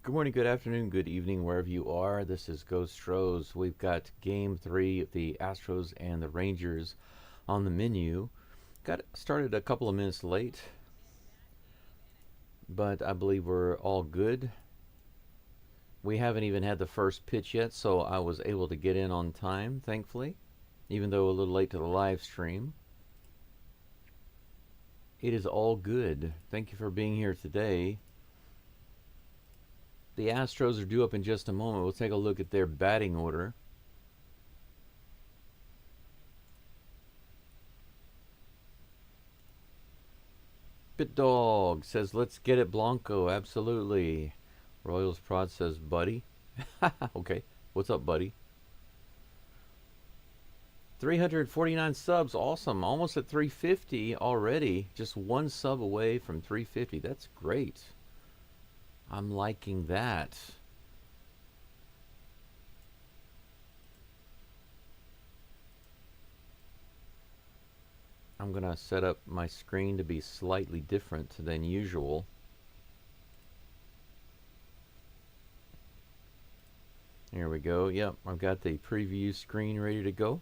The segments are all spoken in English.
Good morning, good afternoon, good evening, wherever you are. This is Geaux Stros. We've got Game 3 of the Astros and the Rangers on the menu. Got started a couple of minutes late, but I believe we're all good. We haven't even had the first pitch yet, so I was able to get in on time, thankfully, even though a little late to the live stream. It is all good. Thank you for being here today. The Astros are due up in just a moment. We'll take a look at their batting order. BitDog says, let's get it, Blanco. Absolutely. Royals Prod says, buddy. Okay. What's up, buddy? 349 subs. Awesome. Almost at 350 already. Just one sub away from 350. That's great. I'm liking that. I'm going to set up my screen to be slightly different than usual. Here we go. Yep, I've got the preview screen ready to go.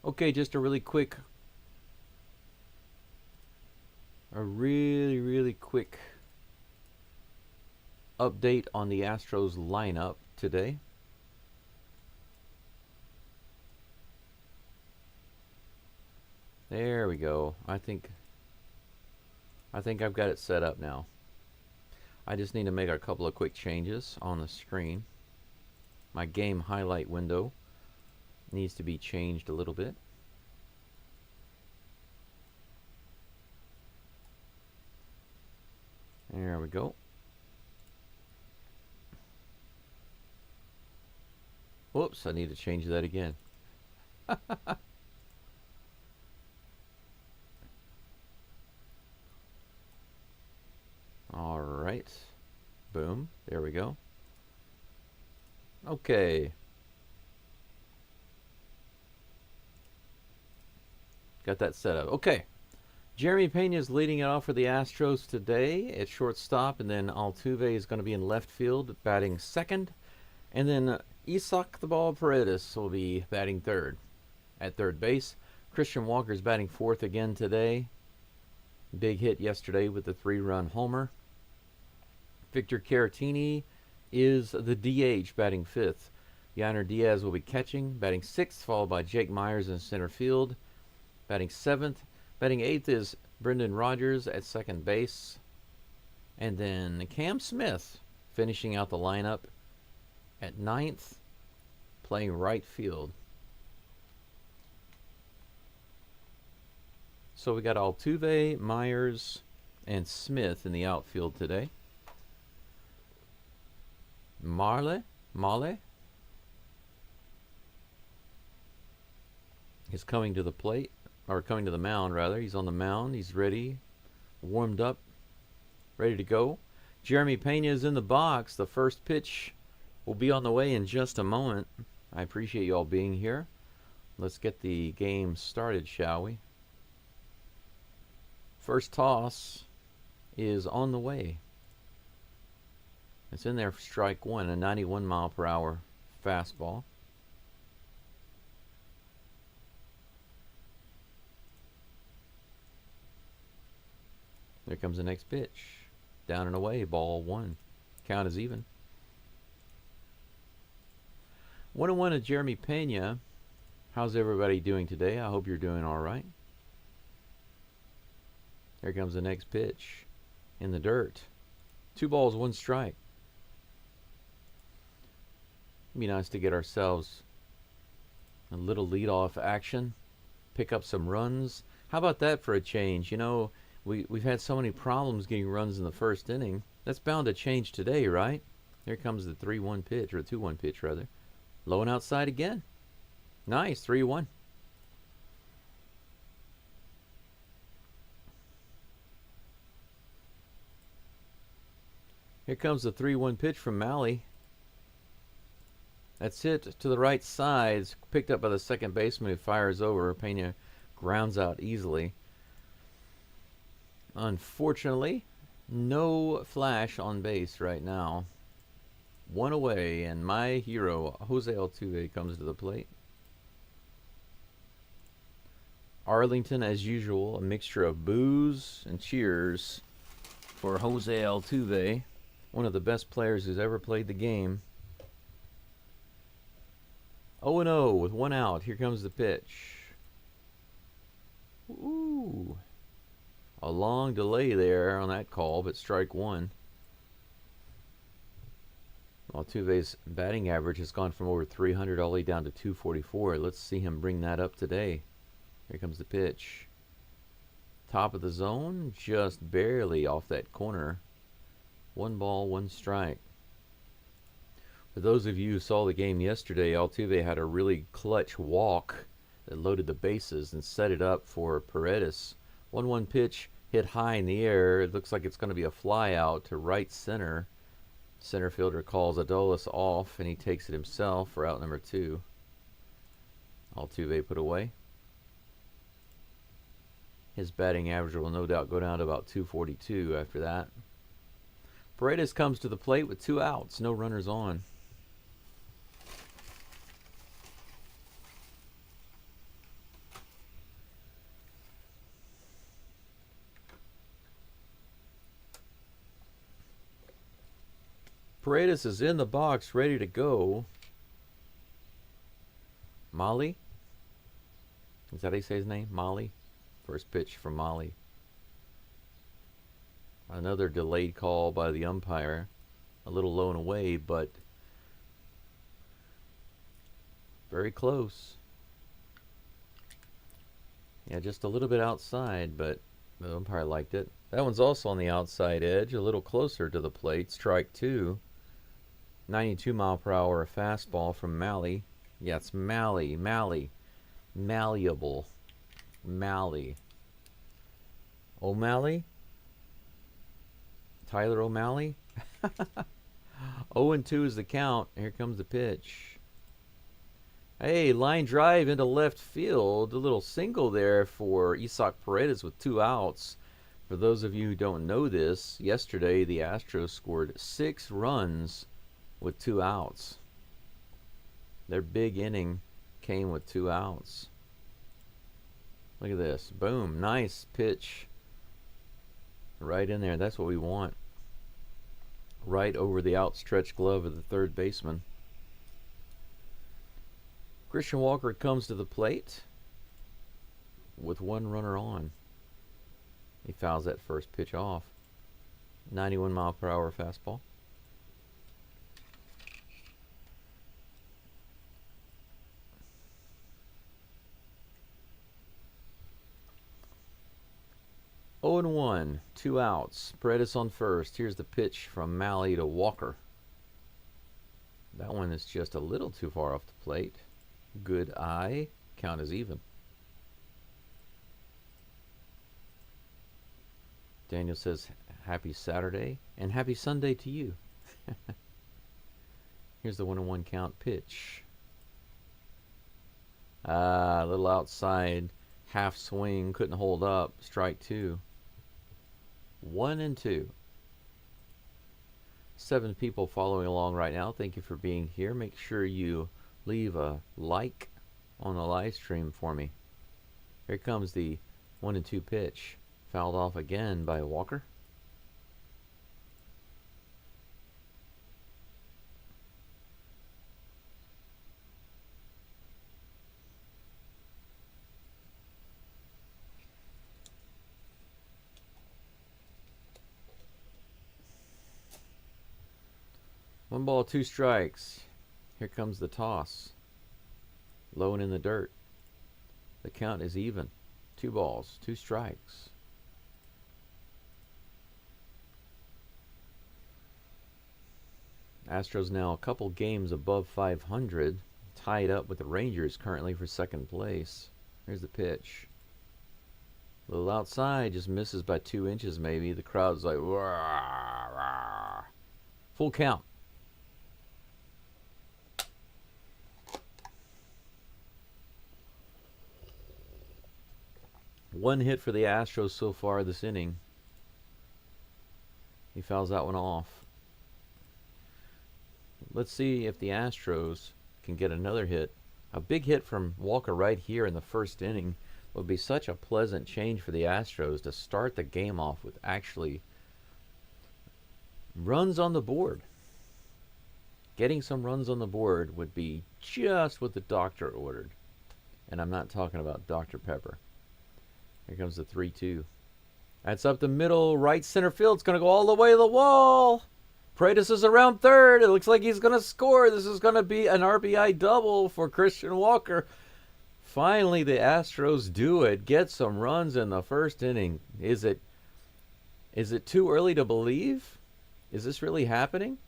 Okay, just a really quick really quick update on the Astros lineup today. There we go. I think I've got it set up now. I just need to make a couple of quick changes on the screen. My game highlight window needs to be changed a little bit. There we go. Whoops, I need to change that again. All right. Boom. There we go. Okay. Got that set up. Okay. Jeremy Pena is leading it off for the Astros today at shortstop, and then Altuve is going to be in left field batting second, and then Isaac the Ball Paredes will be batting third. At third base, Christian Walker is batting fourth again today. Big hit yesterday with the 3-run homer. Victor Caratini is the DH batting fifth. Yainer Diaz will be catching, batting sixth, followed by Jake Myers in center field, batting seventh. Batting eighth is Brendan Rodgers at second base. And then Cam Smith finishing out the lineup at ninth, playing right field. So we got Altuve, Myers, and Smith in the outfield today. Male is coming to the plate. Or coming to the mound, rather. He's on the mound. He's ready, warmed up, ready to go. Jeremy Pena is in the box. The first pitch will be on the way in just a moment. I appreciate you all being here. Let's get the game started, shall we? First toss is on the way. It's in there for strike one, a 91-mile-per-hour fastball. There comes the next pitch. Down and away, ball one. Count is even. 1-1 to Jeremy Pena. How's everybody doing today? I hope you're doing all right. There comes the next pitch. In the dirt. 2 balls, 1 strike. It'd be nice to get ourselves a little leadoff action. Pick up some runs. How about that for a change? You know, We've had so many problems getting runs in the first inning. That's bound to change today, right? Here comes the 3-1 pitch, or 2-1 pitch, rather. Low and outside again. Nice, 3-1. Here comes the 3-1 pitch from Mahle. That's hit to the right side. It's picked up by the second baseman who fires over. Pena grounds out easily. Unfortunately, No flash on base right now. One away, and my hero, Jose Altuve, comes to the plate. Arlington, as usual, a mixture of boos and cheers for Jose Altuve, one of the best players who's ever played the game. 0-0 with one out. Here comes the pitch. Ooh. A long delay there on that call, but strike one. Altuve's batting average has gone from over 300 all the way down to 244. Let's see him bring that up today. Here comes the pitch. Top of the zone, just barely off that corner. One ball, one strike. For those of you who saw the game yesterday, Altuve had a really clutch walk that loaded the bases and set it up for Paredes. 1-1 pitch hit high in the air. It looks like it's going to be a fly out to right center. Center fielder calls Adolis off, and he takes it himself for out number 2. Altuve put away. His batting average will no doubt go down to about 242 after that. Paredes comes to the plate with 2 outs, no runners on. Paredes is in the box, ready to go. Molly? Is that how you say his name? Molly? First pitch from Molly. Another delayed call by the umpire. A little low and away, but very close. Yeah, just a little bit outside, but the umpire liked it. That one's also on the outside edge, a little closer to the plate. Strike 2. 92 mile per hour fastball from Malley. Yeah, it's Malley. Malleable. Malley. O'Malley? Tyler O'Malley? 0-2 is the count. Here comes the pitch. Hey, line drive into left field. A little single there for Isaac Paredes with 2 outs. For those of you who don't know this, yesterday the Astros scored 6 runs with 2 outs. Their big inning came with 2 outs. Look at this. Boom. Nice pitch. Right in there. That's what we want. Right over the outstretched glove of the third baseman. Christian Walker comes to the plate with 1 runner on. He fouls that first pitch off. 91 mile per hour fastball. Oh and 1, 2 outs. Paredes on first. Here's the pitch from Malley to Walker. That one is just a little too far off the plate. Good eye. Count is even. Daniel says, happy Saturday and happy Sunday to you. Here's the 1-1 count pitch. A little outside. Half swing. Couldn't hold up. Strike 2. 1-2. 7 people following along right now. Thank you for being here. Make sure you leave a like on the live stream for me. Here comes the 1-2 pitch. Fouled off again by Walker. One ball, 2 strikes. Here comes the toss. Low and in the dirt. The count is even. 2 balls, 2 strikes. Astros now a couple games above 500. Tied up with the Rangers currently for 2nd place. Here's the pitch. A little outside, just misses by 2 inches maybe. The crowd's like, rah, rah. Full count. One hit for the Astros so far this inning. He fouls that one off. Let's see if the Astros can get another hit. A big hit from Walker right here in the first inning would be such a pleasant change for the Astros to start the game off with actually runs on the board. Getting some runs on the board would be just what the doctor ordered. And I'm not talking about Dr. Pepper. Here comes the 3-2. That's up the middle, right center field. It's going to go all the way to the wall. Paredes is around third. It looks like he's going to score. This is going to be an RBI double for Christian Walker. Finally, the Astros do it. Get some runs in the first inning. Is it too early to believe? Is this really happening?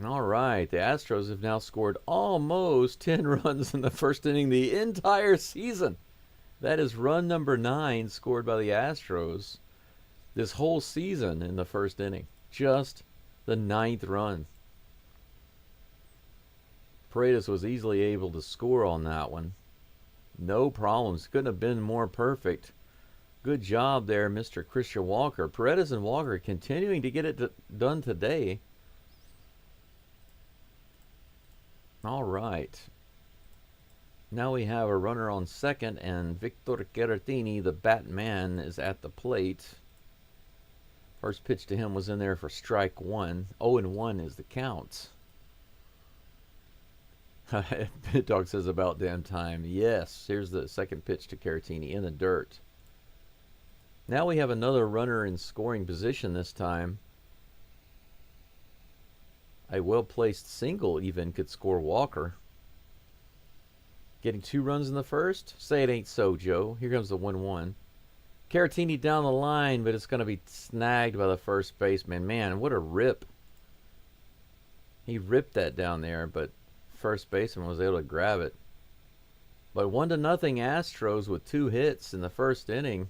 All right, the Astros have now scored almost 10 runs in the first inning the entire season. That is run number 9 scored by the Astros this whole season in the first inning. Just the 9th run. Paredes was easily able to score on that one. No problems. Couldn't have been more perfect. Good job there, Mr. Christian Walker. Paredes and Walker continuing to get it done today. All right. Now we have a runner on second, and Victor Caratini, the Batman, is at the plate. First pitch to him was in there for strike 1. 0-1 is the count. Pit Dog says about damn time. Yes, here's the second pitch to Caratini in the dirt. Now we have another runner in scoring position this time. A well-placed single even could score Walker. Getting 2 runs in the first? Say it ain't so, Joe. Here comes the 1-1. Caratini down the line, but it's going to be snagged by the first baseman. Man, what a rip. He ripped that down there, but first baseman was able to grab it. But 1-0 Astros with 2 hits in the first inning.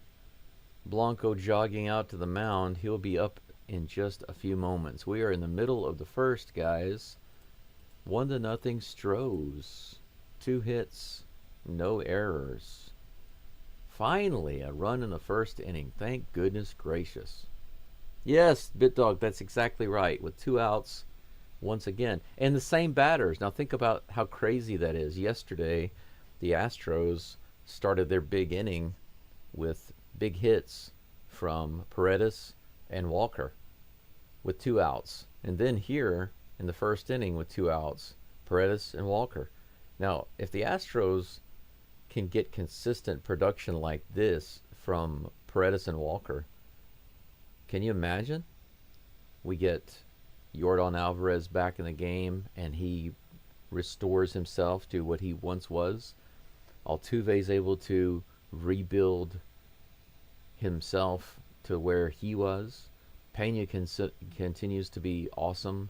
Blanco jogging out to the mound. He'll be up in just a few moments. We are in the middle of the first, guys. 1-0 Stros. 2 hits, no errors. Finally, a run in the first inning. Thank goodness gracious. Yes, BitDog, that's exactly right. With 2 outs once again. And the same batters. Now think about how crazy that is. Yesterday, the Astros started their big inning with big hits from Paredes and Walker with 2 outs. And then here in the first inning with 2 outs, Paredes and Walker. Now, if the Astros can get consistent production like this from Paredes and Walker, can you imagine? We get Yordan Alvarez back in the game, and he restores himself to what he once was. Altuve's able to rebuild himself to where he was. Pena continues to be awesome.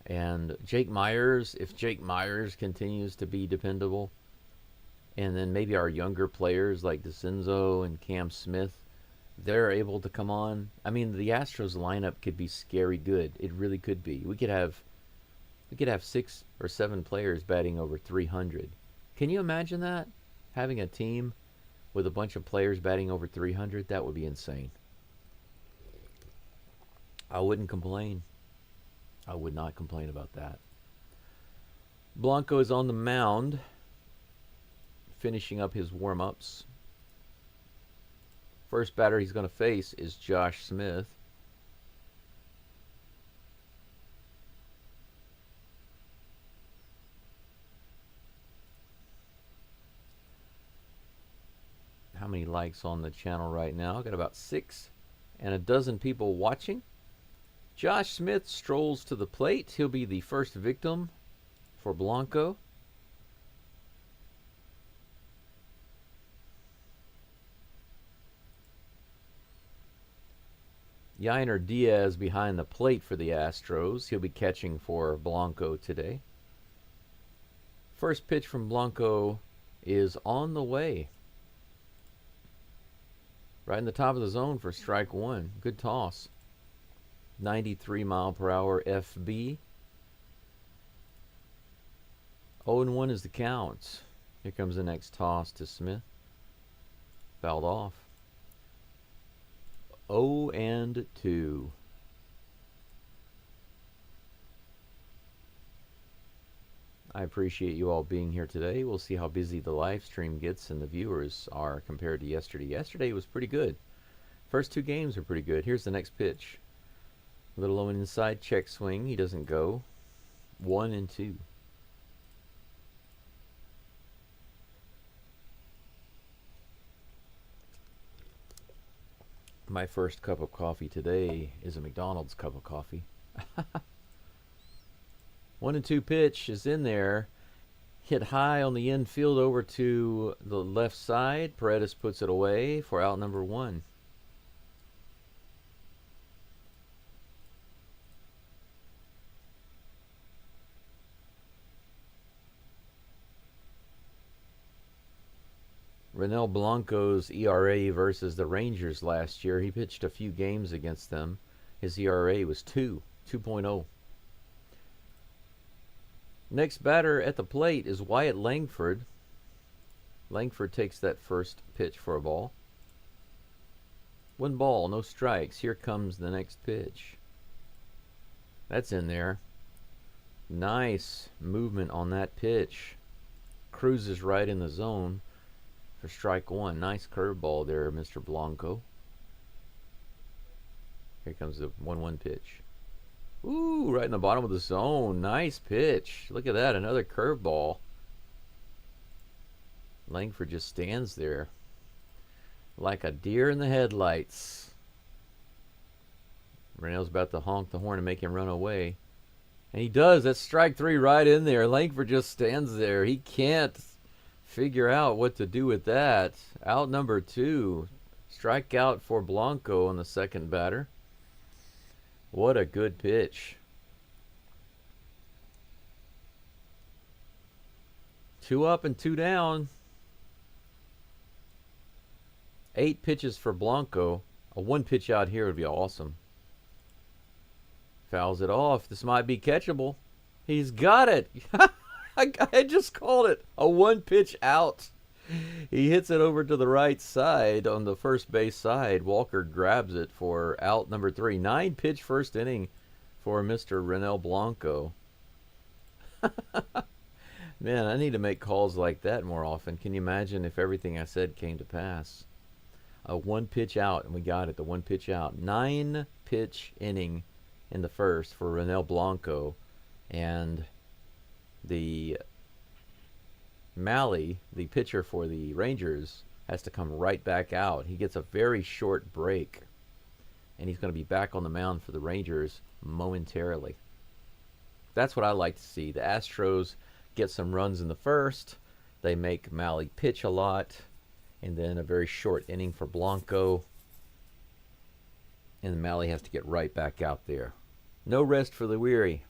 And Jake Myers, if Jake Myers continues to be dependable, and then maybe our younger players like DeCenzo and Cam Smith, they're able to come on. I mean, the Astros lineup could be scary good. It really could be. We could have 6 or 7 players batting over 300. Can you imagine that? Having a team with a bunch of players batting over 300, that would be insane. I wouldn't complain. I would not complain about that. Blanco is on the mound, finishing up his warm-ups. First batter he's going to face is Josh Smith. How many likes on the channel right now? Got about 6 and a dozen people watching. Josh Smith strolls to the plate. He'll be the first victim for Blanco. Yainer Diaz behind the plate for the Astros. He'll be catching for Blanco today. First pitch from Blanco is on the way. Right in the top of the zone for strike 1. Good toss. 93 mile per hour FB. 0-1 is the count. Here comes the next toss to Smith. Fouled off. 0-2. I appreciate you all being here today. We'll see how busy the live stream gets and the viewers are compared to yesterday. Yesterday was pretty good. First two games are pretty good. Here's the next pitch. A little low and inside, check swing. He doesn't go. 1-2. My first cup of coffee today is a McDonald's cup of coffee. 1-2 pitch is in there. Hit high on the infield over to the left side. Paredes puts it away for out number 1. Renel Blanco's ERA versus the Rangers last year. He pitched a few games against them. His ERA was 2.0. Next batter at the plate is Wyatt Langford. Langford takes that first pitch for a ball. 1 ball, no strikes. Here comes the next pitch. That's in there. Nice movement on that pitch. Cruises right in the zone for strike 1. Nice curveball there, Mr. Blanco. Here comes the 1-1 pitch. Ooh, right in the bottom of the zone. Nice pitch. Look at that, another curveball. Langford just stands there like a deer in the headlights. Renell's about to honk the horn and make him run away. And he does. That's strike 3 right in there. Langford just stands there. He can't figure out what to do with that. Out number 2. Strikeout for Blanco on the second batter. What a good pitch. 2 up and 2 down. 8 pitches for Blanco. A 1 pitch out here would be awesome. Fouls it off. This might be catchable. He's got it. I just called it. A 1 pitch out. He hits it over to the right side on the first base side. Walker grabs it for out number 3. 9 pitch first inning for Mr. Renel Blanco. Man, I need to make calls like that more often. Can you imagine if everything I said came to pass? A 1 pitch out, and we got it. The 1 pitch out. 9 pitch inning in the first for Renel Blanco. And the Malley, the pitcher for the Rangers, has to come right back out. He gets a very short break, and he's going to be back on the mound for the Rangers momentarily. That's what I like to see. The Astros get some runs in the first. They make Malley pitch a lot, and then a very short inning for Blanco, and Malley has to get right back out there. No rest for the weary.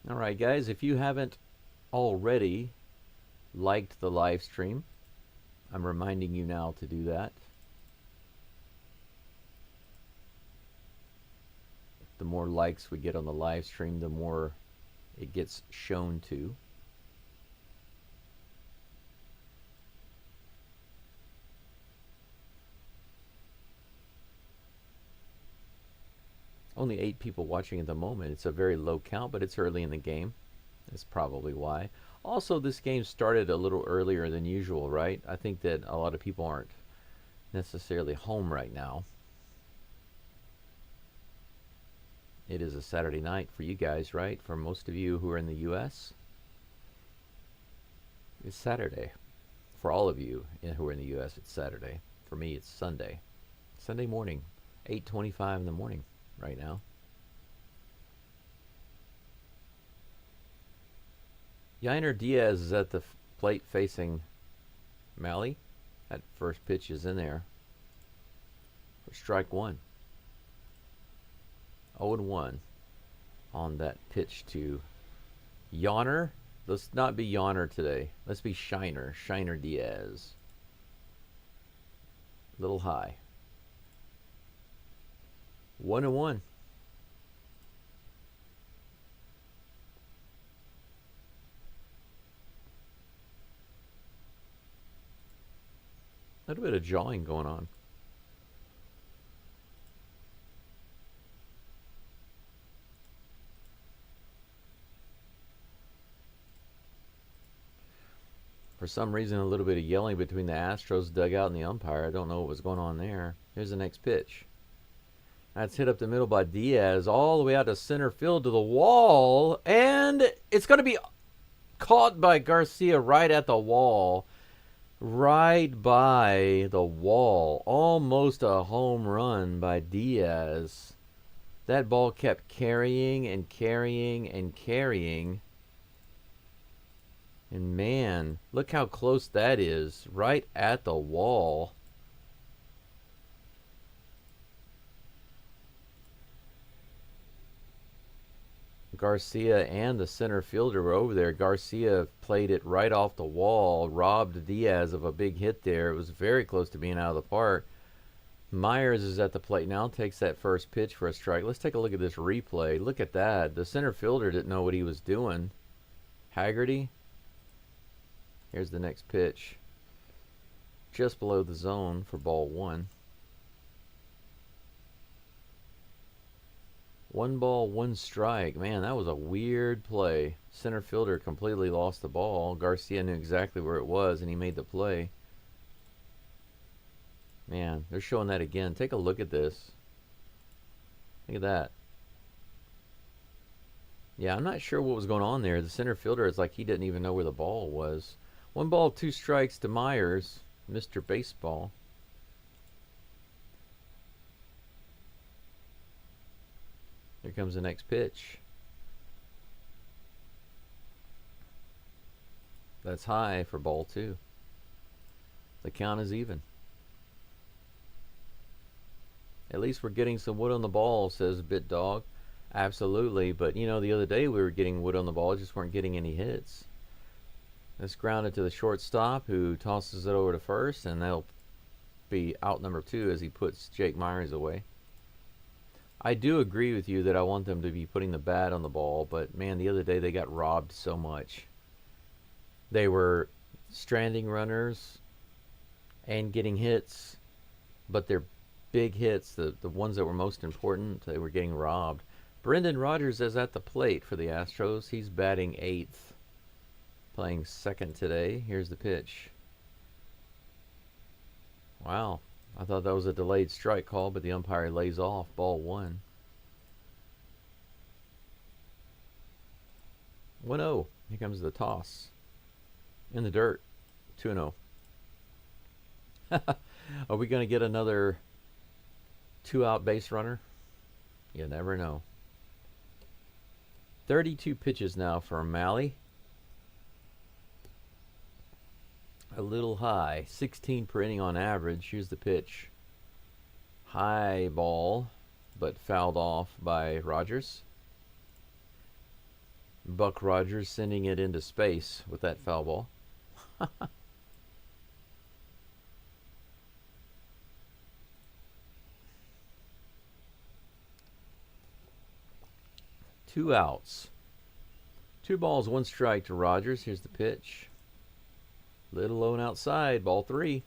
Alright guys, if you haven't already liked the live stream, I'm reminding you now to do that. The more likes we get on the live stream, the more it gets shown to. Only 8 people watching at the moment. It's a very low count, but it's early in the game. That's probably why. Also, this game started a little earlier than usual, right? I think that a lot of people aren't necessarily home right now. It is a Saturday night for you guys, right? For most of you who are in the U.S., it's Saturday. For all of you who are in the U.S., it's Saturday. For me, it's Sunday. Sunday morning, 8:25 in the morning. Right now. Yainer Diaz is at the plate facing Malley. That first pitch is in there for strike 1. 0-1 on that pitch to Yainer. Let's not be Yainer today. Let's be Shiner. Shiner Diaz. Little high. 1-1. little bit of jawing going on. For some reason, a little bit of yelling between the Astros dugout and the umpire. I don't know what was going on there. Here's the next pitch. That's hit up the middle by Diaz, all the way out to center field to the wall, and it's going to be caught by Garcia right at the wall. Right by the wall. Almost a home run by Diaz. That ball kept carrying and carrying and carrying. And man, look how close that is. Right at the wall. Garcia and the center fielder were over there. Garcia played it right off the wall, robbed Diaz of a big hit there. It was very close to being out of the park. Myers is at the plate now, takes that first pitch for a strike. Let's take a look at this replay. Look at that. The center fielder didn't know what he was doing. Haggerty. Here's the next pitch. Just below the zone for ball one. 1 ball, 1 strike. Man, that was a weird play. Center fielder completely lost the ball. Garcia knew exactly where it was, and he made the play. Man, they're showing that again. Take a look at this. Look at that. Yeah, I'm not sure what was going on there. The center fielder, it's like he didn't even know where the ball was. 1 ball, 2 strikes to Myers, Mr. Baseball. Here comes the next pitch. That's high for ball 2. The count is even. At least we're getting some wood on the ball, says Bit Dog. Absolutely, but you know, the other day we were getting wood on the ball, just weren't getting any hits. Let's ground it to the shortstop, who tosses it over to first, and that'll be out number 2 as he puts Jake Myers away. I do agree with you that I want them to be putting the bat on the ball, but man, the other day they got robbed so much. They were stranding runners and getting hits, but their big hits, the ones that were most important, they were getting robbed. Brendan Rodgers is at the plate for the Astros. He's batting 8th, playing second today. Here's the pitch. Wow. I thought that was a delayed strike call, but the umpire lays off. Ball 1. 1-0. Here comes the toss. In the dirt. 2-0. Are we going to get another 2-out base runner? You never know. 32 pitches now for Malley. A little high, 16 per inning on average. Here's the pitch. High ball, but fouled off by Rodgers. Buck Rodgers sending it into space with that foul ball. 2 outs. 2 balls, 1 strike to Rodgers. Here's the pitch. Little low and outside. Ball 3.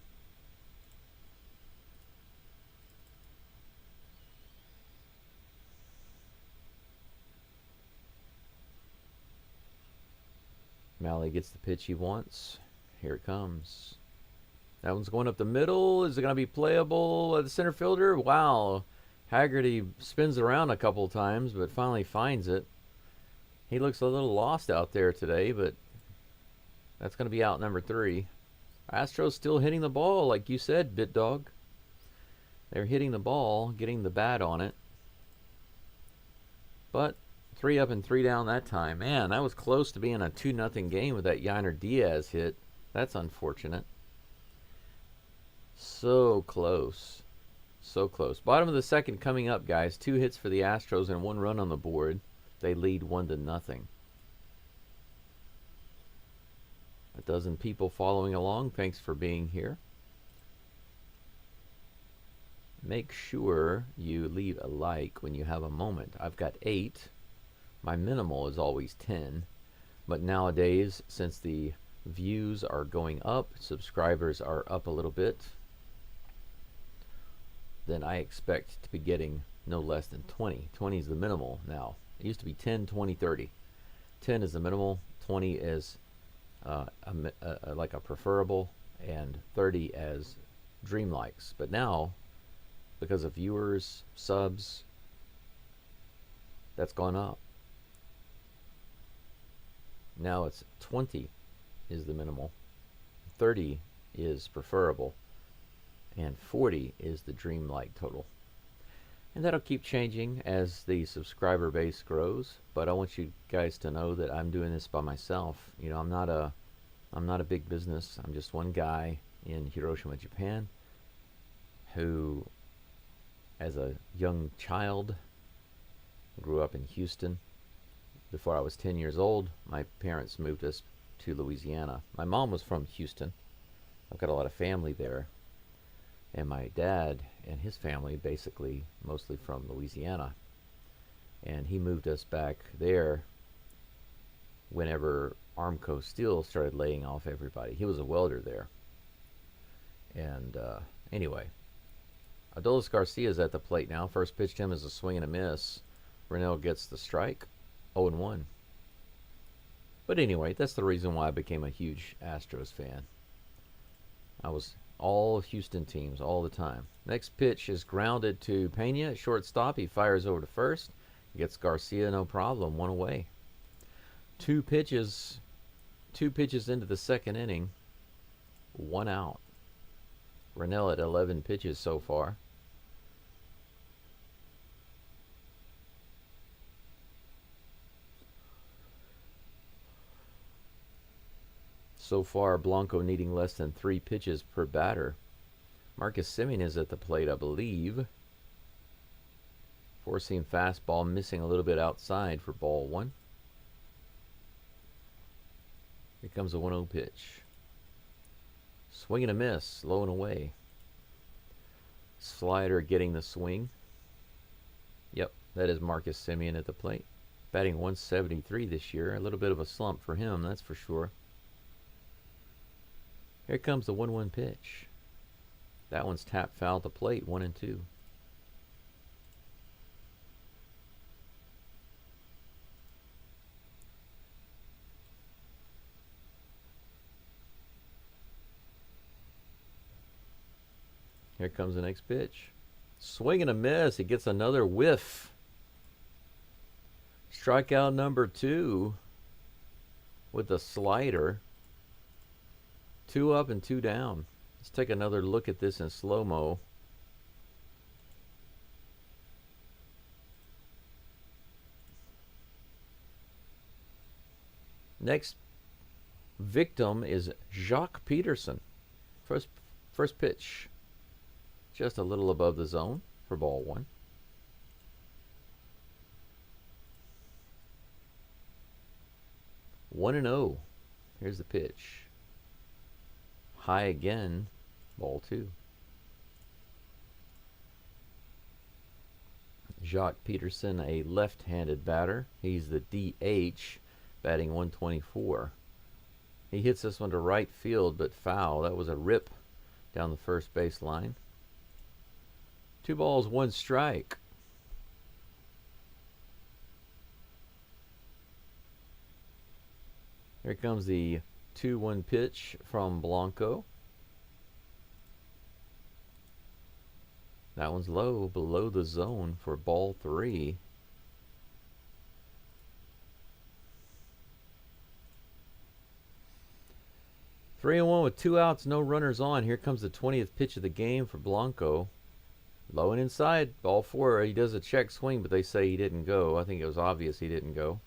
Malley gets the pitch he wants. Here it comes. That one's going up the middle. Is it going to be playable at the center fielder? Wow. Haggerty spins around a couple times, but finally finds it. He looks a little lost out there today, but that's going to be out number 3. Astros still hitting the ball, like you said, Bit Dog. They're hitting the ball, getting the bat on it. But 3 up and 3 down that time. Man, that was close to being a 2-0 game with that Yainer Diaz hit. That's unfortunate. So close. So close. Bottom of the second coming up, guys. 2 hits for the Astros and 1 run on the board. They lead 1-0. A dozen people following along. Thanks for being here. Make sure you leave a like when you have a moment. I've got 8. My minimal is always 10. But nowadays, since the views are going up, subscribers are up a little bit, then I expect to be getting no less than 20. 20 is the minimal now. It used to be 10, 20, 30. 10 is the minimal, 20 is like a preferable, and 30 as dreamlikes. But now, because of viewers, subs, that's gone up. Now it's 20 is the minimal, 30 is preferable, and 40 is the dreamlike total. And that'll keep changing as the subscriber base grows, but I want you guys to know that I'm doing this by myself. You know, I'm not a big business. I'm just one guy in Hiroshima, Japan, who as a young child grew up in Houston. Before I was 10 years old, my parents moved us to Louisiana. My mom was from Houston. I've got a lot of family there. And my dad and his family basically mostly from Louisiana. And he moved us back there whenever Armco Steel started laying off everybody. He was a welder there. And anyway, Adolis Garcia's at the plate now. First pitch to him is a swing and a miss. Rennell gets the strike. 0-1. But anyway, that's the reason why I became a huge Astros fan. I was all Houston teams all the time. Next pitch is grounded to Pena at shortstop. He fires over to first. Gets Garcia no problem. One away. Two pitches into the second inning. One out. Rennell at 11 pitches so far. So far, Blanco needing less than 3 pitches per batter. Marcus Semien is at the plate, I believe. Four-seam fastball missing a little bit outside for ball 1. Here comes a 1-0 pitch. Swing and a miss, low and away. Slider getting the swing. Yep, that is Marcus Semien at the plate. Batting 173 this year. A little bit of a slump for him, that's for sure. Here comes the 1-1 pitch. That one's tapped foul to plate, 1-2. Here comes the next pitch. Swing and a miss. He gets another whiff. Strikeout number 2 with the slider. 2 up and 2 down. Let's take another look at this in slow-mo. Next victim is Jock Peterson. First pitch. Just a little above the zone for ball 1. One and 0. Here's the pitch. High again, ball 2. Jock Peterson, a left-handed batter. He's the DH, batting 124. He hits this one to right field, but foul. That was a rip down the first base line. 2 balls, 1 strike. Here comes the 2-1 pitch from Blanco. That one's low, below the zone for ball 3. Three and 1 with 2 outs, no runners on. Here comes the 20th pitch of the game for Blanco. Low and inside, ball 4. He does a check swing, but they say he didn't go. I think it was obvious he didn't go.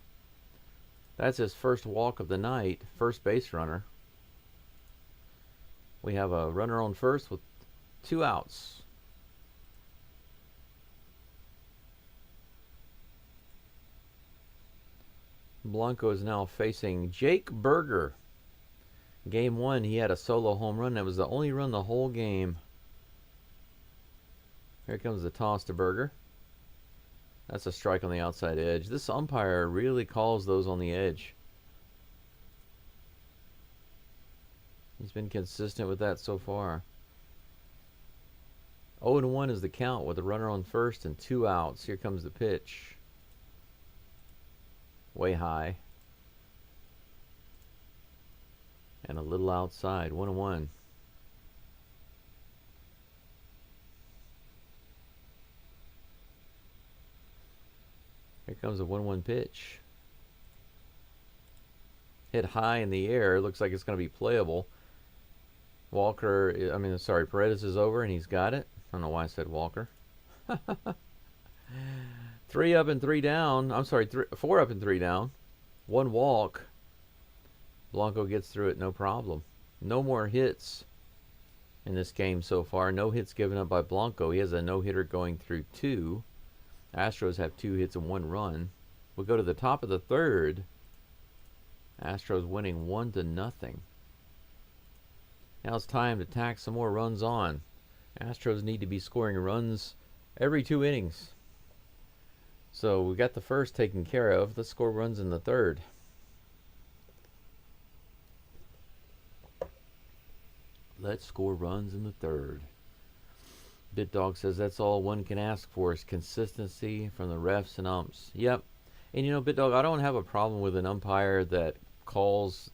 That's his first walk of the night, first base runner. We have a runner on first with 2 outs. Blanco is now facing Jake Berger. Game 1, he had a solo home run. That was the only run the whole game. Here comes the toss to Berger. That's a strike on the outside edge. This umpire really calls those on the edge. He's been consistent with that so far. 0-1 is the count with a runner on first and 2 outs. Here comes the pitch. Way high. And a little outside. 1-1. Here comes a 1-1 pitch. Hit high in the air. Looks like it's going to be playable. Paredes is over and he's got it. I don't know why I said Walker. 3 up and 3 down. 4 up and 3 down. 1 walk. Blanco gets through it no problem. No more hits in this game so far. No hits given up by Blanco. He has a no-hitter going through 2. Astros have 2 hits and 1 run. We'll go to the top of the third. Astros winning 1-0. Now it's time to tack some more runs on. Astros need to be scoring runs every 2 innings. So we got the first taken care of. Let's score runs in the third. Let's score runs in the third. BitDog says that's all one can ask for is consistency from the refs and umps. Yep. And BitDog, I don't have a problem with an umpire that calls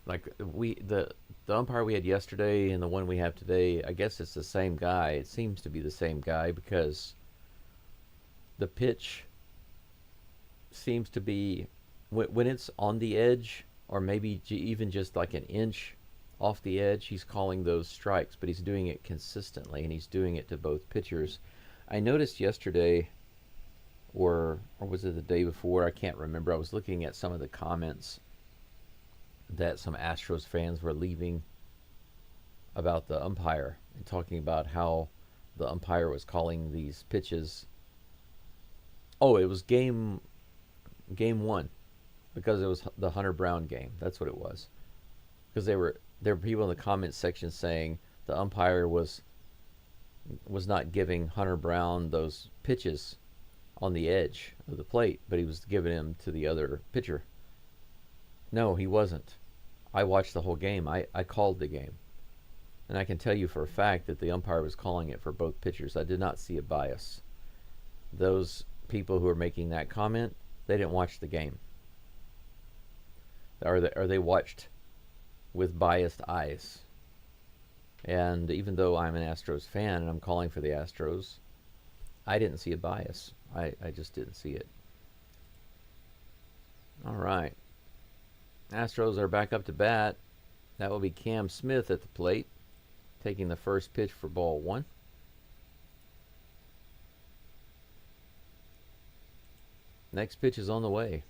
like the umpire we had yesterday and the one we have today. I guess it's the same guy. It seems to be the same guy because the pitch seems to be when it's on the edge or maybe even just like an inch off the edge, he's calling those strikes, but he's doing it consistently and he's doing it to both pitchers. I noticed yesterday or was it the day before, I can't remember, I was looking at some of the comments that some Astros fans were leaving about the umpire and talking about how the umpire was calling these pitches. Oh, it was game 1 because it was the Hunter Brown game. That's what it was. Because there were people in the comments section saying the umpire was not giving Hunter Brown those pitches on the edge of the plate, but he was giving them to the other pitcher. No, he wasn't. I watched the whole game. I called the game. And I can tell you for a fact that the umpire was calling it for both pitchers. I did not see a bias. Those people who are making that comment, they didn't watch the game. Or they watched with biased eyes. And even though I'm an Astros fan and I'm calling for the Astros, I didn't see a bias. I just didn't see it. All right. Astros are back up to bat. That will be Cam Smith at the plate, taking the first pitch for ball 1. Next pitch is on the way.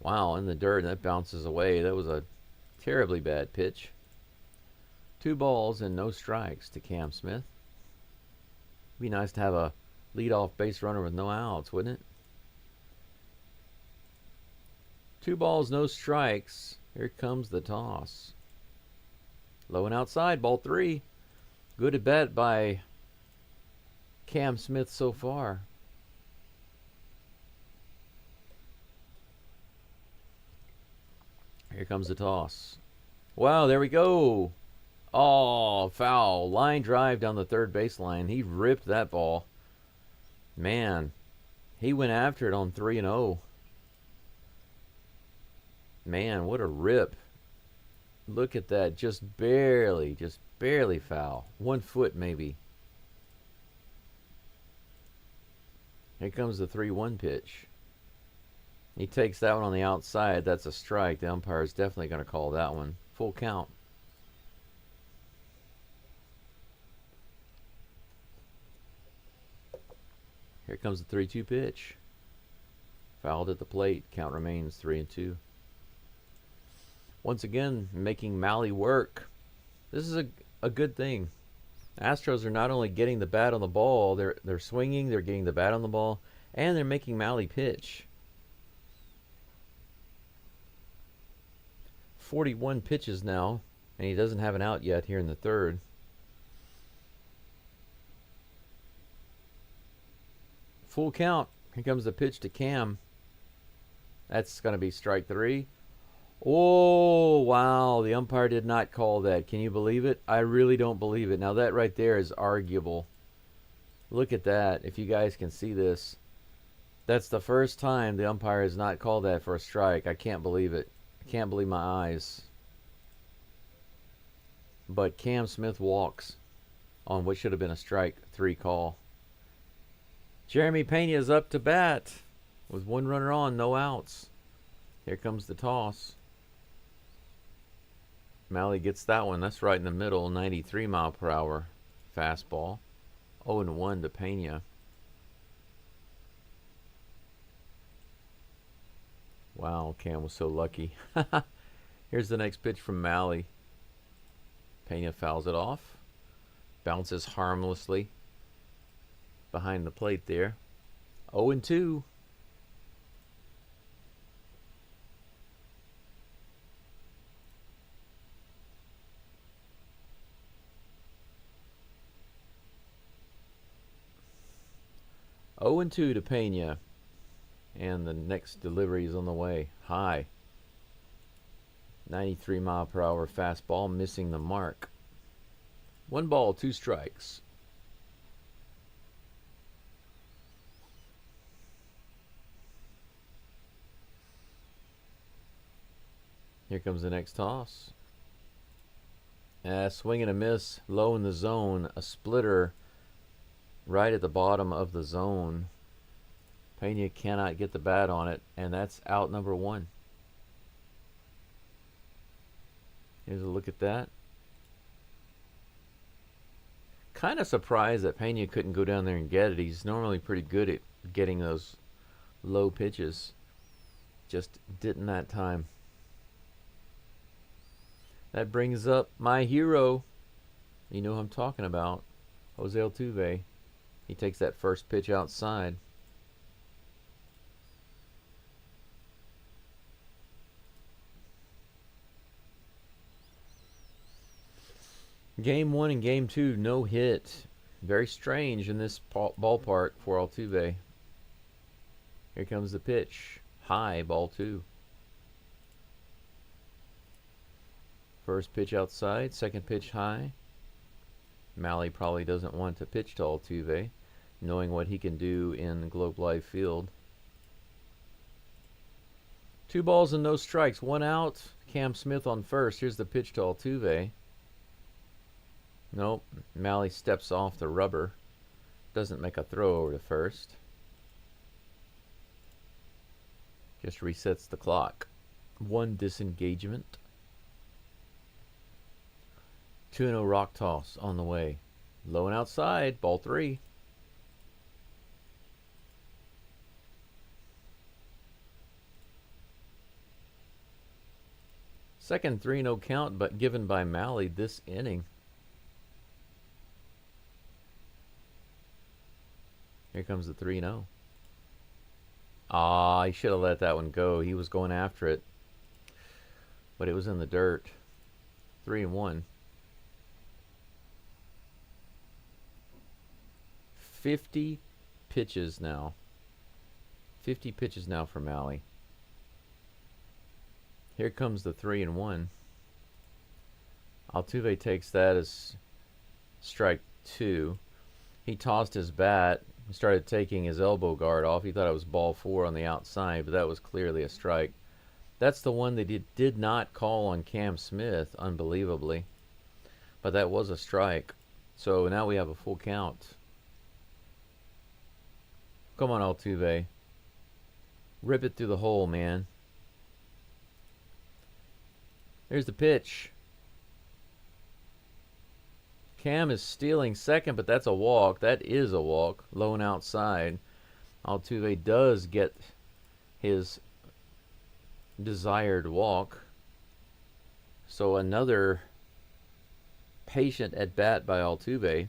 Wow, in the dirt, and that bounces away. That was a terribly bad pitch. 2 balls and no strikes to Cam Smith. Be nice to have a leadoff base runner with no outs, wouldn't it? 2 balls, no strikes. Here comes the toss. Low and outside, ball 3. Good at bat by Cam Smith so far. Here comes the toss. Wow, there we go. Oh, foul. Line drive down the third baseline. He ripped that ball. Man, he went after it on 3-0. Man, what a rip. Look at that. Just barely foul. 1 foot maybe. Here comes the 3-1 pitch. He takes that one on the outside. That's a strike. The umpire is definitely going to call that one. Full count. Here comes the 3-2 pitch. Fouled at the plate. Count remains 3-2. Once again, making Malley work. This is a good thing. Astros are not only getting the bat on the ball, they're swinging, they're getting the bat on the ball, and they're making Malley pitch. 41 pitches now, and he doesn't have an out yet here in the third. Full count. Here comes the pitch to Cam. That's going to be strike 3. Oh, wow. The umpire did not call that. Can you believe it? I really don't believe it. Now, that right there is arguable. Look at that. If you guys can see this, that's the first time the umpire has not called that for a strike. I can't believe it. I can't believe my eyes. But Cam Smith walks on what should have been a strike 3 call. Jeremy Pena is up to bat with 1 runner on, no outs. Here comes the toss. Malley gets that one. That's right in the middle. 93 mile per hour fastball. 0-1 to Pena. Wow, Cam was so lucky. Here's the next pitch from Malley. Pena fouls it off. Bounces harmlessly behind the plate there. 0-2. Oh and 2 to Pena. And the next delivery is on the way. High. 93 mile per hour fastball, missing the mark. 1 ball, 2 strikes. Here comes the next toss. Swing and a miss, low in the zone. A splitter right at the bottom of the zone. Pena cannot get the bat on it, and that's out number 1. Here's a look at that. Kind of surprised that Pena couldn't go down there and get it. He's normally pretty good at getting those low pitches. Just didn't that time. That brings up my hero. You know who I'm talking about. Jose Altuve. He takes that first pitch outside. Game 1 and Game 2, no hit. Very strange in this ballpark for Altuve. Here comes the pitch. High, ball 2. First pitch outside, second pitch high. Malley probably doesn't want to pitch to Altuve, knowing what he can do in Globe Life Field. 2 balls and no strikes, 1 out. Cam Smith on first. Here's the pitch to Altuve. Nope. Malley steps off the rubber. Doesn't make a throw over to first. Just resets the clock. 1 disengagement. 2-0 rock toss on the way. Low and outside. Ball 3. Second 3-0 count, but given by Malley this inning. Here comes the 3-0. Ah, he should have let that one go. He was going after it. But it was in the dirt. 3-1. 50 pitches now. 50 pitches now for Malley. Here comes the 3-1. Altuve takes that as strike 2. He tossed his bat. He started taking his elbow guard off. He thought it was ball 4 on the outside, but that was clearly a strike. That's the one that he did not call on Cam Smith, unbelievably. But that was a strike. So now we have a full count. Come on, Altuve. Rip it through the hole, man. There's the pitch. Cam is stealing second, but that's a walk. That is a walk. Low and outside. Altuve does get his desired walk. So another patient at bat by Altuve.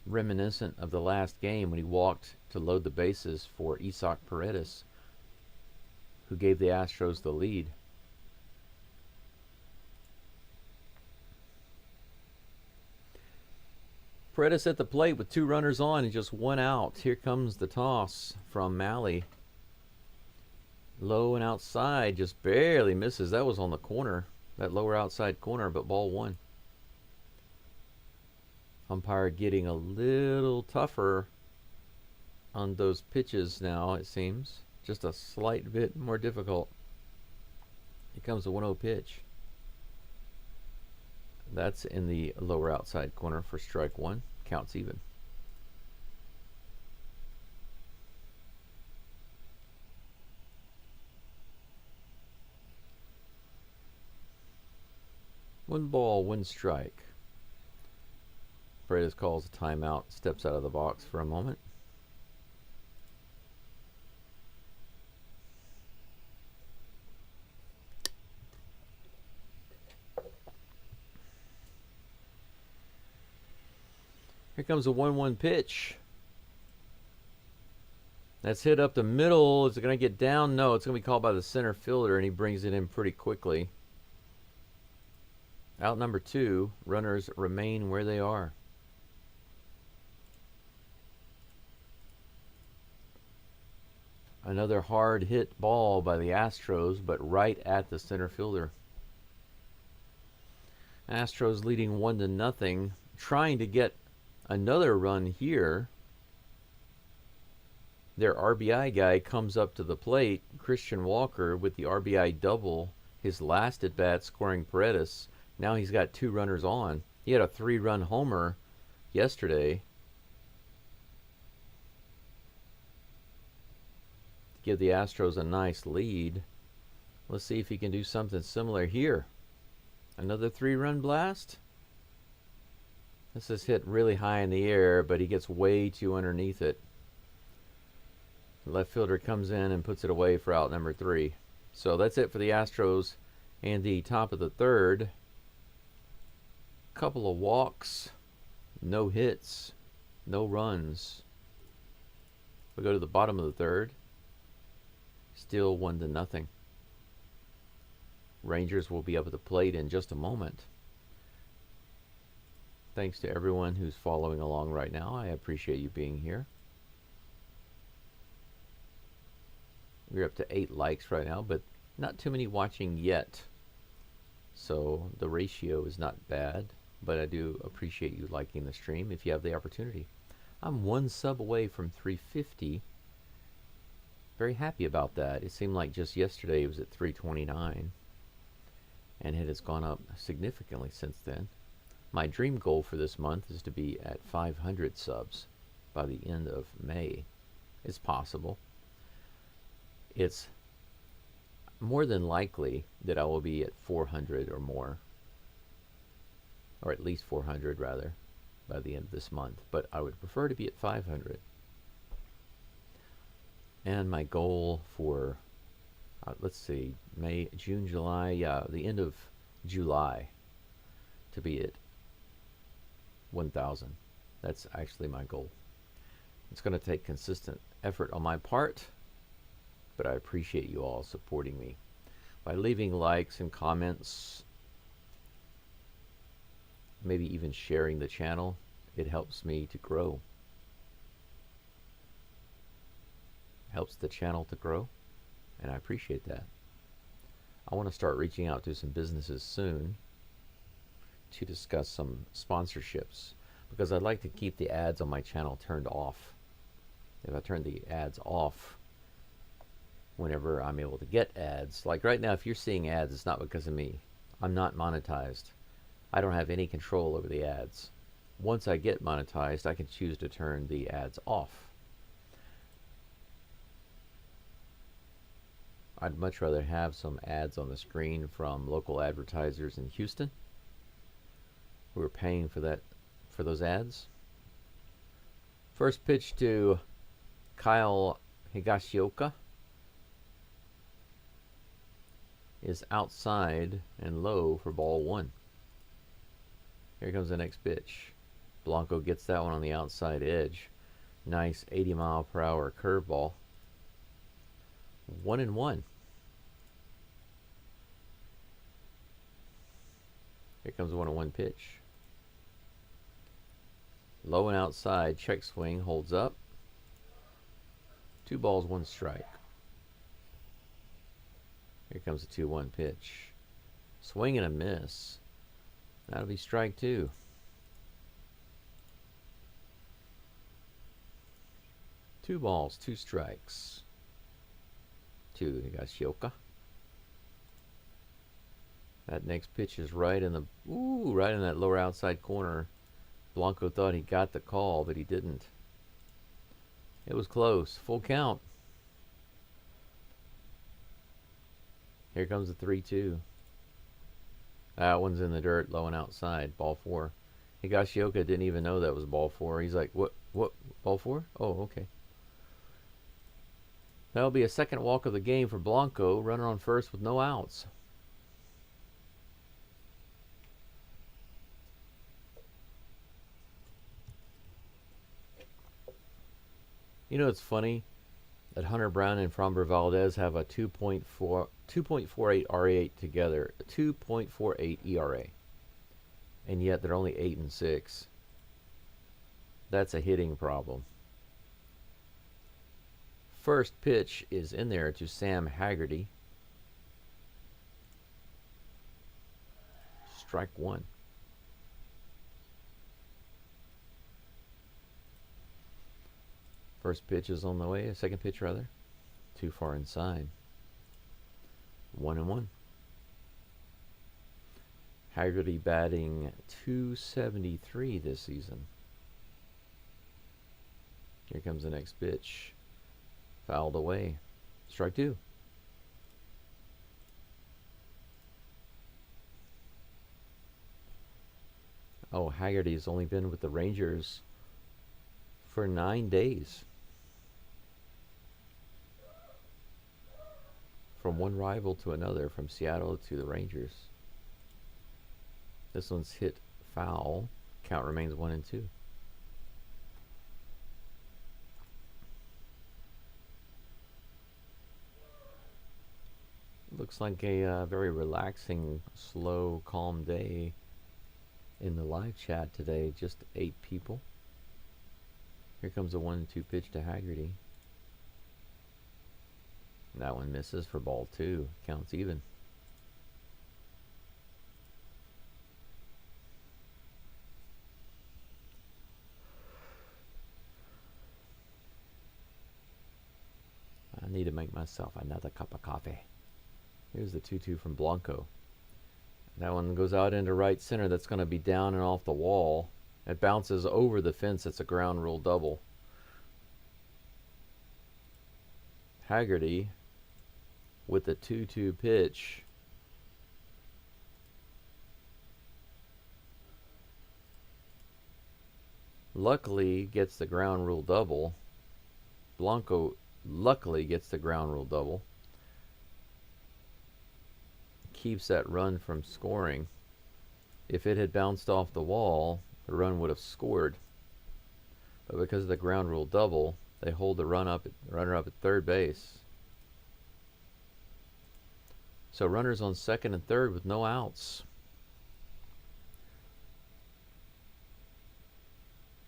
Reminiscent of the last game when he walked to load the bases for Isaac Paredes, who gave the Astros the lead. Paredes at the plate with 2 runners on and just 1 out. Here comes the toss from Malley. Low and outside, just barely misses. That was on the corner, that lower outside corner, but ball one. Umpire getting a little tougher on those pitches now, it seems. Just a slight bit more difficult. Here comes the 1-0 pitch. That's in the lower outside corner for strike one. Counts even. One ball, one strike. Paredes calls a timeout, steps out of the box for a moment. Here comes a 1-1 pitch. That's hit up the middle. Is it going to get down? No, it's going to be called by the center fielder, and he brings it in pretty quickly. Out number two, runners remain where they are. Another hard hit ball by the Astros, but right at the center fielder. Astros leading 1-0, trying to get another run here. Their RBI guy comes up to the plate, Christian Walker, with the RBI double, his last at bat, scoring Paredes. Now he's got two runners on. He had a 3-run homer yesterday to give the Astros a nice lead. Let's see if he can do something similar here. Another 3-run blast. This is hit really high in the air, but he gets way too underneath it. The left fielder comes in and puts it away for out number 3. So that's it for the Astros and the top of the third. Couple of walks, no hits, no runs. We go to the bottom of the third. Still 1-0. Rangers will be up at the plate in just a moment. Thanks to everyone who's following along right now. I appreciate you being here. We're up to 8 likes right now, but not too many watching yet. So the ratio is not bad, but I do appreciate you liking the stream if you have the opportunity. I'm 1 sub away from 350. Very happy about that. It seemed like just yesterday it was at 329, and it has gone up significantly since then. My dream goal for this month is to be at 500 subs by the end of May. It's possible. It's more than likely that I will be at 400 or more, or at least 400 rather, by the end of this month, but I would prefer to be at 500. And my goal for let's see, May, June, July, the end of July, to be at 1,000. That's actually my goal. It's going to take consistent effort on my part, but I appreciate you all supporting me by leaving likes and comments, maybe even sharing the channel. It helps me to grow. Helps the channel to grow, and I appreciate that. I want to start reaching out to some businesses soon to discuss some sponsorships, because I'd like to keep the ads on my channel turned off. If I turn the ads off whenever I'm able to get ads, like right now, if you're seeing ads, it's not because of me. I'm not monetized. I don't have any control over the ads. Once I get monetized, I can choose to turn the ads off. I'd much rather have some ads on the screen from local advertisers in Houston who are paying for that, for those ads. First pitch to Kyle Higashioka is outside and low for ball 1. Here comes the next pitch. Blanco gets that one on the outside edge. Nice 80-mile-per-hour curveball. 1-1. Here comes the 1-1 pitch. Low and outside, check swing, holds up. 2 balls, 1 strike. Here comes the 2-1 pitch. Swing and a miss. That'll be strike 2. Two balls, 2 strikes. To Higashioka. That next pitch is right in that lower outside corner. Blanco thought he got the call, but he didn't. It was close. Full count. Here comes the 3-2. That one's in the dirt, low and outside. Ball 4. Higashioka didn't even know that was ball 4. He's like, what, ball 4? Oh, okay. That'll be a second walk of the game for Blanco. Runner on first with no outs. You know, it's funny that Hunter Brown and Framber Valdez have a 2.48 RA together, a 2.48 ERA, and yet they're only 8-6. That's a hitting problem. First pitch is in there to Sam Haggerty. Strike 1. First pitch is on the way. Second pitch, rather. Too far inside. 1-1. Haggerty batting .273 this season. Here comes the next pitch. Fouled away. Strike 2. Oh, Haggerty's only been with the Rangers for 9 days. From one rival to another, from Seattle to the Rangers. This one's hit foul. Count remains 1-2. Looks like a very relaxing, slow, calm day in the live chat today. Just 8 people. Here comes a 1-2 pitch to Haggerty. That one misses for ball 2. Counts even. I need to make myself another cup of coffee. Here's the 2-2 from Blanco. That one goes out into right center. That's going to be down and off the wall. It bounces over the fence. It's a ground rule double. Haggerty with the 2-2 pitch. Luckily gets the ground rule double. Blanco luckily gets the ground rule double. Keeps that run from scoring. If it had bounced off the wall, the run would have scored. But because of the ground rule double, they hold the runner up at third base. So runners on second and third with no outs.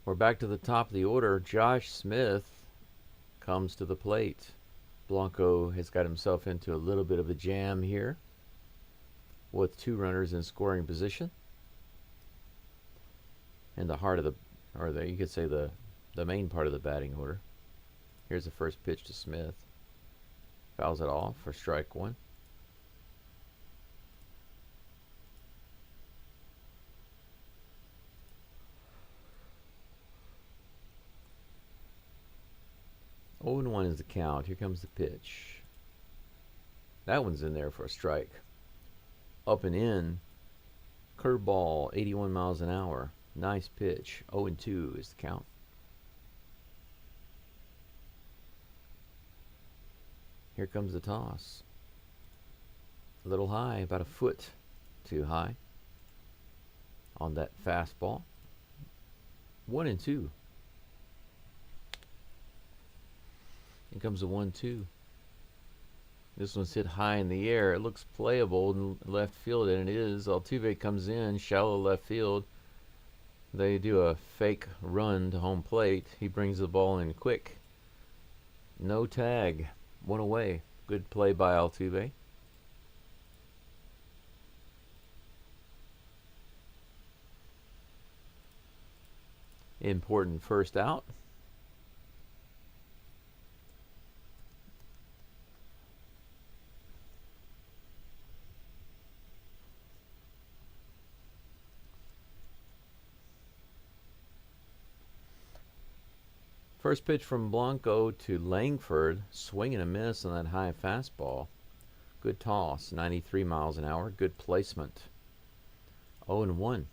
We're back to the top of the order. Josh Smith comes to the plate. Blanco has got himself into a little bit of a jam here with 2 runners in scoring position. In the heart of you could say the main part of the batting order. Here's the first pitch to Smith. Fouls it off for strike 1. Oh, and 1 is the count. Here comes the pitch. That one's in there for a strike. Up and in. Curveball, 81 miles an hour. Nice pitch. 0-2 is the count. Here comes the toss. A little high, about a foot too high on that fastball. 1-2. Here comes the 1-2. This one's hit high in the air. It looks playable in left field, and it is. Altuve comes in, shallow left field. They do a fake run to home plate. He brings the ball in quick. No tag. 1 away. Good play by Altuve. Important first out. First pitch from Blanco to Langford. Swing and a miss on that high fastball. Good toss, 93 miles an hour. Good placement. 0-1.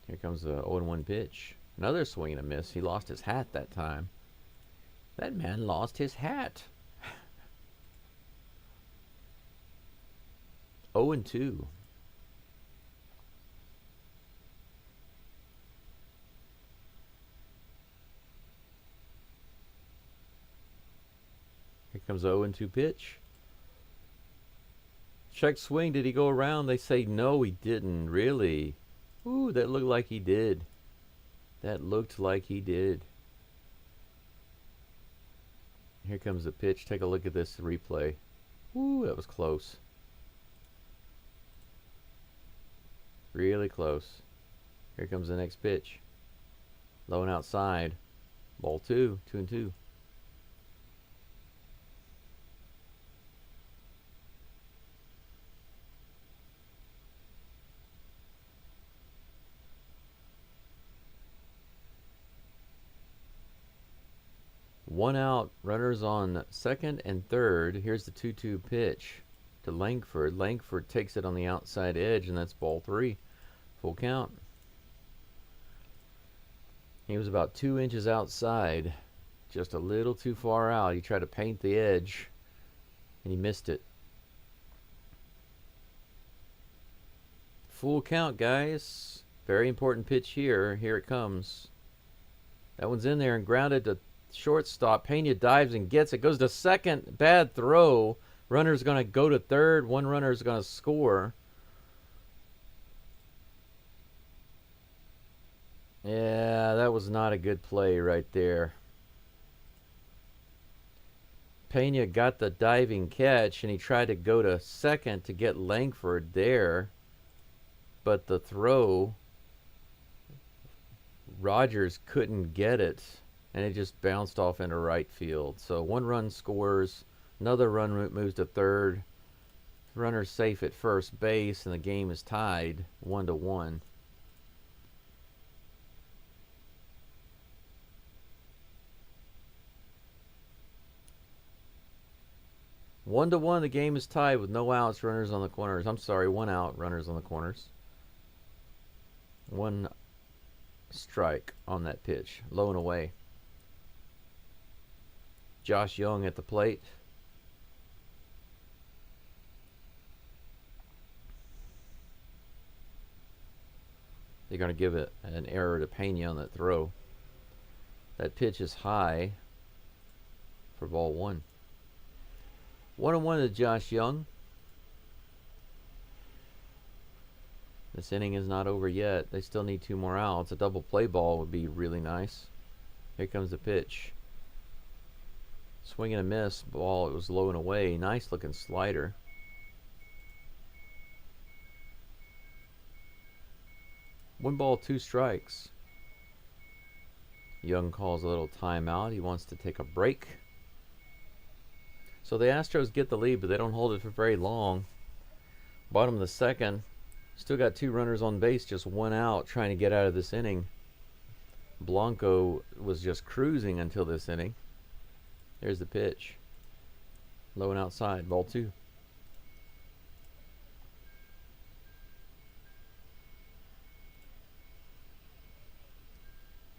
Here comes the 0-1 pitch. Another swing and a miss. He lost his hat that time. That man lost his hat. 0-2. Here comes 0-2 pitch. Check swing. Did he go around? They say no, he didn't. Really? Ooh, that looked like he did. That looked like he did. Here comes the pitch. Take a look at this replay. Ooh, that was close. Really close. Here comes the next pitch. Low and outside. Ball 2. 2-2. One out, runners on second and third. Here's the 2-2 pitch to Langford. Langford takes it on the outside edge, and that's ball 3. Full count. He was about 2 inches outside, just a little too far out. He tried to paint the edge, and he missed it. Full count, guys. Very important pitch here. Here it comes. That one's in there and grounded to shortstop. Pena dives and gets it. Goes to second. Bad throw. Runner's going to go to third. One runner's going to score. Yeah, that was not a good play right there. Pena got the diving catch, and he tried to go to second to get Langford there. But the throw, Rogers couldn't get it, and it just bounced off into right field. So one run scores, another run moves to third. Runner's safe at first base, and the game is tied 1-1. One to one, the game is tied with no outs, runners on the corners. I'm sorry, 1 out, runners on the corners. 1 strike on that pitch, low and away. Josh Young at the plate. They're going to give it an error to Pena on that throw. That pitch is high for ball 1. 1-1 to Josh Young. This inning is not over yet. They still need 2 more outs. A double play ball would be really nice. Here comes the pitch. Swing and a miss. Ball, it was low and away. Nice looking slider. One ball, 2 strikes. Young calls a little timeout. He wants to take a break. So the Astros get the lead, but they don't hold it for very long. Bottom of the second. Still got 2 runners on base, just 1 out, trying to get out of this inning. Blanco was just cruising until this inning. There's the pitch. Low and outside, ball 2.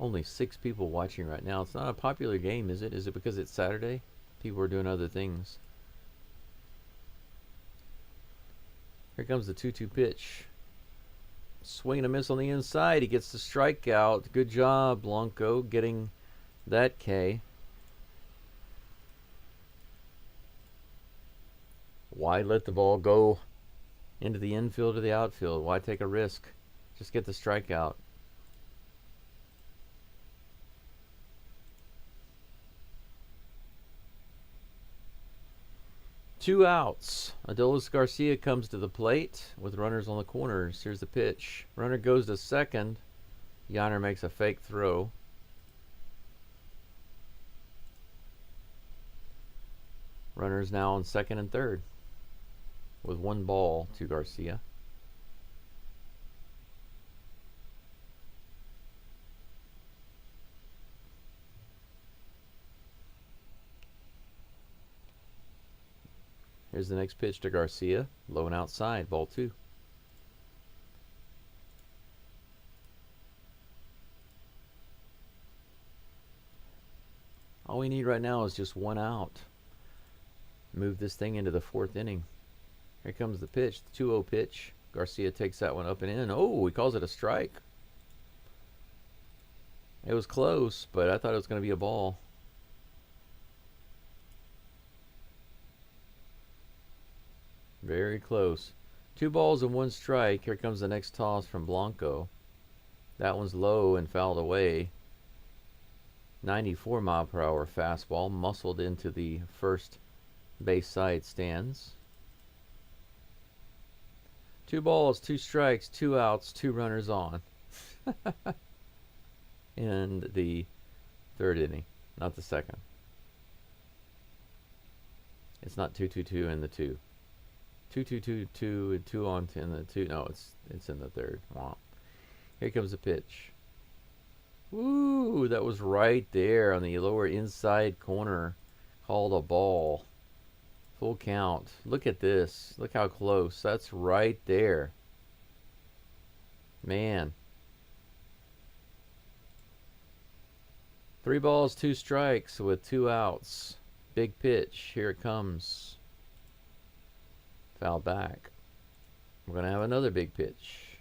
Only 6 people watching right now. It's not a popular game, is it? Is it because it's Saturday? People are doing other things. Here comes the 2-2 pitch. Swing and a miss on the inside. He gets the strikeout. Good job, Blanco, getting that K. Why let the ball go into the infield or the outfield? Why take a risk? Just get the strikeout. 2 outs. Adolis Garcia comes to the plate with runners on the corners. Here's the pitch. Runner goes to second. Yonder makes a fake throw. Runners now on second and third with 1 ball to Garcia. Here's the next pitch to Garcia. Low and outside, ball 2. All we need right now is just 1 out. Move this thing into the 4th inning. Here comes the pitch, the 2-0 pitch. Garcia takes that one up and in. Oh, he calls it a strike. It was close, but I thought it was going to be a ball. Very close. 2 balls and 1 strike. Here comes the next toss from Blanco. That one's low and fouled away. 94-mile-per-hour fastball muscled into the first base side stands. 2 balls, 2 strikes, 2 outs, 2 runners on. In the 3rd inning, not the 2nd. It's not 2-2-2 in the 2. 2-2-2-2 and 2 on in the 2. No, it's in the 3rd. Wow. Here comes the pitch. Woo! That was right there on the lower inside corner. Called a ball. Full count. Look at this. Look how close. That's right there. Man. 3 balls, 2 strikes with 2 outs. Big pitch. Here it comes. Foul back. We're going to have another big pitch.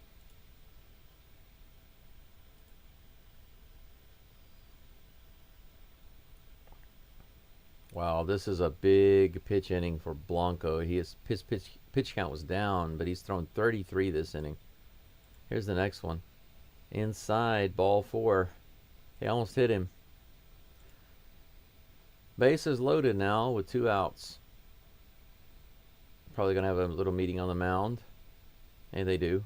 Wow, this is a big pitch inning for Blanco. His pitch count was down, but he's thrown 33 this inning. Here's the next one. Inside, ball 4. He almost hit him. Bases loaded now with 2 outs. Probably going to have a little meeting on the mound. And they do.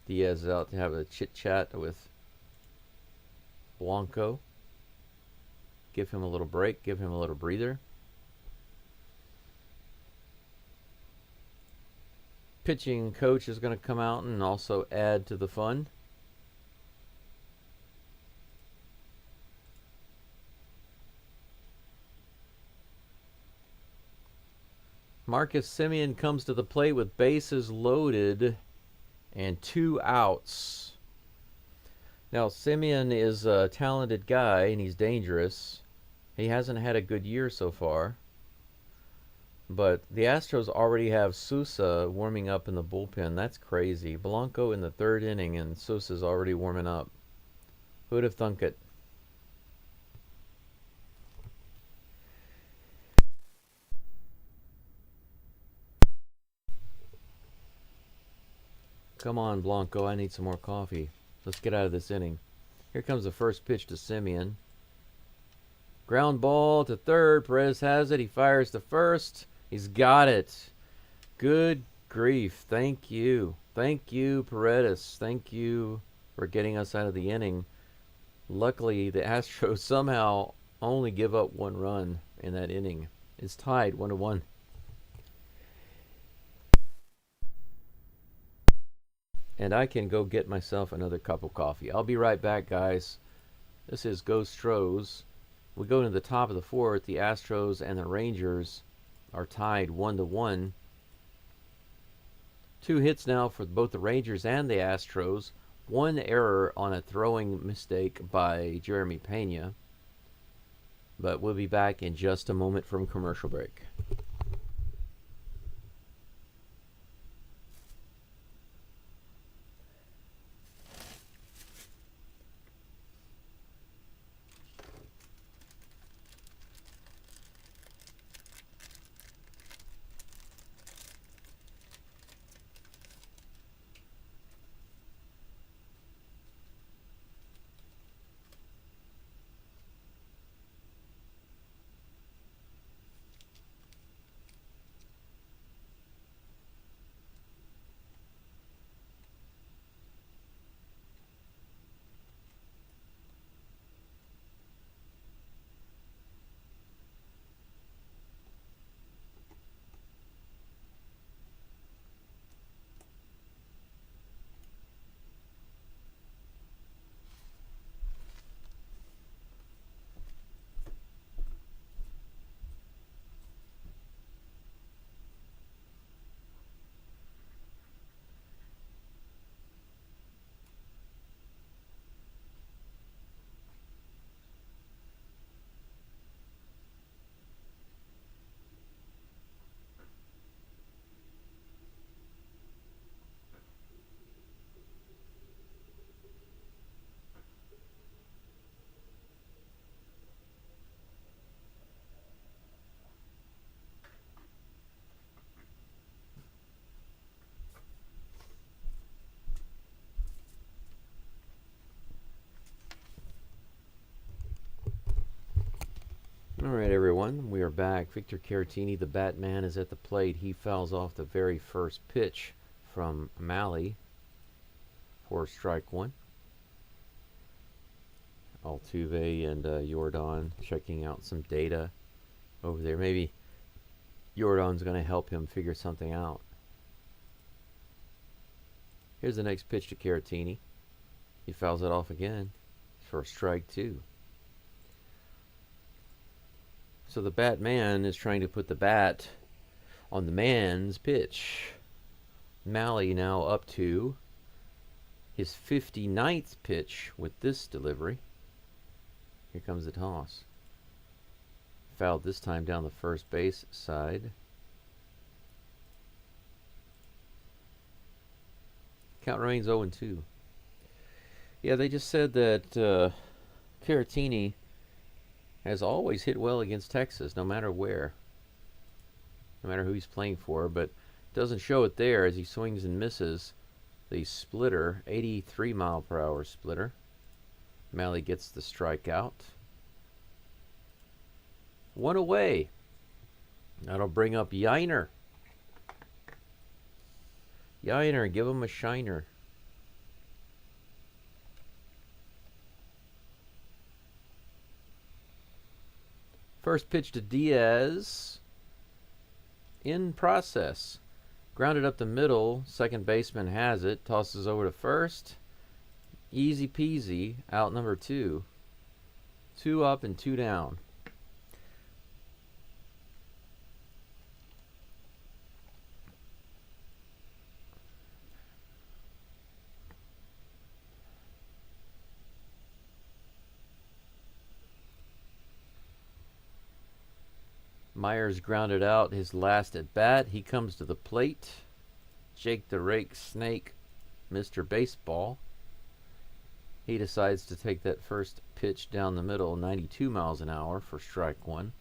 Diaz is out to have a chit-chat with Blanco. Give him a little break. Give him a little breather. Pitching coach is going to come out and also add to the fun. Marcus Semien comes to the plate with bases loaded and 2 outs. Now, Semien is a talented guy and he's dangerous. He hasn't had a good year so far. But the Astros already have Sousa warming up in the bullpen. That's crazy. Blanco in the 3rd inning and Sousa's already warming up. Who'd have thunk it? Come on, Blanco. I need some more coffee. Let's get out of this inning. Here comes the first pitch to Semien. Ground ball to 3rd. Perez has it. He fires to 1st. He's got it. Good grief. Thank you. Thank you, Paredes. Thank you for getting us out of the inning. Luckily, the Astros somehow only give up 1 run in that inning. It's tied 1-1. And I can go get myself another cup of coffee. I'll be right back, guys. This is Geaux Stros. We go to the top of the 4th. The Astros and the Rangers are tied 1-1. 2 hits now for both the Rangers and the Astros. 1 error on a throwing mistake by Jeremy Pena. But we'll be back in just a moment from commercial break. All right, everyone, we are back. Victor Caratini, the Batman, is at the plate. He fouls off the very first pitch from Malley for strike one. Altuve and Jordan checking out some data over there. Maybe Jordan's going to help him figure something out. Here's the next pitch to Caratini. He fouls it off again for strike two. So the Batman is trying to put the bat on the man's pitch. Malley now up to his 59th pitch with this delivery. Here comes the toss. Fouled this time down the first base side. Count remains 0-2. Yeah, they just said that Caratini has always hit well against Texas, no matter where. No matter who he's playing for, but doesn't show it there as he swings and misses the splitter, 83 mile per hour splitter. Malley gets the strikeout. One away. That'll bring up Yiner. Yiner, give him a shiner. First pitch to Diaz. In process. Grounded up the middle. Second baseman has it. Tosses over to first. Easy peasy. Out number two. 2 up and 2 down. Myers grounded out his last at bat. He comes to the plate. Jake the Rake Snake, Mr. Baseball. He decides to take that first pitch down the middle, 92 miles an hour for strike one.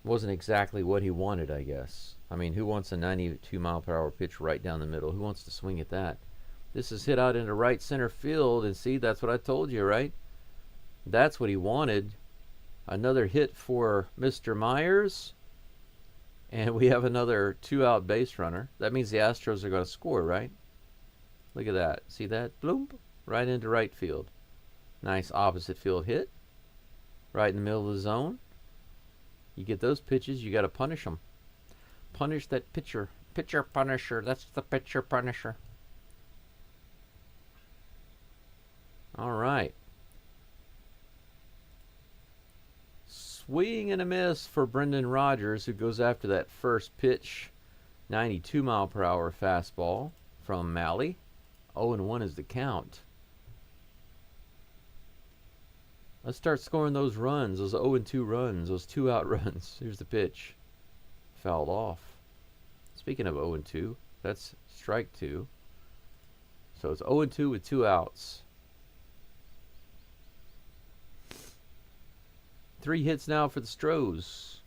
Wasn't exactly what he wanted, I guess. I mean, who wants a 92 mile per hour pitch right down the middle? Who wants to swing at that? This is hit out into right center field, and see, that's what I told you, right? That's what he wanted. Another hit for Mr. Myers. And we have another 2-out base runner. That means the Astros are going to score, right? Look at that. See that? Bloop. Right into right field. Nice opposite field hit. Right in the middle of the zone. You get those pitches, you got to punish them. Punish that pitcher. Pitcher punisher. That's the pitcher punisher. All right. Swing and a miss for Brendan Rodgers, who goes after that first pitch. 92 mile per hour fastball from Malley. 0-1 is the count. Let's start scoring those runs, those 0-2 runs, those 2-out runs. Here's the pitch. Fouled off. Speaking of 0-2, that's strike 2. So it's 0-2 with 2 outs. 3 hits now for the Stros.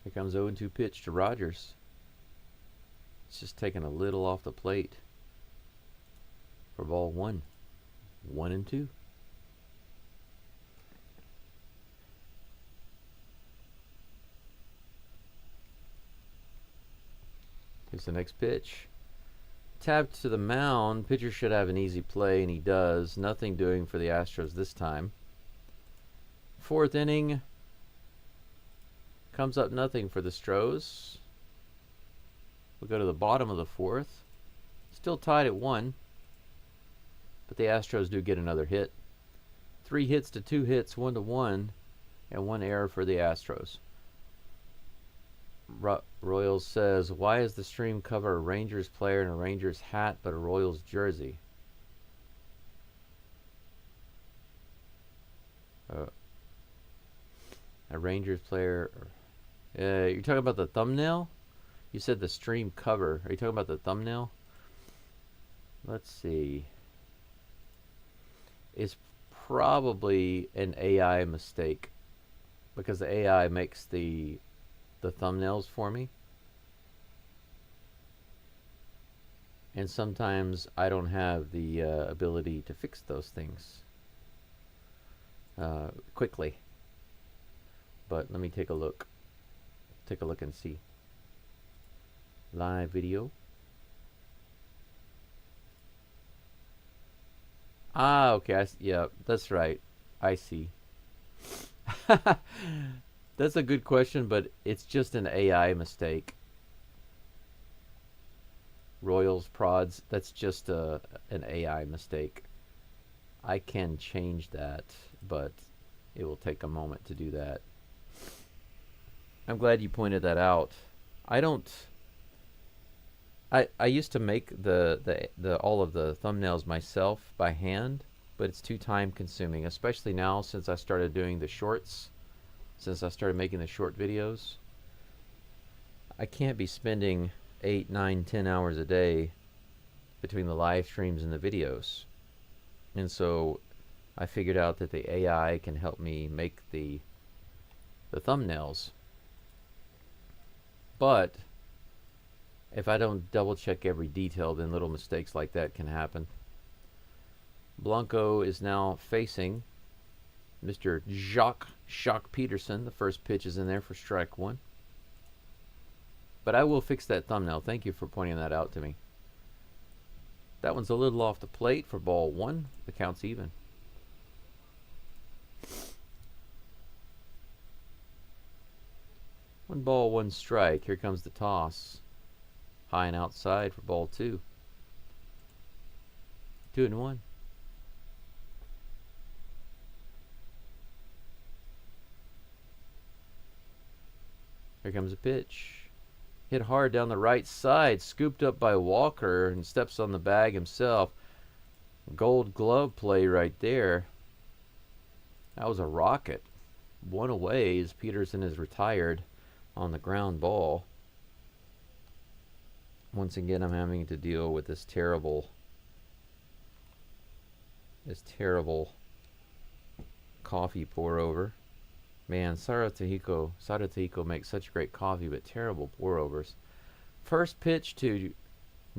Here comes 0-2 pitch to Rodgers. It's just taking a little off the plate for ball 1. 1-2. Here's the next pitch. Tapped to the mound. Pitcher should have an easy play, and he does. Nothing doing for the Astros this time. 4th inning. Comes up nothing for the Stros. We'll go to the bottom of the 4th. Still tied at 1. But the Astros do get another hit. 3 hits to 2 hits, 1-1, and 1 error for the Astros. Royals says, why is the stream cover a Rangers player in a Rangers hat but a Royals jersey? A Rangers player. You're talking about the thumbnail? You said the stream cover. Are you talking about the thumbnail? Let's see. It's probably an AI mistake, because the AI makes the thumbnails for me. And sometimes I don't have the ability to fix those things quickly. But let me take a look. Take a look and see. Live video. Ah, okay. Yeah, that's right. I see. That's a good question, but it's just an AI mistake. Royals, prods, that's just an AI mistake. I can change that, but it will take a moment to do that. I'm glad you pointed that out. I don't. I used to make the all of the thumbnails myself by hand, but it's too time consuming, especially now since I started doing the shorts, since I started making the short videos. I can't be spending 8, 9, 10 hours a day between the live streams and the videos. And so I figured out that the AI can help me make the thumbnails. But if I don't double check every detail, then little mistakes like that can happen. Blanco is now facing Mr. Jock Peterson. The first pitch is in there for strike one. But I will fix that thumbnail. Thank you for pointing that out to me. That one's a little off the plate for ball one. The count's even. One ball, one strike. Here comes the toss. High and outside for ball two. 2-1. Here comes a pitch. Hit hard down the right side. Scooped up by Walker and steps on the bag himself. Gold glove play right there. That was a rocket. One away as Peterson is retired on the ground ball. Once again, I'm having to deal with this terrible coffee pour over. Man, Saratohiko makes such great coffee, but terrible pour overs. First pitch to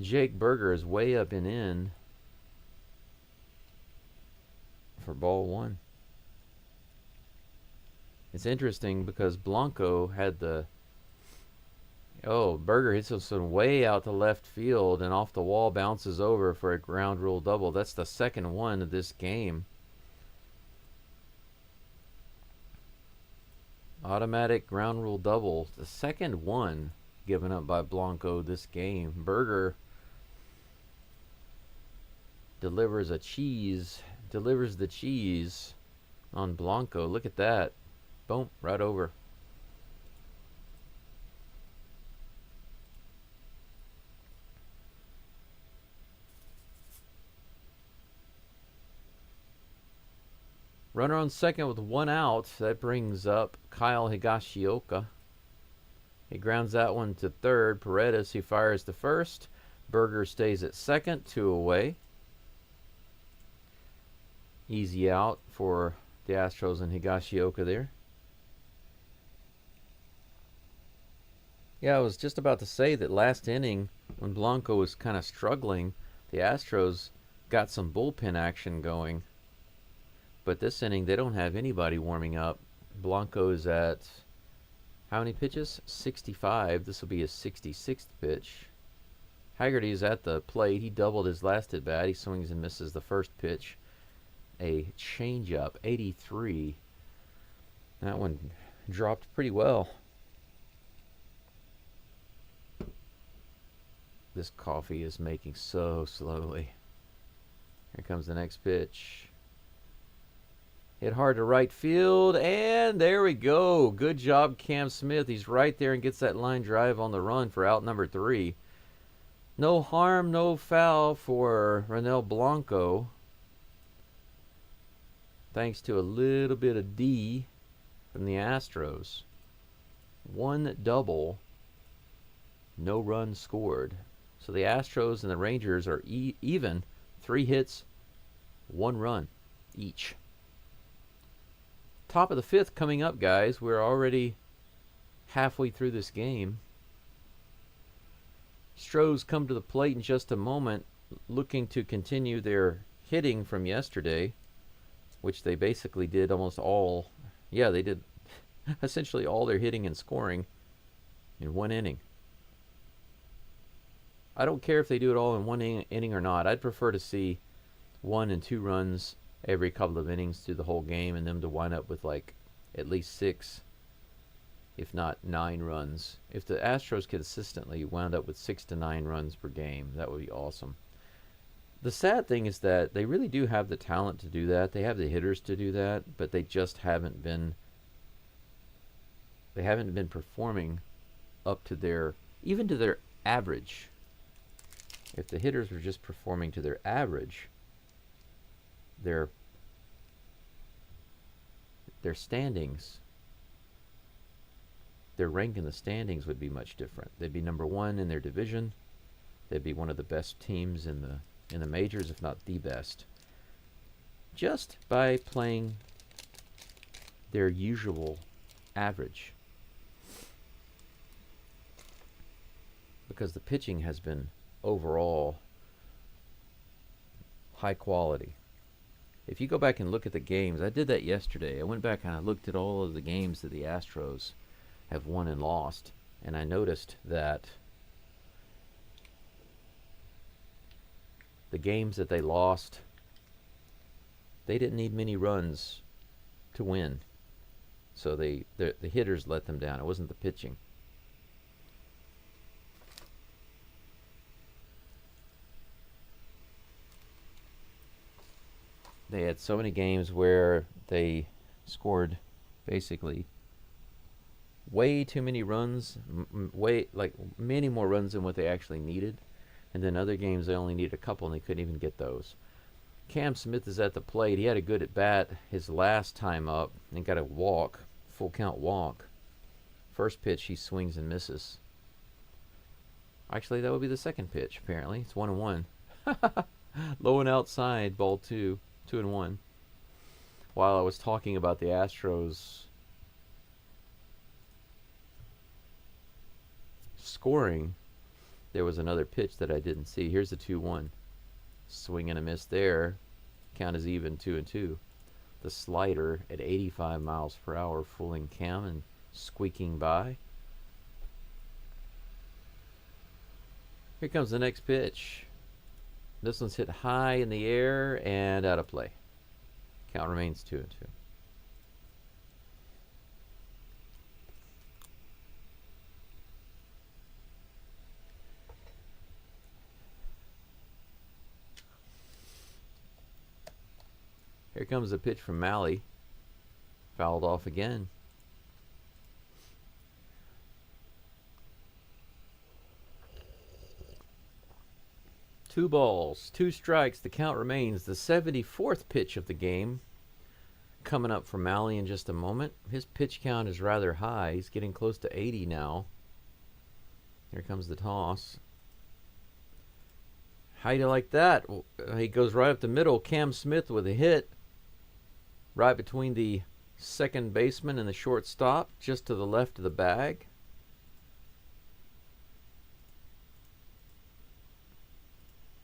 Jake Berger is way up and in for ball one. It's interesting because Blanco had the Berger hits this one way out to left field and off the wall, bounces over for a ground rule double. That's the second one of this game. Automatic ground rule double. The second one given up by Blanco this game. Berger delivers the cheese on Blanco. Look at that. Boom, right over. Runner on second with one out. That brings up Kyle Higashioka. He grounds that one to third. Paredes, he fires to first. Berger stays at second, 2 away. Easy out for the Astros and Higashioka there. Yeah, I was just about to say that last inning, when Blanco was kind of struggling, the Astros got some bullpen action going. But this inning, they don't have anybody warming up. Blanco is at how many pitches? 65. This will be his 66th pitch. Haggerty is at the plate. He doubled his last at bat. He swings and misses the first pitch. A changeup, 83. That one dropped pretty well. This coffee is making so slowly. Here comes the next pitch. Hit hard to right field, and there we go. Good job, Cam Smith. He's right there and gets that line drive on the run for out number 3. No harm, no foul for Ronel Blanco. Thanks to a little bit of D from the Astros. 1 double, no runs scored. So the Astros and the Rangers are even. 3 hits, 1 run each. Top of the 5th coming up, guys. We're already halfway through this game. Stros come to the plate in just a moment, looking to continue their hitting from yesterday, which they basically did almost all. Yeah, they did essentially all their hitting and scoring in one inning. I don't care if they do it all in one inning or not. I'd prefer to see 1 and 2 runs every couple of innings through the whole game, and them to wind up with like at least 6, if not 9 runs. If the Astros consistently wound up with 6 to 9 runs per game, that would be awesome. The sad thing is that they really do have the talent to do that. They have the hitters to do that, but they just haven't been performing up to their, even to their average. If the hitters were just performing to their average, their standings, their rank in the standings would be much different. They'd be number 1 in their division. They'd be one of the best teams in the majors, if not the best, just by playing their usual average. Because the pitching has been overall high quality. If you go back and look at the games, I did that yesterday. I went back and I looked at all of the games that the Astros have won and lost, and I noticed that the games that they lost, they didn't need many runs to win. So the hitters let them down. It wasn't the pitching. They had so many games where they scored basically way too many runs, many more runs than what they actually needed. And then other games they only needed a couple and they couldn't even get those. Cam Smith is at the plate. He had a good at bat his last time up and got a walk, full count walk. First pitch he swings and misses. Actually, that would be the second pitch apparently. It's 1-1. Low and outside, ball 2. 2-1. While I was talking about the Astros scoring, there was another pitch that I didn't see. Here's the 2-1. Swing and a miss there. Count is even, 2-2. The slider at 85 miles per hour, fooling Cam and squeaking by. Here comes the next pitch. This one's hit high in the air and out of play. Count remains 2-2. Here comes the pitch from Malley. Fouled off again. Two balls, 2 strikes. The count remains. The 74th pitch of the game coming up for Malley in just a moment. His pitch count is rather high. He's getting close to 80 now. Here comes the toss. How do you like that? He goes right up the middle. Cam Smith with a hit right between the second baseman and the shortstop, just to the left of the bag.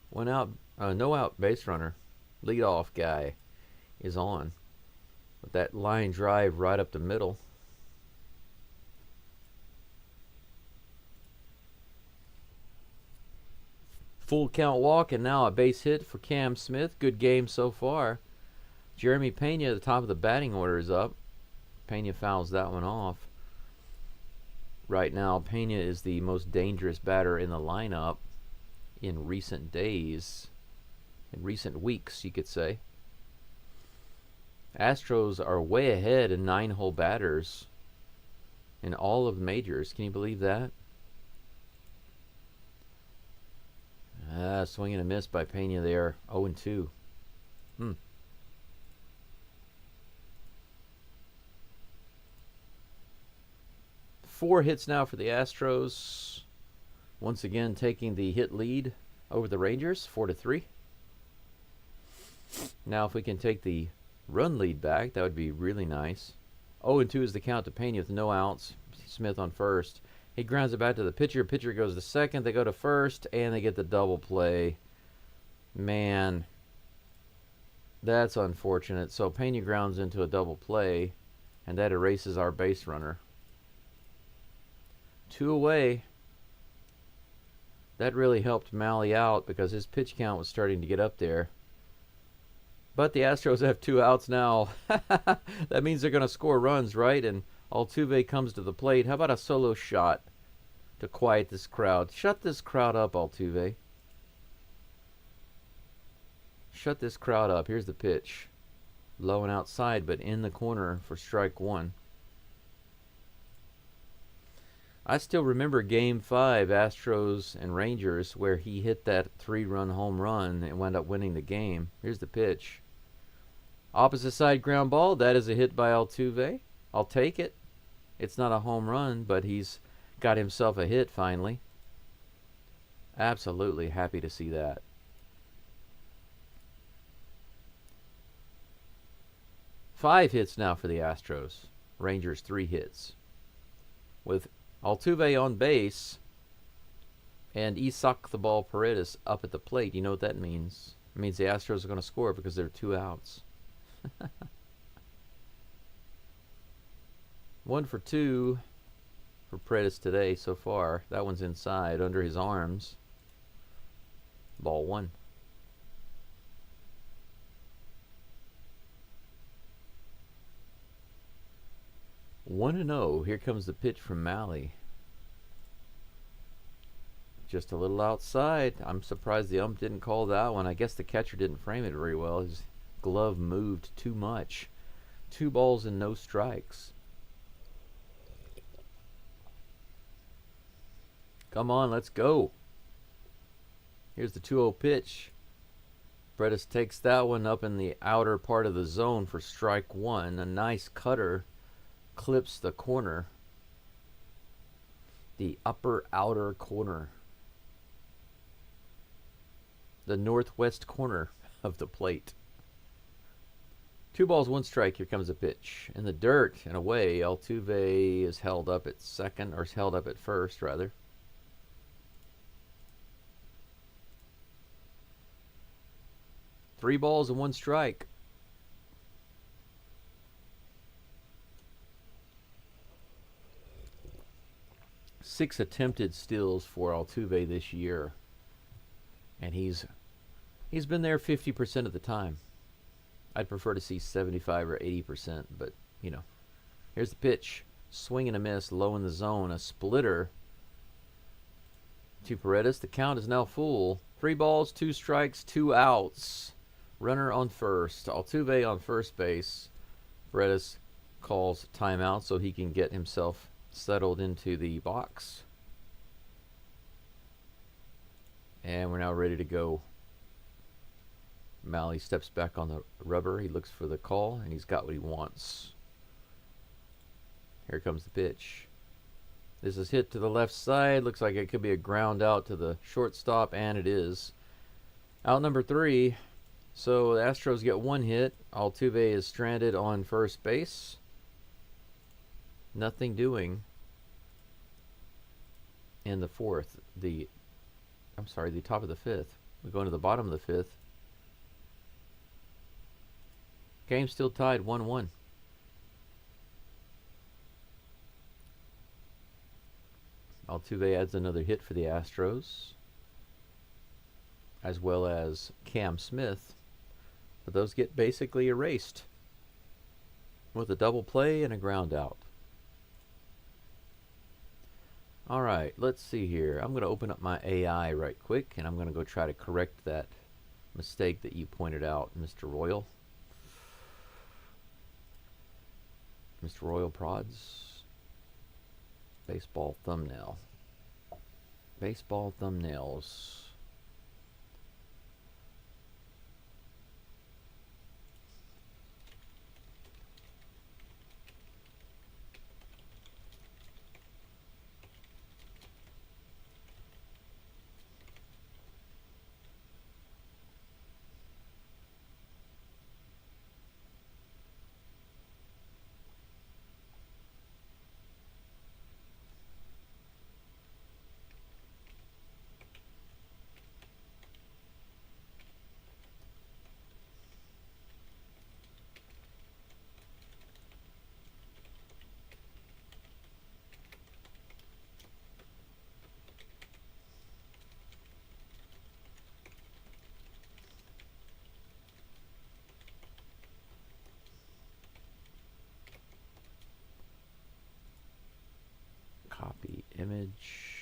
One out, no out base runner. Leadoff guy is on with that line drive right up the middle. Full count walk and now a base hit for Cam Smith. Good game so far. Jeremy Pena at the top of the batting order is up. Pena fouls that one off. Right now, Pena is the most dangerous batter in the lineup in recent days, in recent weeks, you could say. Astros are way ahead in 9-hole batters in all of the majors. Can you believe that? Swing and a miss by Pena there. 0-2. 4 hits now for the Astros. Once again, taking the hit lead over the Rangers, 4-3. Now, if we can take the run lead back, that would be really nice. 0-2 is the count to Pena with no outs. Smith on first. He grounds it back to the pitcher. Pitcher goes to second. They go to first, and they get the double play. Man, that's unfortunate. So Pena grounds into a double play, and that erases our base runner. 2 away. That really helped Malley out because his pitch count was starting to get up there. But the Astros have 2 outs now. That means they're going to score runs, right? And Altuve comes to the plate. How about a solo shot to quiet this crowd? Shut this crowd up, Altuve. Shut this crowd up. Here's the pitch. Low and outside, but in the corner for strike 1. I still remember Game 5, Astros and Rangers, where he hit that 3-run home run and wound up winning the game. Here's the pitch. Opposite side ground ball. That is a hit by Altuve. I'll take it. It's not a home run, but he's got himself a hit finally. Absolutely happy to see that. Five hits now for the Astros. Rangers 3 hits. With Altuve on base and Isak the ball Paredes up at the plate. You know what that means? It means the Astros are going to score because there are 2 outs. 1 for 2 for Paredes today so far. That one's inside under his arms. Ball 1. 1-0. Here comes the pitch from Malley. Just a little outside. I'm surprised the ump didn't call that one. I guess the catcher didn't frame it very well. His glove moved too much. 2 balls and no strikes. Come on, let's go. Here's the 2-0 pitch. Paredes takes that one up in the outer part of the zone for strike 1. A nice cutter. Clips the corner. The upper outer corner. The northwest corner of the plate. 2 balls, 1 strike. Here comes a pitch. In the dirt and away. Altuve is held up at second, or is held up at first, rather. Three balls and 1 strike. Six attempted steals for Altuve this year, and he's been there 50% of the time. I'd prefer to see 75 or 80%, but you know. Here's the pitch, swing and a miss, low in the zone, a splitter to Paredes. The count is now full. 3 balls, 2 strikes, 2 outs. Runner on first. Altuve on first base. Paredes calls timeout so he can get himself settled into the box. And we're now ready to go. Malley steps back on the rubber. He looks for the call, and he's got what he wants. Here comes the pitch. This is hit to the left side. Looks like it could be a ground out to the shortstop, and it is. Out number 3. So the Astros get 1 hit. Altuve is stranded on first base. Nothing doing in the 4th. The top of the 5th. We go into the bottom of the 5th. Game still tied 1-1. Altuve adds another hit for the Astros, as well as Cam Smith. But those get basically erased with a double play and a ground out. All right, let's see here. I'm going to open up my AI right quick, and I'm going to go try to correct that mistake that you pointed out, Mr. Royal. Mr. Royal Prods. Baseball thumbnail. Baseball thumbnails. image.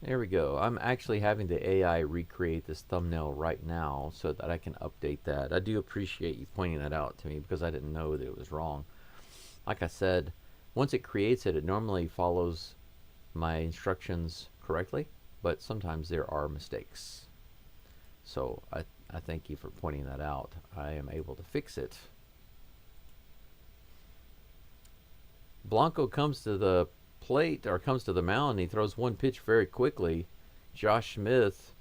There we go. I'm actually having the AI recreate this thumbnail right now so that I can update that. I do appreciate you pointing that out to me because I didn't know that it was wrong. Like I said, once it creates it, it normally follows my instructions correctly, but sometimes there are mistakes. So I thank you for pointing that out. I am able to fix it. Blanco comes to the plate, or comes to the mound, and he throws one pitch very quickly. Josh Smith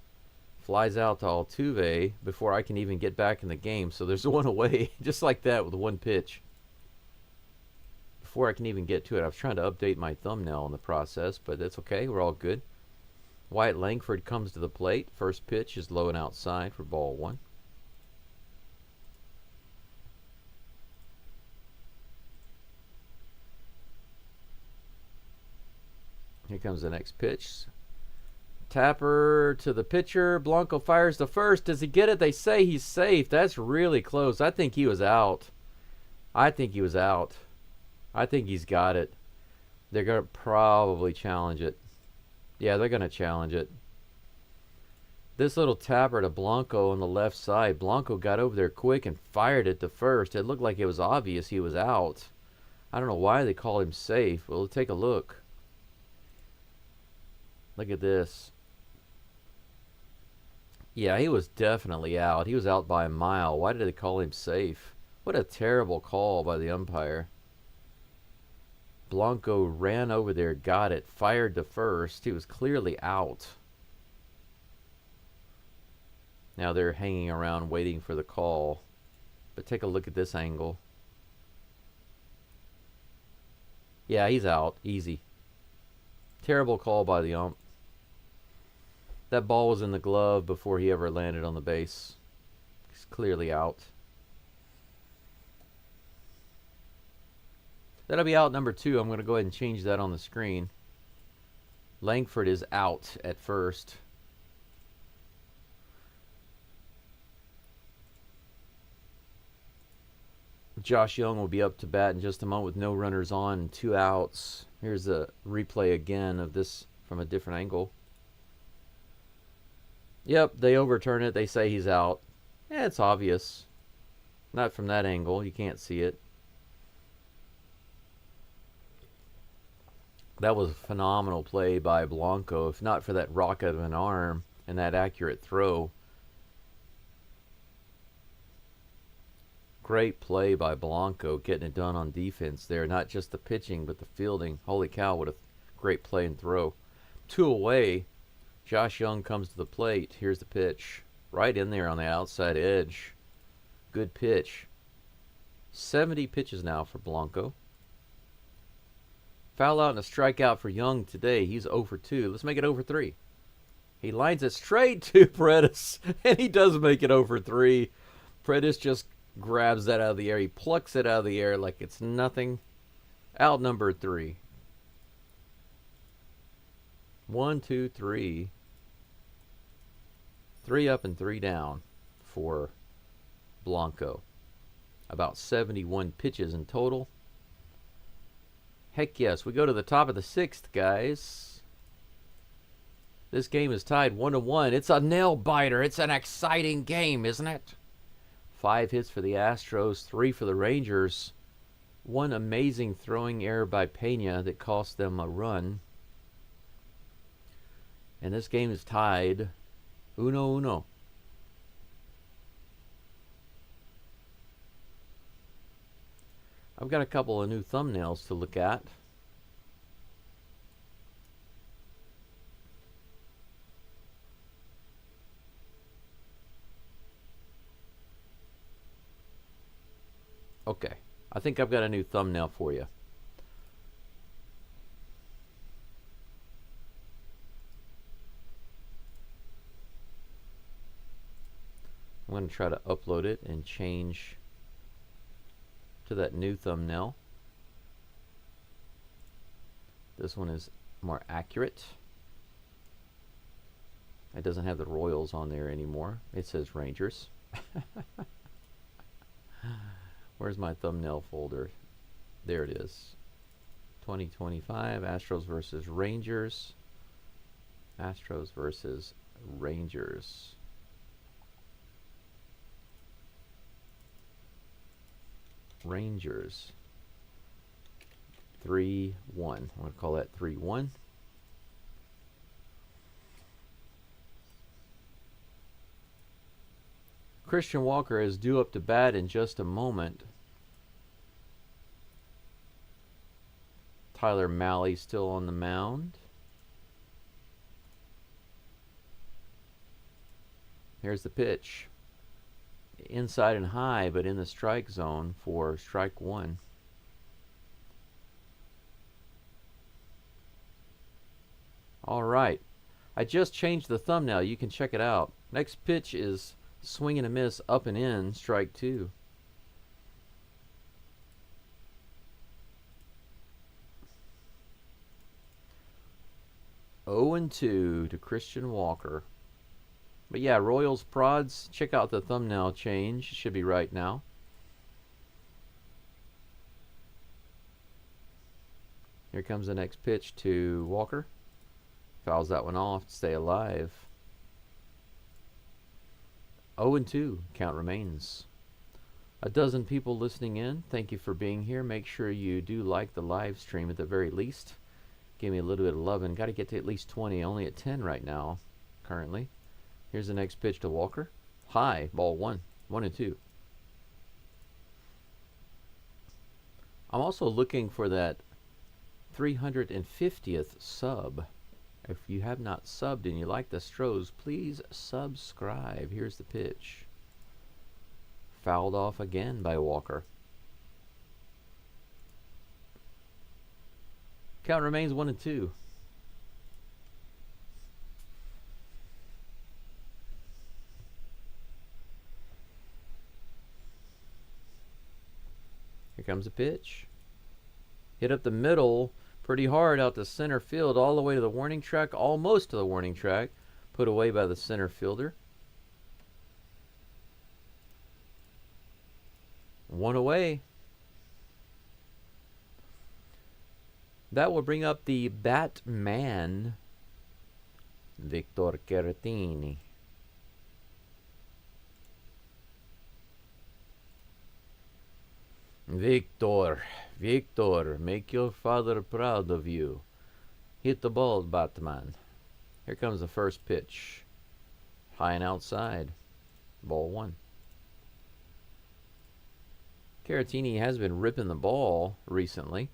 flies out to Altuve before I can even get back in the game. So there's one away, just like that, with one pitch. Before I can even get to it, I was trying to update my thumbnail in the process, but that's okay. We're all good. Wyatt Langford comes to the plate. First pitch is low and outside for ball one. Here comes the next pitch. Tapper to the pitcher. Blanco fires the first. Does he get it? They say he's safe. That's really close. I think he was out. I think he was out. I think he's got it. They're going to probably challenge it. Yeah, they're going to challenge it. This little tapper to Blanco on the left side. Blanco got over there quick and fired it to first. It looked like it was obvious he was out. I don't know why they call him safe. Well, take a look. Look at this. Yeah, he was definitely out. He was out by a mile. Why did they call him safe? What a terrible call by the umpire. Blanco ran over there, got it, fired to first. He was clearly out. Now they're hanging around waiting for the call. But take a look at this angle. Yeah, he's out. Easy. Terrible call by the ump. That ball was in the glove before he ever landed on the base. He's clearly out. That'll be out number 2. I'm going to go ahead and change that on the screen. Langford is out at first. Josh Young will be up to bat in just a moment with no runners on and 2 outs. Here's a replay again of this from a different angle. Yep, they overturn it. They say he's out. Yeah, it's obvious. Not from that angle. You can't see it. That was a phenomenal play by Blanco. If not for that rocket of an arm and that accurate throw. Great play by Blanco, getting it done on defense there. Not just the pitching, but the fielding. Holy cow, what a great play and throw. 2 away. Josh Young comes to the plate. Here's the pitch. Right in there on the outside edge. Good pitch. 70 pitches now for Blanco. Foul out and a strikeout for Young today. He's 0 for 2. Let's make it 0 for 3. He lines it straight to Paredes, and he does make it 0 for 3. Paredes just grabs that out of the air. He plucks it out of the air like it's nothing. Out number 3. 1, 2, 3. 3 up and 3 down for Blanco. About 71 pitches in total. Heck yes, we go to the top of the 6th, guys. This game is tied 1-1. It's a nail biter. It's an exciting game, isn't it? 5 hits for the Astros, 3 for the Rangers. One amazing throwing error by Pena that cost them a run. And this game is tied 1-1. I've got a couple of new thumbnails to look at. Okay, I think I've got a new thumbnail for you. I'm going to try to upload it and change to that new thumbnail. This one is more accurate. It doesn't have the Royals on there anymore. It says Rangers. Where's my thumbnail folder? There it is. 2025. Astros versus Rangers. Astros versus Rangers. Rangers. 3-1. I'm going to call that 3-1. Christian Walker is due up to bat in just a moment. Tyler Mahle still on the mound. Here's the pitch. Inside and high, but in the strike zone for strike one. All right. I just changed the thumbnail. You can check it out. Next pitch is swing and a miss, up and in, strike two. Oh and 2 to Christian Walker. But yeah, Royals prods, check out the thumbnail change. It should be right now. Here comes the next pitch to Walker. Fouls that one off to stay alive. 0 and 2, count remains. A dozen people listening in, thank you for being here. Make sure you do like the live stream at the very least. Give me a little bit of love, and got to get to at least 20. Only at 10 right now, currently. Here's the next pitch to Walker. High, ball one. 1 and 2. I'm also looking for that 350th sub. If you have not subbed and you like the Stros, please subscribe. Here's the pitch. Fouled off again by Walker. Count remains 1 and 2. Here comes the pitch. Hit up the middle pretty hard out to center field, all the way to the warning track, almost to the warning track. Put away by the center fielder. 1 away. That will bring up the Batman, Victor Caratini. Victor, make your father proud of you. Hit the ball, Batman. Here comes the first pitch. High and outside. Ball one. Caratini has been ripping the ball recently.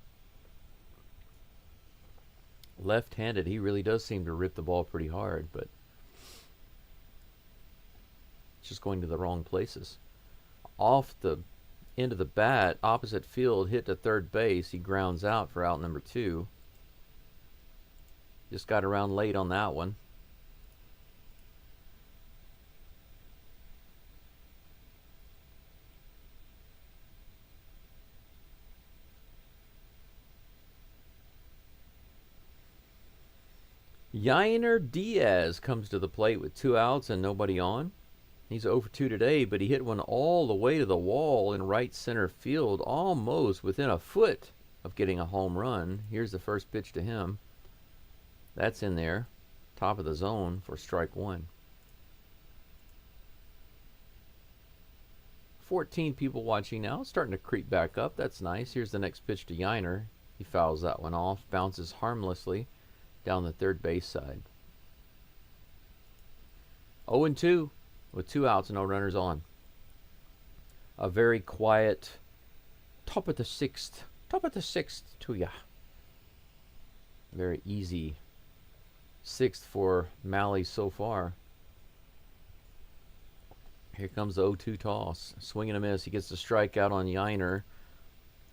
Left-handed, he really does seem to rip the ball pretty hard, but it's just going to the wrong places. Off the end of the bat, opposite field, hit to third base. He grounds out for out number 2. Just got around late on that one. Yainer Diaz comes to the plate with 2 outs and nobody on. He's 0 for 2 today, but he hit one all the way to the wall in right center field, almost within a foot of getting a home run. Here's the first pitch to him. That's in there, top of the zone for strike one. 14 people watching now, starting to creep back up. That's nice. Here's the next pitch to Yainer. He fouls that one off, bounces harmlessly down the third base side. 0 and 2 with 2 outs and no runners on. A very quiet top of the sixth to ya. Very easy 6th for Mahle so far. Here comes the 0-2 toss. Swing and a miss. He gets the strikeout on Yainer.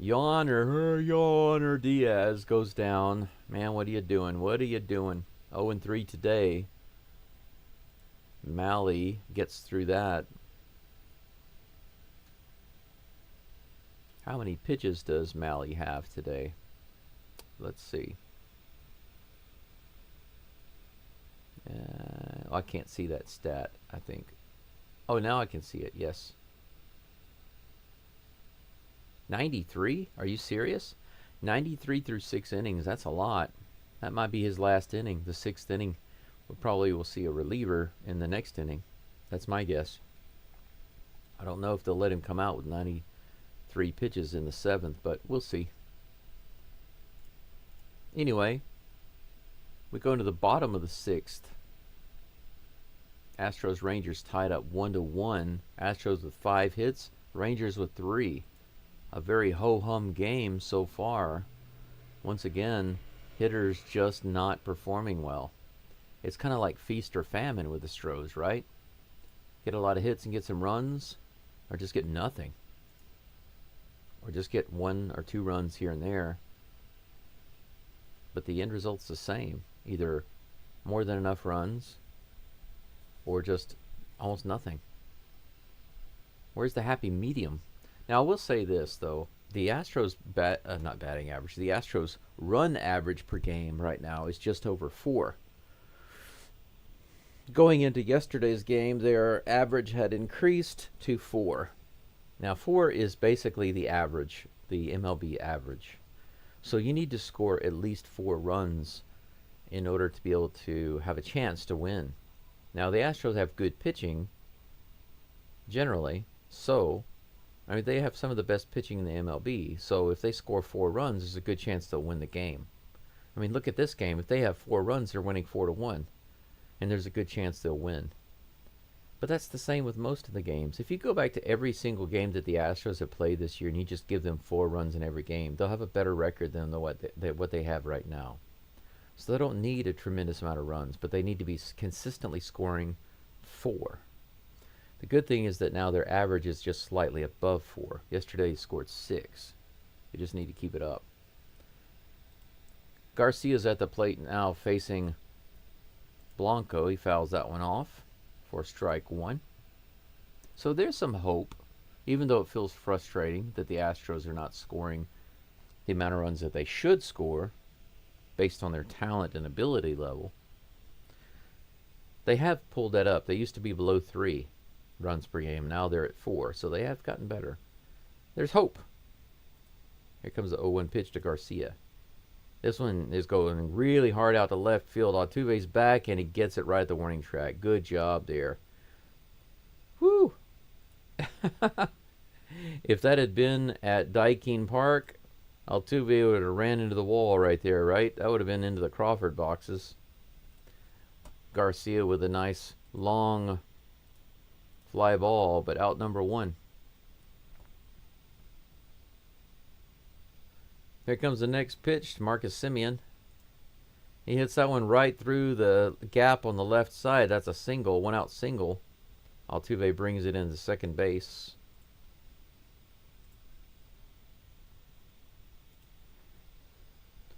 Yainer Diaz goes down. Man, what are you doing? 0 and 3 today. Mahle gets through that. How many pitches does Mahle have today? Let's see. I can't see that stat, I think. Oh, now I can see it, yes. 93? Are you serious? 93 through 6 innings. That's a lot. That might be his last inning. The 6th inning. We probably will see a reliever in the next inning. That's my guess. I don't know if they'll let him come out with 93 pitches in the 7th, but we'll see. Anyway, we go into the bottom of the 6th. Astros Rangers tied up 1-1. Astros with 5 hits, Rangers with 3. A very ho-hum game so far. Once again, hitters just not performing well. It's kind of like feast or famine with the Stros, right? Get a lot of hits and get some runs, or just get nothing. Or just get 1 or 2 runs here and there. But the end result's the same. Either more than enough runs, or just almost nothing. Where's the happy medium? Now, I will say this, though. The Astros not batting average. The Astros run average per game right now is just over 4. Going into yesterday's game, their average had increased to 4. Now, 4 is basically the average, the MLB average. So you need to score at least 4 runs in order to be able to have a chance to win. Now, the Astros have good pitching, generally, so I mean, they have some of the best pitching in the MLB, so if they score 4 runs, there's a good chance they'll win the game. I mean, look at this game. If they have 4 runs, they're winning 4-1, and there's a good chance they'll win. But that's the same with most of the games. If you go back to every single game that the Astros have played this year and you just give them 4 runs in every game, they'll have a better record than what they have right now. So they don't need a tremendous amount of runs, but they need to be consistently scoring 4. The good thing is that now their average is just slightly above 4. Yesterday he scored 6. You just need to keep it up. Garcia's at the plate now facing Blanco. He fouls that one off for strike 1. So there's some hope, even though it feels frustrating that the Astros are not scoring the amount of runs that they should score based on their talent and ability level. They have pulled that up. They used to be below 3 runs per game. Now they're at 4, so they have gotten better. There's hope. Here comes the 0-1 pitch to Garcia. This one is going really hard out to left field. Altuve's back, and he gets it right at the warning track. Good job there. Whew. If that had been at Daikin Park, Altuve would have ran into the wall right there, right? That would have been into the Crawford boxes. Garcia with a nice long fly ball, but out number 1. Here comes the next pitch to Marcus Semien. He hits that one right through the gap on the left side. That's a single, 1-out single. Altuve brings it into second base.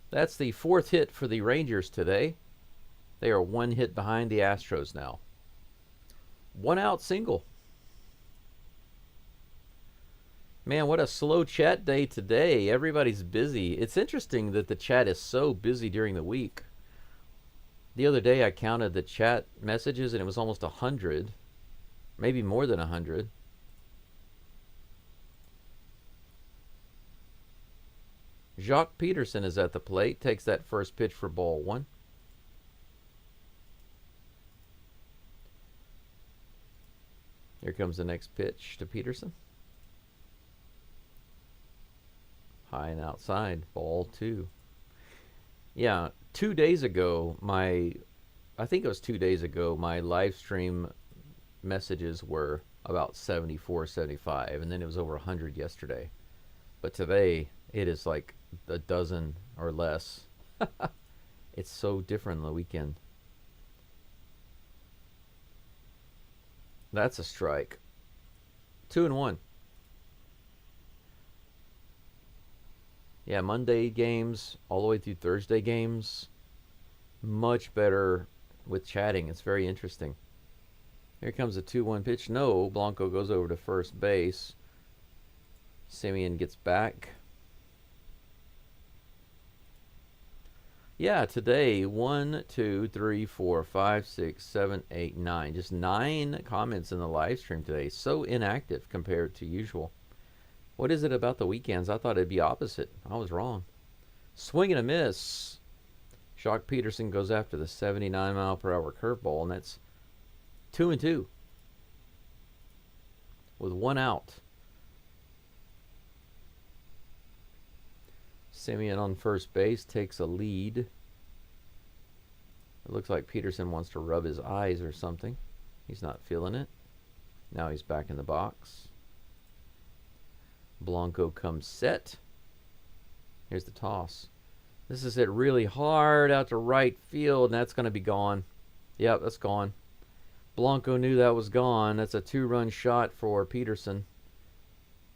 That's the 4th hit for the Rangers today. They are 1 hit behind the Astros now. 1-out single. Man, what a slow chat day today. Everybody's busy. It's interesting that the chat is so busy during the week. The other day I counted the chat messages and it was almost 100. Maybe more than 100. Jacques Peterson is at the plate. Takes that first pitch for ball 1. Here comes the next pitch to Peterson. High and outside, ball 2. Yeah, 2 days ago, I think it was 2 days ago, my live stream messages were about 74, 75, and then it was over 100 yesterday. But today, it is like a dozen or less. It's so different on the weekend. That's a strike. 2-1. Yeah, Monday games all the way through Thursday games, much better with chatting. It's very interesting. Here comes a 2-1 pitch. No, Blanco goes over to first base. Semien gets back. Yeah, today, 1, 2, 3, 4, 5, 6, 7, 8, 9. Just 9 comments in the live stream today. So inactive compared to usual. What is it about the weekends? I thought it'd be opposite. I was wrong. Swing and a miss. Jock Peterson goes after the 79-mile-per-hour curveball, and that's 2-2 with 1 out. Simeon on first base takes a lead. It looks like Peterson wants to rub his eyes or something. He's not feeling it. Now he's back in the box. Blanco comes set. Here's the toss. This is hit really hard out to right field, and that's going to be gone. Yep, that's gone. Blanco knew that was gone. That's a 2-run shot for Peterson.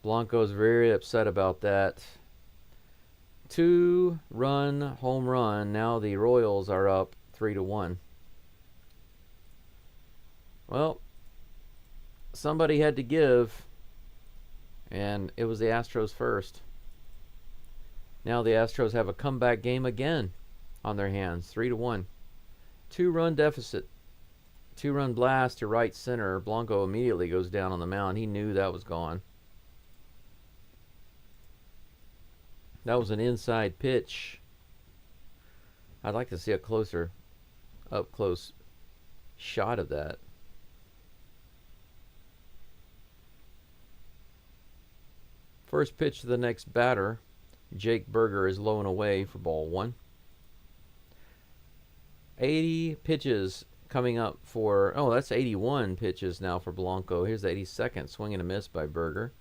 Blanco's very upset about that. 2-run home run. Now the Royals are up 3-1. Well, somebody had to give, and it was the Astros first. Now the Astros have a comeback game again on their hands, 3-1. 2-run deficit. 2-run blast to right center. Blanco immediately goes down on the mound. He knew that was gone. That was an inside pitch. I'd like to see a closer, up close shot of that. First pitch to the next batter. Jake Berger is low and away for ball 1. 80 pitches coming up for, that's 81 pitches now for Blanco. Here's the 82nd. Swing and a miss by Berger.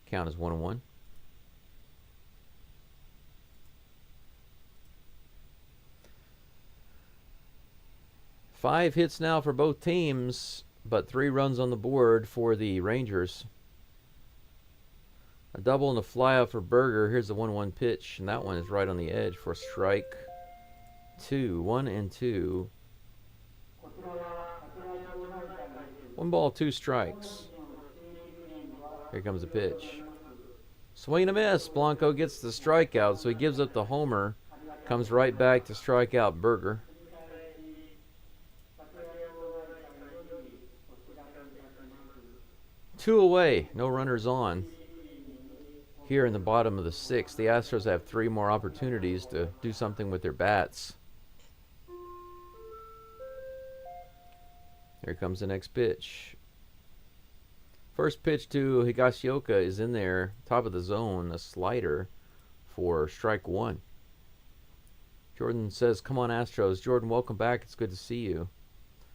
Count is 1-1. Five hits now for both teams, but 3 runs on the board for the Rangers. A double and a flyout for Berger. Here's the 1-1 pitch, and that one is right on the edge for strike 2. 1-2. 1 ball, 2 strikes. Here comes the pitch. Swing and a miss. Blanco gets the strikeout, so he gives up the homer. Comes right back to strike out Berger. 2 away. No runners on. Here in the bottom of the 6th, the Astros have 3 more opportunities to do something with their bats. Here comes the next pitch. First pitch to Higashioka is in there, top of the zone, a slider for strike 1. Jordan says, "Come on, Astros." Jordan, welcome back. It's good to see you.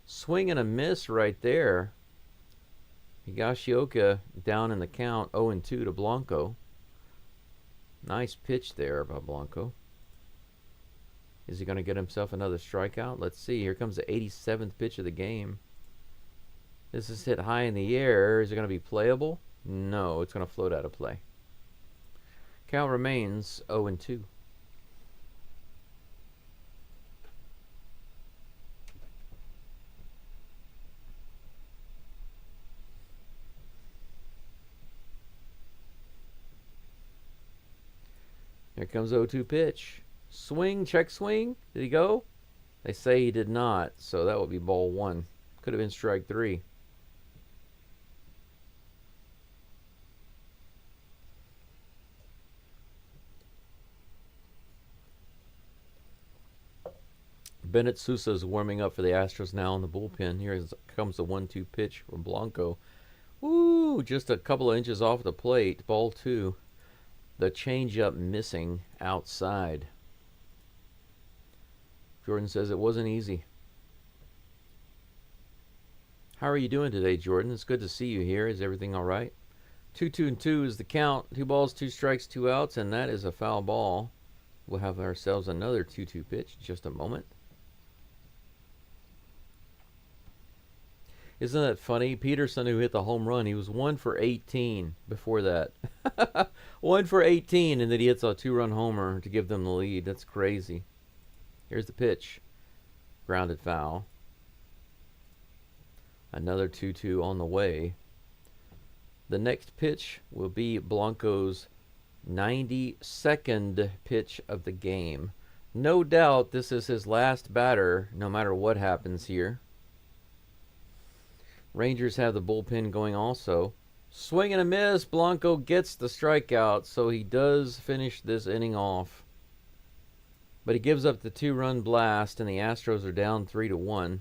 Swing and a miss right there. Higashioka down in the count, 0-2 to Blanco. Nice pitch there by Blanco. Is he going to get himself another strikeout? Let's see. Here comes the 87th pitch of the game. This is hit high in the air. Is it going to be playable? No, it's going to float out of play. Count remains 0-2. Here comes 0-2 pitch. Swing, check swing. Did he go? They say he did not, so that would be ball 1. Could have been strike 3. Bennett Sousa is warming up for the Astros now in the bullpen. Here comes the 1-2 pitch from Blanco. Woo! Just a couple of inches off the plate. Ball 2. The changeup missing outside. Jordan says it wasn't easy. How are you doing today, Jordan? It's good to see you here. Is everything all right? 2-2 is the count. 2 balls, 2 strikes, 2 outs, and that is a foul ball. We'll have ourselves another 2-2 pitch in just a moment. Isn't that funny? Peterson, who hit the home run, he was 1 for 18 before that. 1 for 18, and then he hits a 2-run homer to give them the lead. That's crazy. Here's the pitch. Grounded foul. Another 2-2 on the way. The next pitch will be Blanco's 92nd pitch of the game. No doubt this is his last batter, no matter what happens here. Rangers have the bullpen going also. Swing and a miss. Blanco gets the strikeout, so he does finish this inning off. But he gives up the 2-run blast, and the Astros are down 3-1.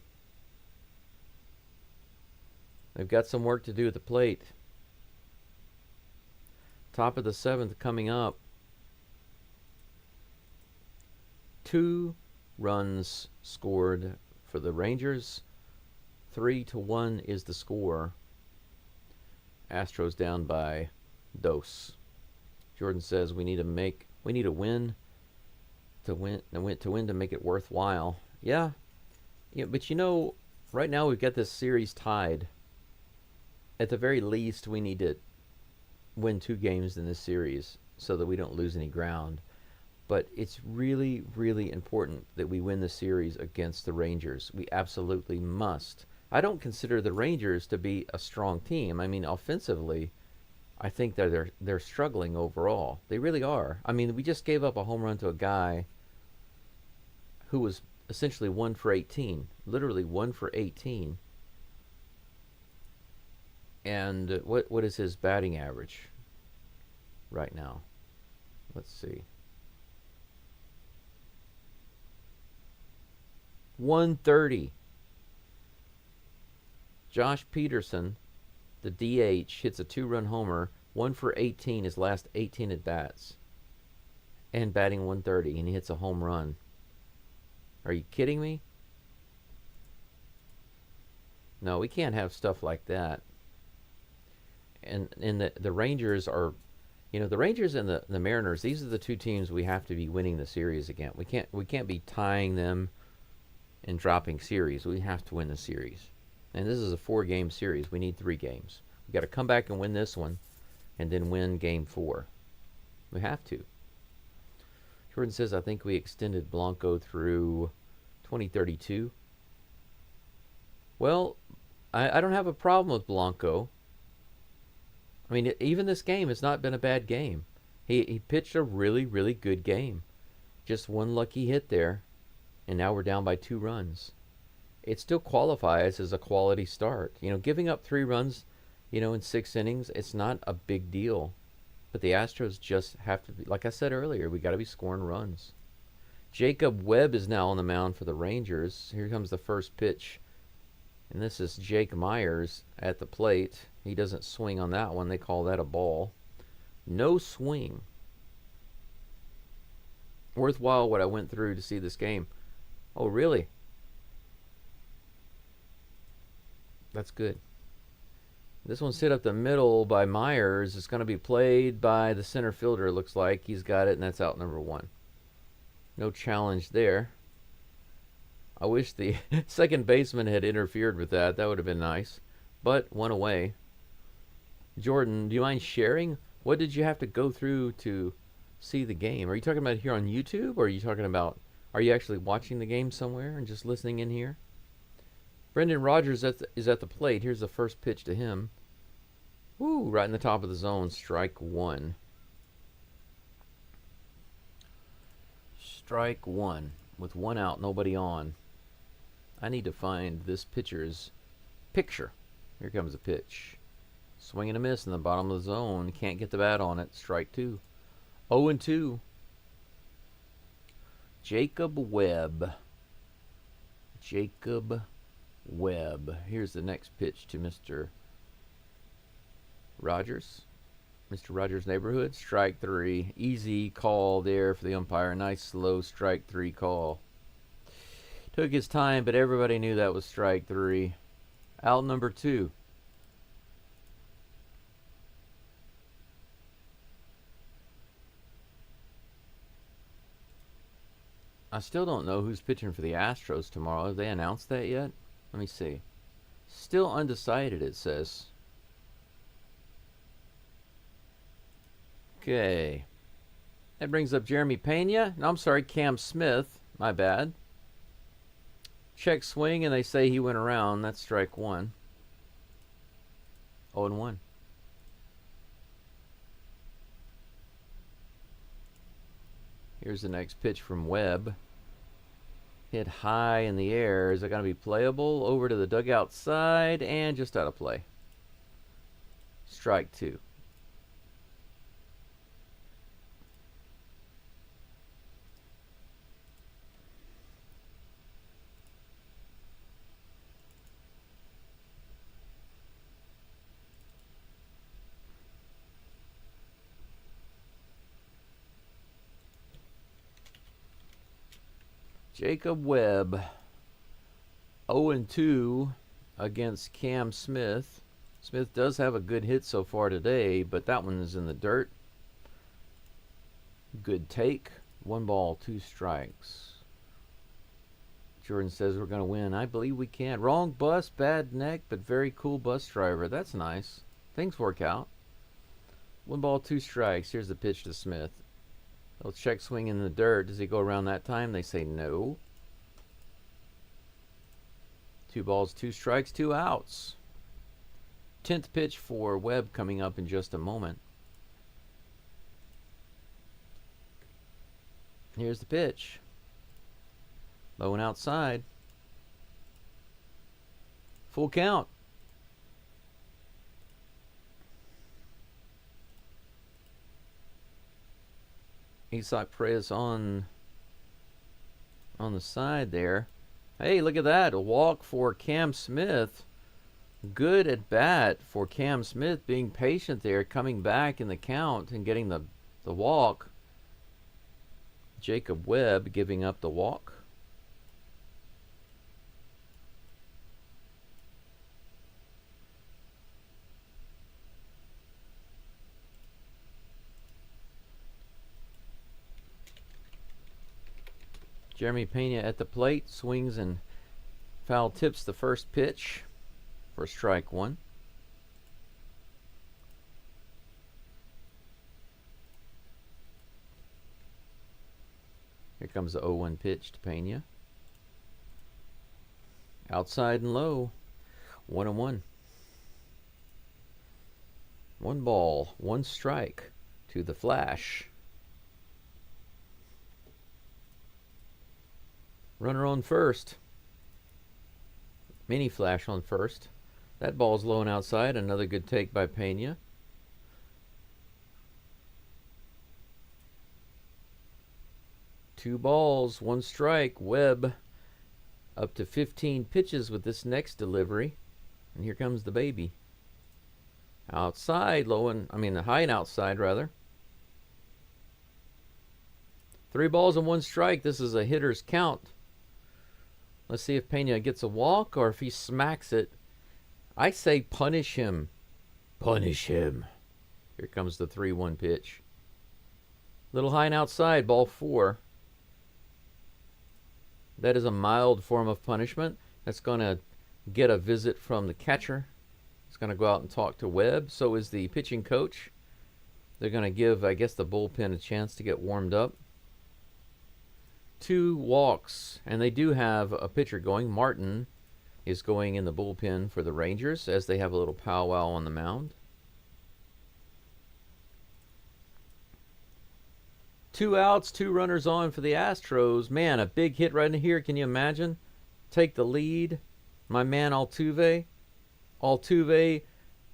They've got some work to do at the plate. Top of the 7th coming up. 2 runs scored for the Rangers. 3-1 is the score. Astros down by dose. Jordan says we need a win to make it worthwhile. Yeah, but right now we've got this series tied. At the very least, we need to win 2 games in this series so that we don't lose any ground. But it's really, really important that we win the series against the Rangers. We absolutely must. I don't consider the Rangers to be a strong team. I mean, offensively, I think that they're struggling overall. They really are. I mean, we just gave up a home run to a guy who was essentially 1 for 18. Literally 1 for 18. And what is his batting average right now? Let's see. 130. Josh Peterson, the DH, hits a 2-run homer, 1 for 18 his last 18 at bats, and batting 130, and he hits a home run. Are you kidding me? No, we can't have stuff like that. And the Rangers are, the Rangers and the Mariners. These are the 2 teams we have to be winning the series against. We can't be tying them and dropping series. We have to win the series. And this is a 4-game series. We need 3 games. We got to come back and win this one, and then win game 4. We have to. Jordan says, I think we extended Blanco through 2032. Well, I don't have a problem with Blanco. I mean, even this game has not been a bad game. He pitched a really, really good game. Just one lucky hit there, and now we're down by 2 runs. It still qualifies as a quality start. Giving up 3 runs, in 6 innings, it's not a big deal. But the Astros just have to be, like I said earlier, we got to be scoring runs. Jacob Webb is now on the mound for the Rangers. Here comes the first pitch. And this is Jake Myers at the plate. He doesn't swing on that one. They call that a ball. No swing. Worthwhile what I went through to see this game. Oh, really? That's good. This one's hit up the middle by Myers. It's going to be played by the center fielder, it looks like. He's got it, and that's out number 1. No challenge there. I wish the second baseman had interfered with that. That would have been nice. But one away. Jordan, do you mind sharing? What did you have to go through to see the game? Are you talking about here on YouTube, or are you actually watching the game somewhere and just listening in here? Brendan Rodgers is at the plate. Here's the first pitch to him. Woo, right in the top of the zone, strike 1. Strike 1 with 1 out, nobody on. I need to find this pitcher's picture. Here comes the pitch. Swing and a miss in the bottom of the zone. Can't get the bat on it. Strike 2. 0-2. Jacob Webb. Jacob Webb. Here's the next pitch to Mr. Rogers. Mr. Rogers' neighborhood. Strike 3. Easy call there for the umpire. Nice slow strike 3 call. Took his time, but everybody knew that was strike 3. Out number 2. I still don't know who's pitching for the Astros tomorrow. Have they announced that yet? Let me see. Still undecided, it says. Okay. That brings up Jeremy Pena. No, I'm sorry, Cam Smith. My bad. Check swing, and they say he went around. That's strike 1. 0-1. Here's the next pitch from Webb. Hit high in the air. Is it going to be playable? Over to the dugout side, and just out of play. Strike 2. Jacob Webb, 0-2 against Cam Smith. Smith does have a good hit so far today, but that one is in the dirt. Good take. 1 ball, 2 strikes. Jordan says we're going to win. I believe we can. Wrong bus, bad neck, but very cool bus driver. That's nice. Things work out. 1 ball, 2 strikes. Here's the pitch to Smith. They'll check swing in the dirt. Does he go around that time? They say no. 2 balls, 2 strikes, 2 outs. 10th pitch for Webb coming up in just a moment. Here's the pitch. Low and outside. Full count. Isaac Perez on the side there. Hey, look at that. A walk for Cam Smith. Good at bat for Cam Smith, being patient there, coming back in the count and getting the walk. Jacob Webb giving up the walk. Jeremy Pena at the plate, swings and foul tips the first pitch for strike 1. Here comes the 0-1 pitch to Pena. Outside and low. 1-1. 1 ball, 1 strike to the Flash. Runner on first. Mini Flash on first. That ball's low and outside. Another good take by Pena. Two balls, 1 strike. Webb up to 15 pitches with this next delivery. And here comes the baby. Outside, high and outside rather. 3 balls and 1 strike. This is a hitter's count. Let's see if Pena gets a walk or if he smacks it. I say punish him. Punish him. Here comes the 3-1 pitch. Little high and outside, ball 4. That is a mild form of punishment. That's going to get a visit from the catcher. He's going to go out and talk to Webb. So is the pitching coach. They're going to give, I guess, the bullpen a chance to get warmed up. 2 walks, and they do have a pitcher going. Martin is going in the bullpen for the Rangers as they have a little powwow on the mound. 2 outs, 2 runners on for the Astros. Man, a big hit right in here. Can you imagine? Take the lead. My man Altuve. Altuve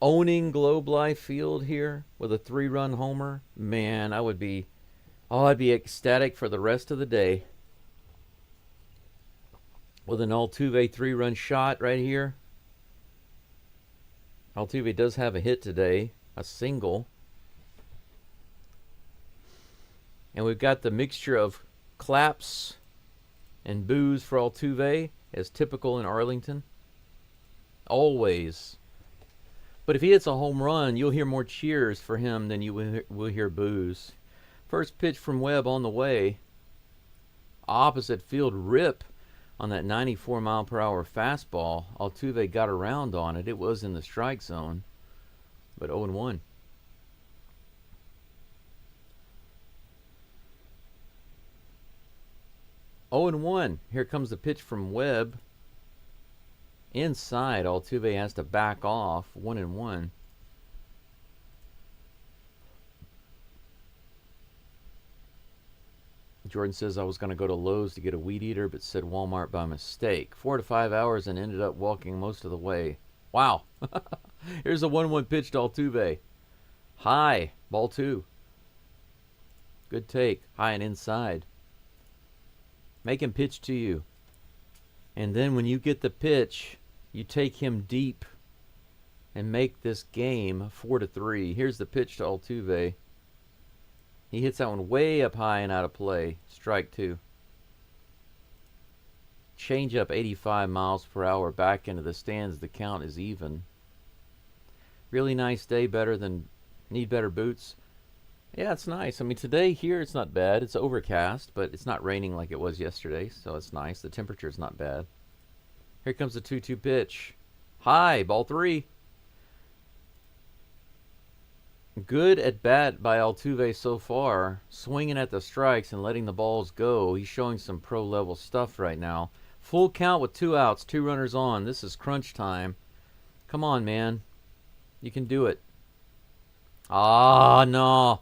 owning Globe Life Field here with a 3-run homer. Man, I'd be ecstatic for the rest of the day. With an Altuve 3-run shot right here. Altuve does have a hit today, a single. And we've got the mixture of claps and boos for Altuve, as typical in Arlington. Always. But if he hits a home run, you'll hear more cheers for him than you will hear boos. First pitch from Webb on the way. Opposite field rip on that 94-mile-per-hour fastball. Altuve got around on it. It was in the strike zone. But 0-1. Oh and 1. Here comes the pitch from Webb. Inside, Altuve has to back off. 1-1. Jordan says I was going to go to Lowe's to get a weed eater, but said Walmart by mistake. 4 to 5 hours and ended up walking most of the way. Wow. Here's a 1-1 pitch to Altuve. High. Ball 2. Good take. High and inside. Make him pitch to you. And then when you get the pitch, you take him deep and make this game 4-3. Here's the pitch to Altuve. He hits that one way up high and out of play. Strike 2. Change up 85 miles per hour back into the stands. The count is even. Really nice day. Better than need better boots. Yeah, it's nice. I mean, today here it's not bad. It's overcast, but it's not raining like it was yesterday, so it's nice. The temperature's not bad. Here comes the 2-2 pitch. High, ball 3. Good at bat by Altuve so far. Swinging at the strikes and letting the balls go. He's showing some pro level stuff right now. Full count with 2 outs, 2 runners on. This is crunch time. Come on, man. You can do it. Ah, no.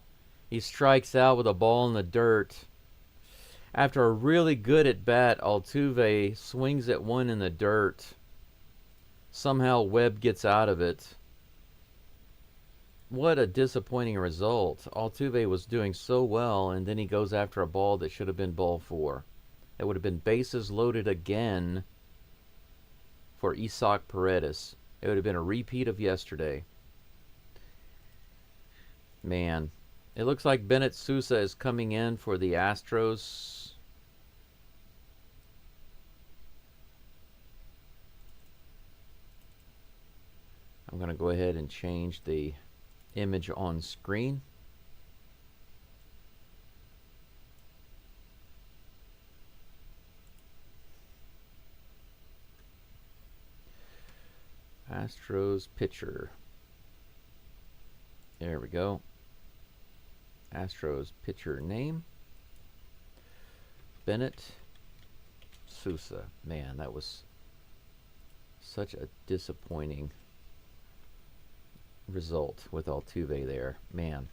He strikes out with a ball in the dirt. After a really good at bat, Altuve swings at one in the dirt. Somehow Webb gets out of it. What a disappointing result. Altuve was doing so well, and then he goes after a ball that should have been ball 4. That would have been bases loaded again for Isaac Paredes. It would have been a repeat of yesterday. Man, it looks like Bennett Sousa is coming in for the Astros. I'm going to go ahead and change the image on screen. Astros pitcher. There we go. Astros pitcher name. Bennett Sousa. Man, that was such a disappointing result with Altuve there. Man,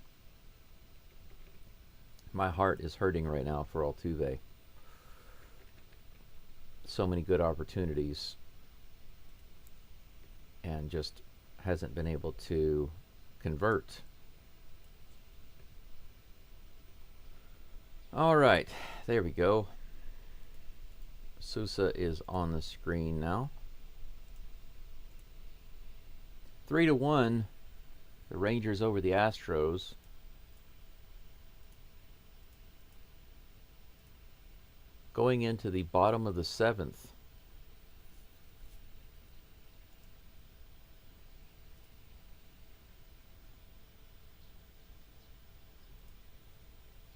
my heart is hurting right now for Altuve. So many good opportunities and just hasn't been able to convert. All right, there we go. Sousa is on the screen now. 3-1. The Rangers over the Astros. Going into the bottom of the 7th.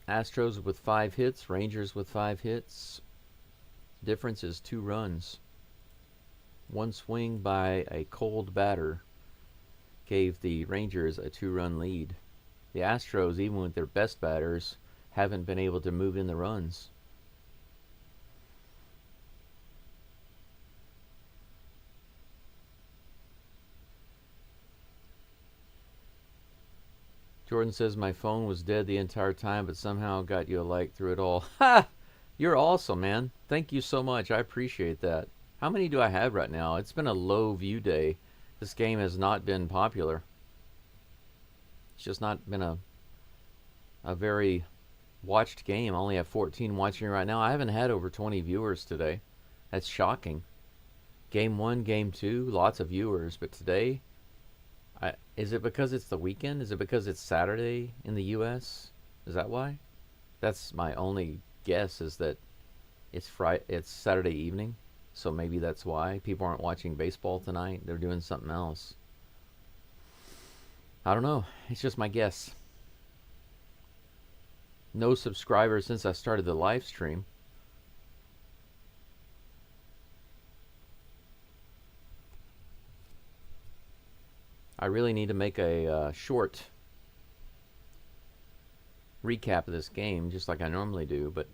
Astros with 5 hits, Rangers with 5 hits. Difference is 2 runs. One swing by a cold batter gave the Rangers a 2-run lead. The Astros, even with their best batters, haven't been able to move in the runs. Jordan says my phone was dead the entire time, but somehow got you a like through it all. Ha! You're awesome, man. Thank you so much. I appreciate that. How many do I have right now? It's been a low view day. This game has not been popular. It's just not been a very watched game. I only have 14 watching right now. I haven't had over 20 viewers today. That's shocking. Game 1, Game 2, lots of viewers. But today, is it because it's the weekend? Is it because it's Saturday in the U.S.? Is that why? That's my only guess, is that it's Saturday evening. So maybe that's why people aren't watching baseball tonight. They're doing something else. I don't know. It's just my guess. No subscribers since I started the live stream. I really need to make a short recap of this game, just like I normally do, but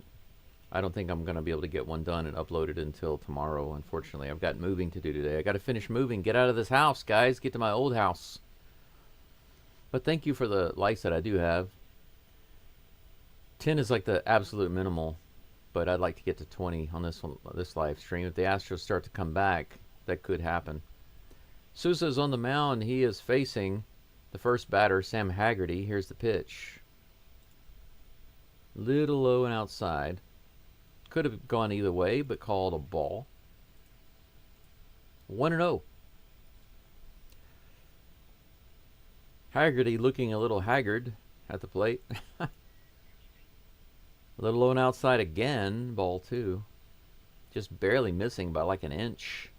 I don't think I'm going to be able to get one done and upload it until tomorrow, unfortunately. I've got moving to do today. I got to finish moving. Get out of this house, guys. Get to my old house. But thank you for the likes that I do have. 10 is like the absolute minimal, but I'd like to get to 20 on this live stream. If the Astros start to come back, that could happen. Sousa is on the mound. He is facing the first batter, Sam Haggerty. Here's the pitch. Little low and outside. Could have gone either way, but called a ball. 1-0. Haggerty looking a little haggard at the plate. A little low and outside again. Ball 2. Just barely missing by like an inch.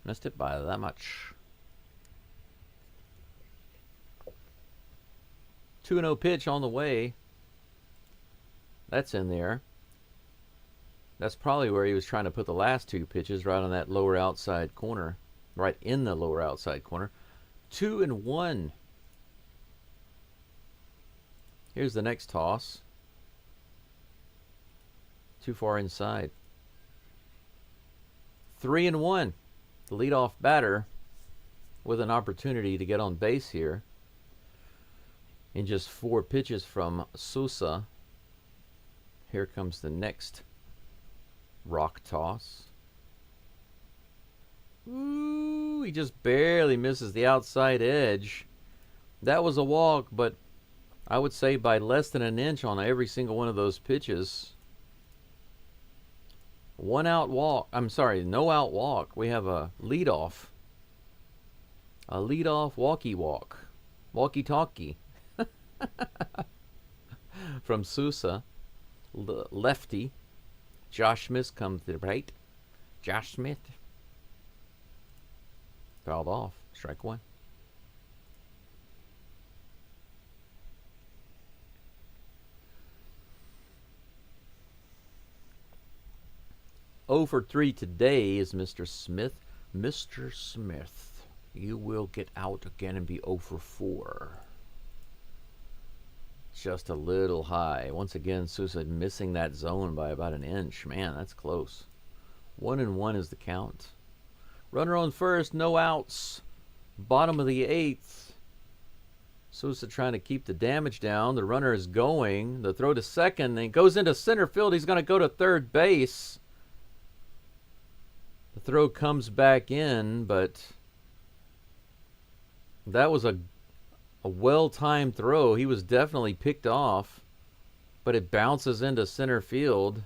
Missed it by that much. 2-0 pitch on the way. That's in there. That's probably where he was trying to put the last 2 pitches, right on that lower outside corner. Right in the lower outside corner. 2-1. Here's the next toss. Too far inside. 3-1. The leadoff batter with an opportunity to get on base here. In just 4 pitches from Sousa. Here comes the next rock toss. Ooh, he just barely misses the outside edge. That was a walk, but I would say by less than an inch on every single one of those pitches. 1 out walk. I'm sorry, no out walk. We have a leadoff. A leadoff walkie-walk. Walkie-talkie. From Sousa. Lefty. Josh Smith comes to the plate. Josh Smith. Fouled off. Strike 1. Oh for 3 today is Mr. Smith. Mr. Smith, you will get out again and be 0 for 4. Just a little high. Once again, Sousa missing that zone by about an inch. Man, that's close. 1-1 is the count. Runner on first, no outs. Bottom of the 8th. Sousa trying to keep the damage down. The runner is going. The throw to second. And goes into center field. He's going to go to third base. The throw comes back in, but that was a well-timed throw. He was definitely picked off, but it bounces into center field.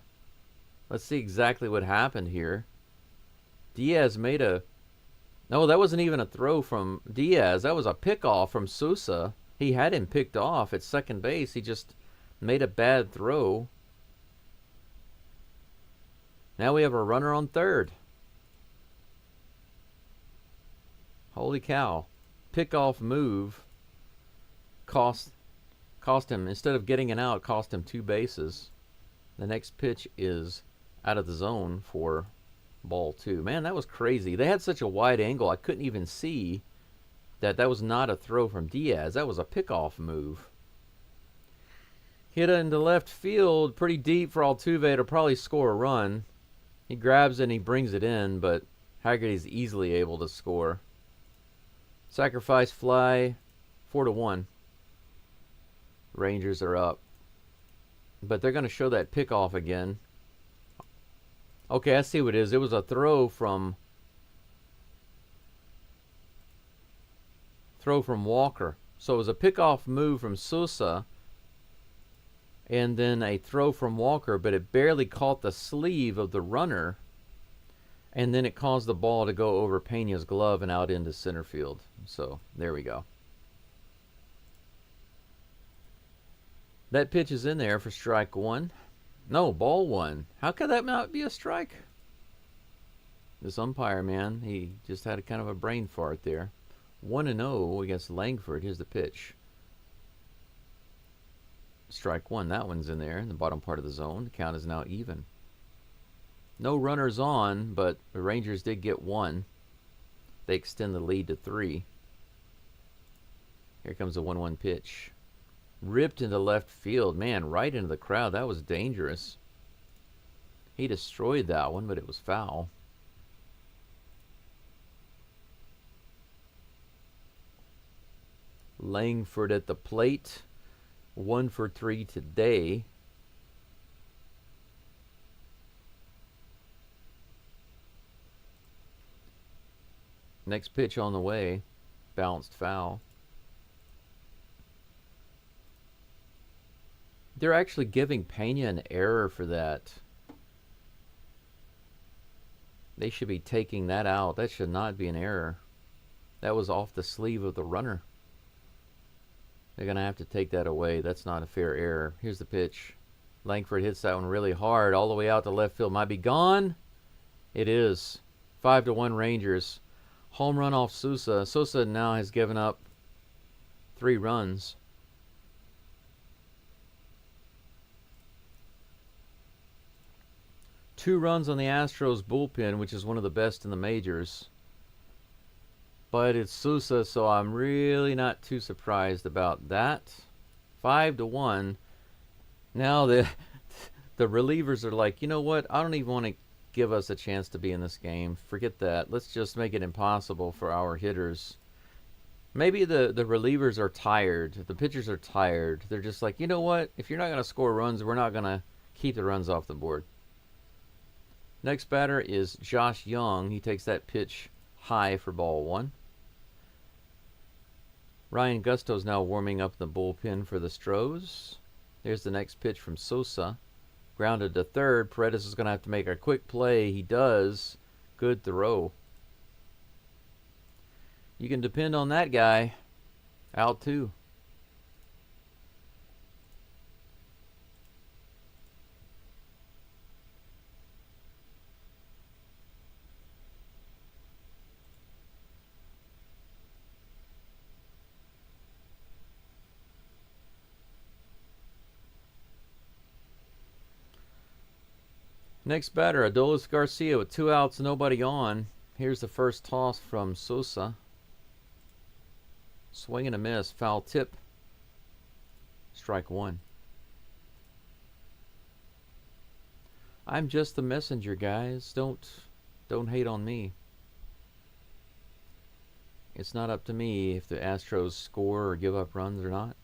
Let's see exactly what happened here. Diaz made a... No, that wasn't even a throw from Diaz. That was a pickoff from Sousa. He had him picked off at second base. He just made a bad throw. Now we have a runner on third. Holy cow. Pickoff move. Cost him, instead of getting an out, cost him 2 bases. The next pitch is out of the zone for ball 2. Man, that was crazy. They had such a wide angle, I couldn't even see that was not a throw from Diaz. That was a pickoff move. Hit it into left field, pretty deep for Altuve to probably score a run. He grabs it and he brings it in, but Haggerty's easily able to score. Sacrifice fly, 4-1. Rangers are up. But they're going to show that pickoff again. Okay, I see what it is. It was a throw from Walker. So it was a pickoff move from Sousa. And then a throw from Walker, but it barely caught the sleeve of the runner. And then it caused the ball to go over Pena's glove and out into center field. So, there we go. That pitch is in there for strike 1. No, ball 1. How could that not be a strike? This umpire, man, he just had a kind of a brain fart there. 1-0 against Langford. Here's the pitch. Strike 1. That one's in there in the bottom part of the zone. The count is now even. No runners on, but the Rangers did get 1. They extend the lead to 3. Here comes the 1-1 pitch. Ripped into left field. Man, right into the crowd. That was dangerous. He destroyed that one, but it was foul. Langford at the plate. 1 for 3 today. Next pitch on the way. Bounced foul. They're actually giving Pena an error for that. They should be taking that out. That should not be an error. That was off the sleeve of the runner. They're going to have to take that away. That's not a fair error. Here's the pitch. Langford hits that one really hard all the way out to left field. Might be gone. It is. 5-1 Rangers. Home run off Sousa. Sousa now has given up 3 runs. Two runs on the Astros bullpen, which is one of the best in the majors. But it's Sousa, so I'm really not too surprised about that. 5-1. Now the relievers are like, you know what? I don't even want to give us a chance to be in this game. Forget that. Let's just make it impossible for our hitters. Maybe the relievers are tired. The pitchers are tired. They're just like, you know what? If you're not going to score runs, we're not going to keep the runs off the board. Next batter is Josh Young. He takes that pitch high for ball 1. Ryan Gusto's now warming up the bullpen for the Stros. There's the next pitch from Sousa. Grounded to third. Paredes is going to have to make a quick play. He does. Good throw. You can depend on that guy. Out 2. Next batter, Adolis Garcia with 2 outs, nobody on. Here's the first toss from Sousa. Swing and a miss, foul tip. Strike 1. I'm just the messenger, guys. Don't hate on me. It's not up to me if the Astros score or give up runs or not.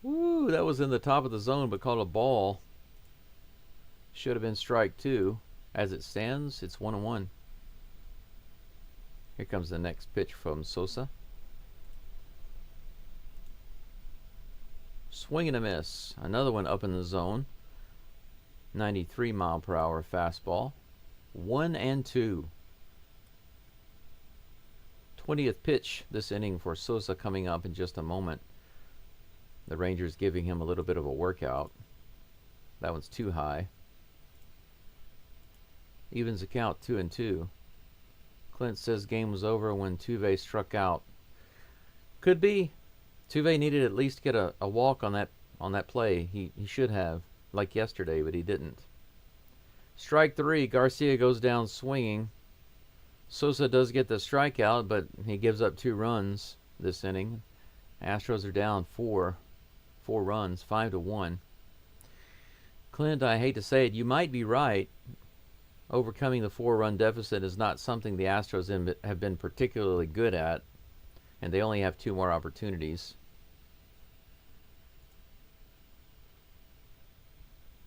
Woo, that was in the top of the zone but called a ball. Should have been strike 2. As it stands, it's 1-1. Here comes the next pitch from Sousa. Swing and a miss. Another one up in the zone. 93 mile per hour fastball. 1-2. 20th pitch this inning for Sousa coming up in just a moment. The Rangers giving him a little bit of a workout. That one's too high. Evens the count 2-2. Clint says game was over when Tuve struck out. Could be. Tuve needed at least to get a walk on that play. He should have, like yesterday, but he didn't. Strike 3. Garcia goes down swinging. Sousa does get the strikeout, but he gives up 2 runs this inning. Astros are down 4 runs, 5-1. Clint, I hate to say it, you might be right. Overcoming the 4-run deficit is not something the Astros have been particularly good at, and they only have 2 more opportunities.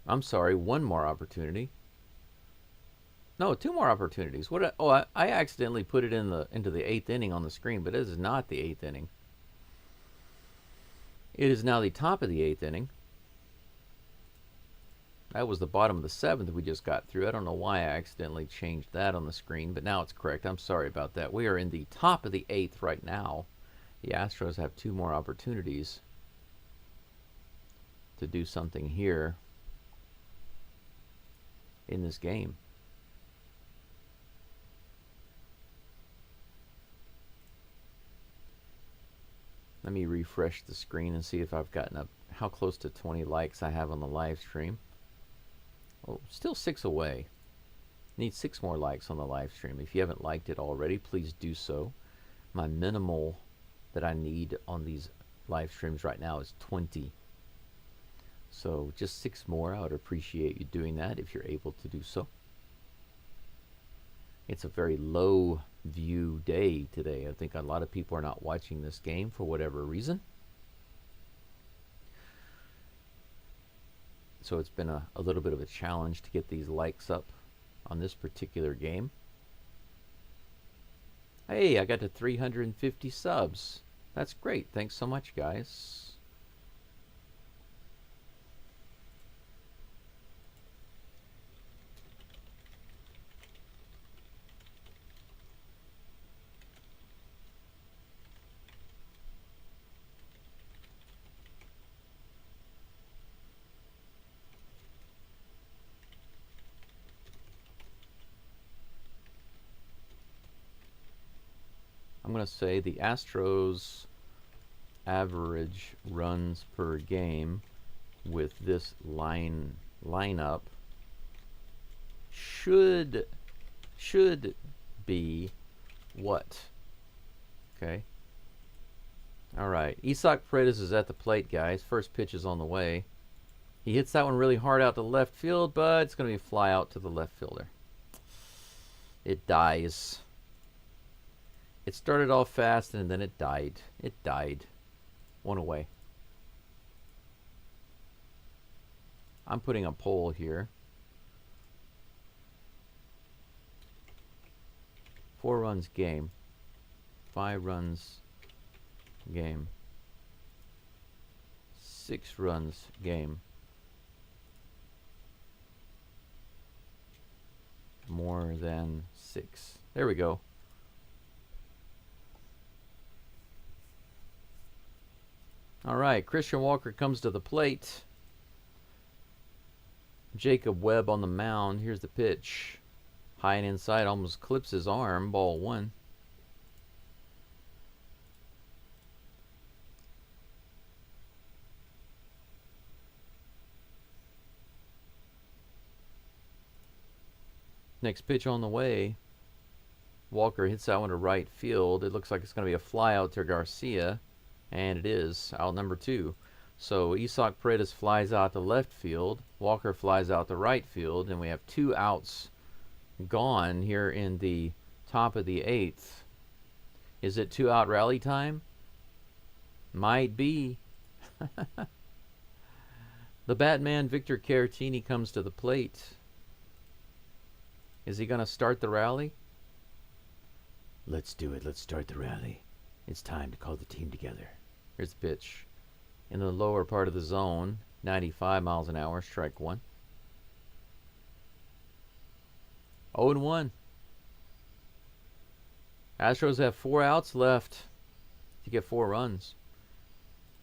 I'm sorry, 1 more opportunity. No, 2 more opportunities. What? Oh, I accidentally put it into the 8th inning on the screen, but it is not the 8th inning. It is now the top of the 8th inning. That was the bottom of the 7th we just got through. I don't know why I accidentally changed that on the screen, but now it's correct. I'm sorry about that. We are in the top of the 8th right now. The Astros have 2 more opportunities to do something here in this game. Let me refresh the screen and see if I've gotten up how close to 20 likes I have on the live stream. Oh, still 6 away. Need 6 more likes on the live stream. If you haven't liked it already, please do so. My minimal that I need on these live streams right now is 20. So just 6 more. I would appreciate you doing that if you're able to do so. It's a very low view day today. I think a lot of people are not watching this game for whatever reason. So it's been a little bit of a challenge to get these likes up on this particular game. Hey, I got to 350 subs. That's great. Thanks so much, guys. I'm going to say the Astros average runs per game with this lineup should be what? Okay. All right. Isak Paredes is at the plate, guys. First pitch is on the way. He hits that one really hard out to left field, but it's going to be a fly out to the left fielder. It dies. It started off fast and then it died. It died. One away. I'm putting a poll here. 4 runs game. 5 runs game. 6 runs game. More than 6. There we go. All right, Christian Walker comes to the plate. Jacob Webb on the mound. Here's the pitch. High and inside, almost clips his arm. Ball 1. Next pitch on the way. Walker hits that one to right field. It looks like it's going to be a fly out to Garcia. And it is. Out number 2. So Isak Paredes flies out to left field. Walker flies out to right field. And we have 2 outs gone here in the top of the 8th. Is it 2-out rally time? Might be. The Batman Victor Caratini comes to the plate. Is he going to start the rally? Let's do it. Let's start the rally. It's time to call the team together. Here's the pitch. In the lower part of the zone, 95 miles an hour, strike 1. 0-1. Astros have 4 outs left to get 4 runs.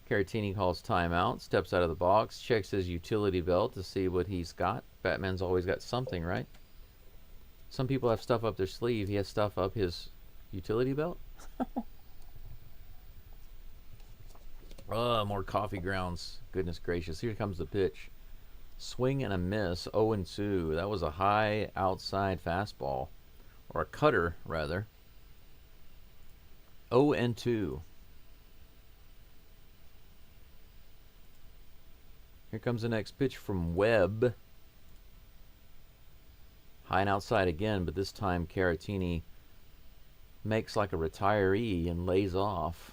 Caratini calls timeout, steps out of the box, checks his utility belt to see what he's got. Batman's always got something, right? Some people have stuff up their sleeve. He has stuff up his utility belt? More coffee grounds. Goodness gracious. Here comes the pitch. Swing and a miss. 0-2. That was a high outside fastball. Or a cutter, rather. 0-2. Here comes the next pitch from Webb. High and outside again, but this time Caratini makes like a retiree and lays off.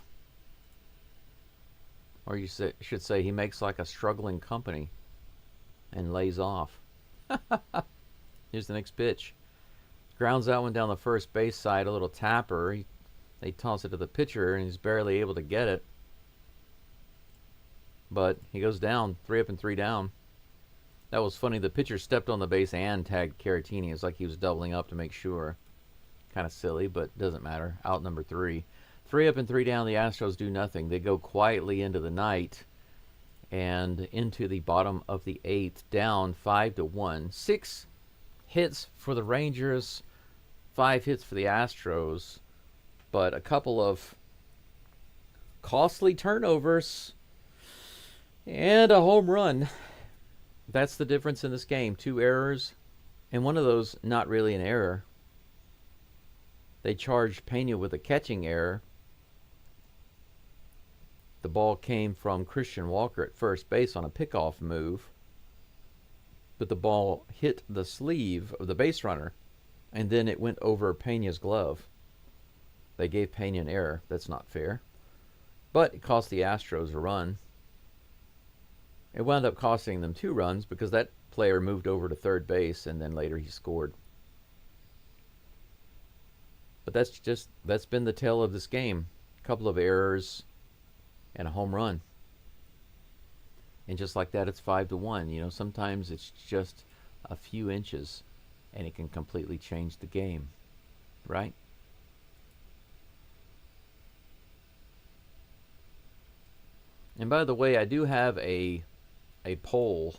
Or you should say he makes like a struggling company and lays off. Here's the next pitch. Grounds that one down the first base side, a little tapper. They toss it to the pitcher, and he's barely able to get it. But he goes down, 3 up and 3 down. That was funny. The pitcher stepped on the base and tagged Caratini. It's like he was doubling up to make sure. Kind of silly, but doesn't matter. Out number 3. 3 up and 3 down. The Astros do nothing. They go quietly into the night and into the bottom of the 8th, down 5-1. 6 hits for the Rangers, 5 hits for the Astros, but a couple of costly turnovers and a home run. That's the difference in this game. 2 errors, and one of those not really an error. They charged Pena with a catching error. The ball came from Christian Walker at first base on a pickoff move, but the ball hit the sleeve of the base runner, and then it went over Pena's glove. They gave Pena an error. That's not fair. But it cost the Astros a run. It wound up costing them 2 runs because that player moved over to third base, and then later he scored. But that's been the tale of this game. A couple of errors and a home run. And just like that, it's 5-1. You know, sometimes it's just a few inches, and it can completely change the game, right? And by the way, I do have a poll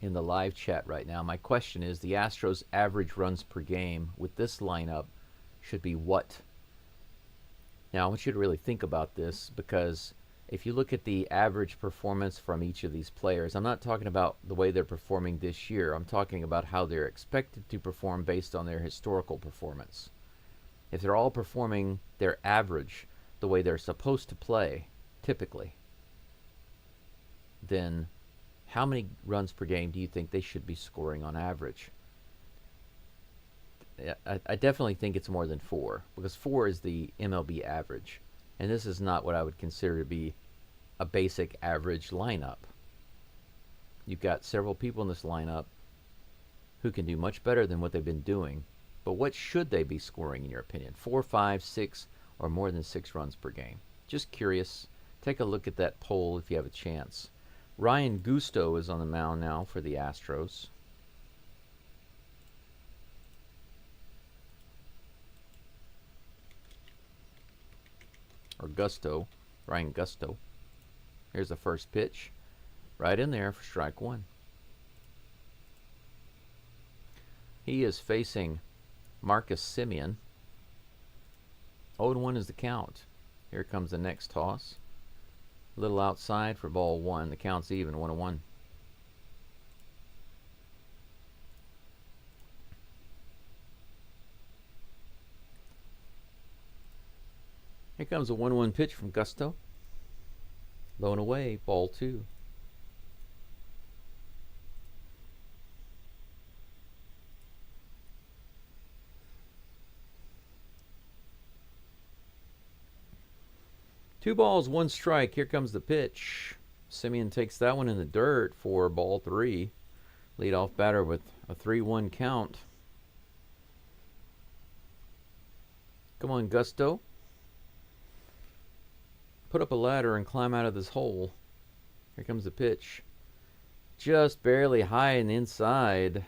in the live chat right now. My question is, the Astros' average runs per game with this lineup should be what? Now, I want you to really think about this because if you look at the average performance from each of these players, I'm not talking about the way they're performing this year. I'm talking about how they're expected to perform based on their historical performance. If they're all performing their average the way they're supposed to play, typically, then how many runs per game do you think they should be scoring on average? I definitely think it's more than 4 because 4 is the MLB average. And this is not what I would consider to be a basic average lineup. You've got several people in this lineup who can do much better than what they've been doing. But what should they be scoring in your opinion? 4, 5, 6, or more than 6 runs per game? Just curious. Take a look at that poll if you have a chance. Ryan Gusto is on the mound now for the Astros. Or Gusto. Ryan Gusto. Here's the first pitch. Right in there for strike 1. He is facing Marcus Semien. 0-1 is the count. Here comes the next toss. A little outside for ball 1. The count's even, 1-1. Here comes a 1-1 pitch from Gusto. Low and away, ball 2. Two balls, 1 strike. Here comes the pitch. Semien takes that one in the dirt for ball 3. Leadoff batter with a 3-1 count. Come on, Gusto. Put up a ladder and climb out of this hole. Here comes the pitch. Just barely high and inside.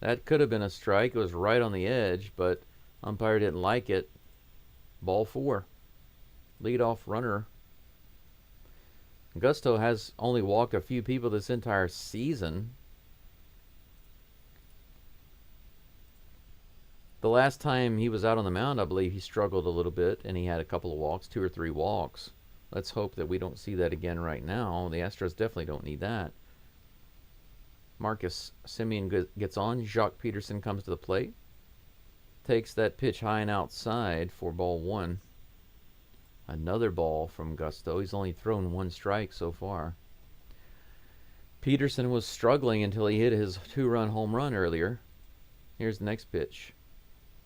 That could have been a strike. It was right on the edge, but umpire didn't like it. Ball 4. Leadoff runner. Gusto has only walked a few people this entire season. The last time he was out on the mound, I believe he struggled a little bit and he had a couple of walks, 2 or 3 walks. Let's hope that we don't see that again right now. The Astros definitely don't need that. Marcus Semien gets on. Jacques Peterson comes to the plate. Takes that pitch high and outside for ball 1. Another ball from Gusto. He's only thrown 1 strike so far. Peterson was struggling until he hit his 2-run home run earlier. Here's the next pitch.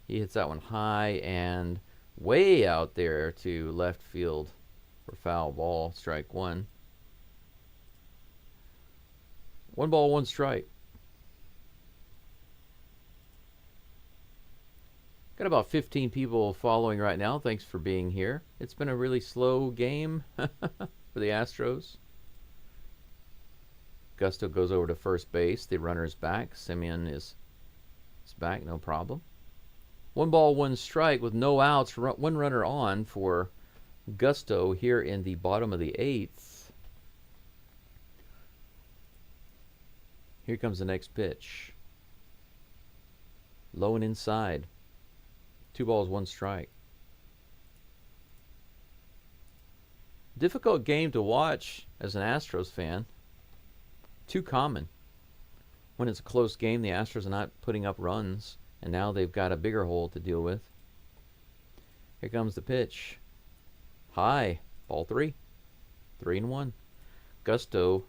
He hits that one high and way out there to left field for foul ball, strike 1. 1 ball, 1 strike. Got about 15 people following right now. Thanks for being here. It's been a really slow game for the Astros. Gusto goes over to first base. The runner's back. Semien is back, no problem. 1 ball, 1 strike with no outs. 1 runner on for Gusto here in the bottom of the 8th. Here comes the next pitch. Low and inside. 2 balls, 1 strike. Difficult game to watch as an Astros fan. Too common. When it's a close game, the Astros are not putting up runs, and now they've got a bigger hole to deal with. Here comes the pitch. High. Ball 3. 3-1. Gusto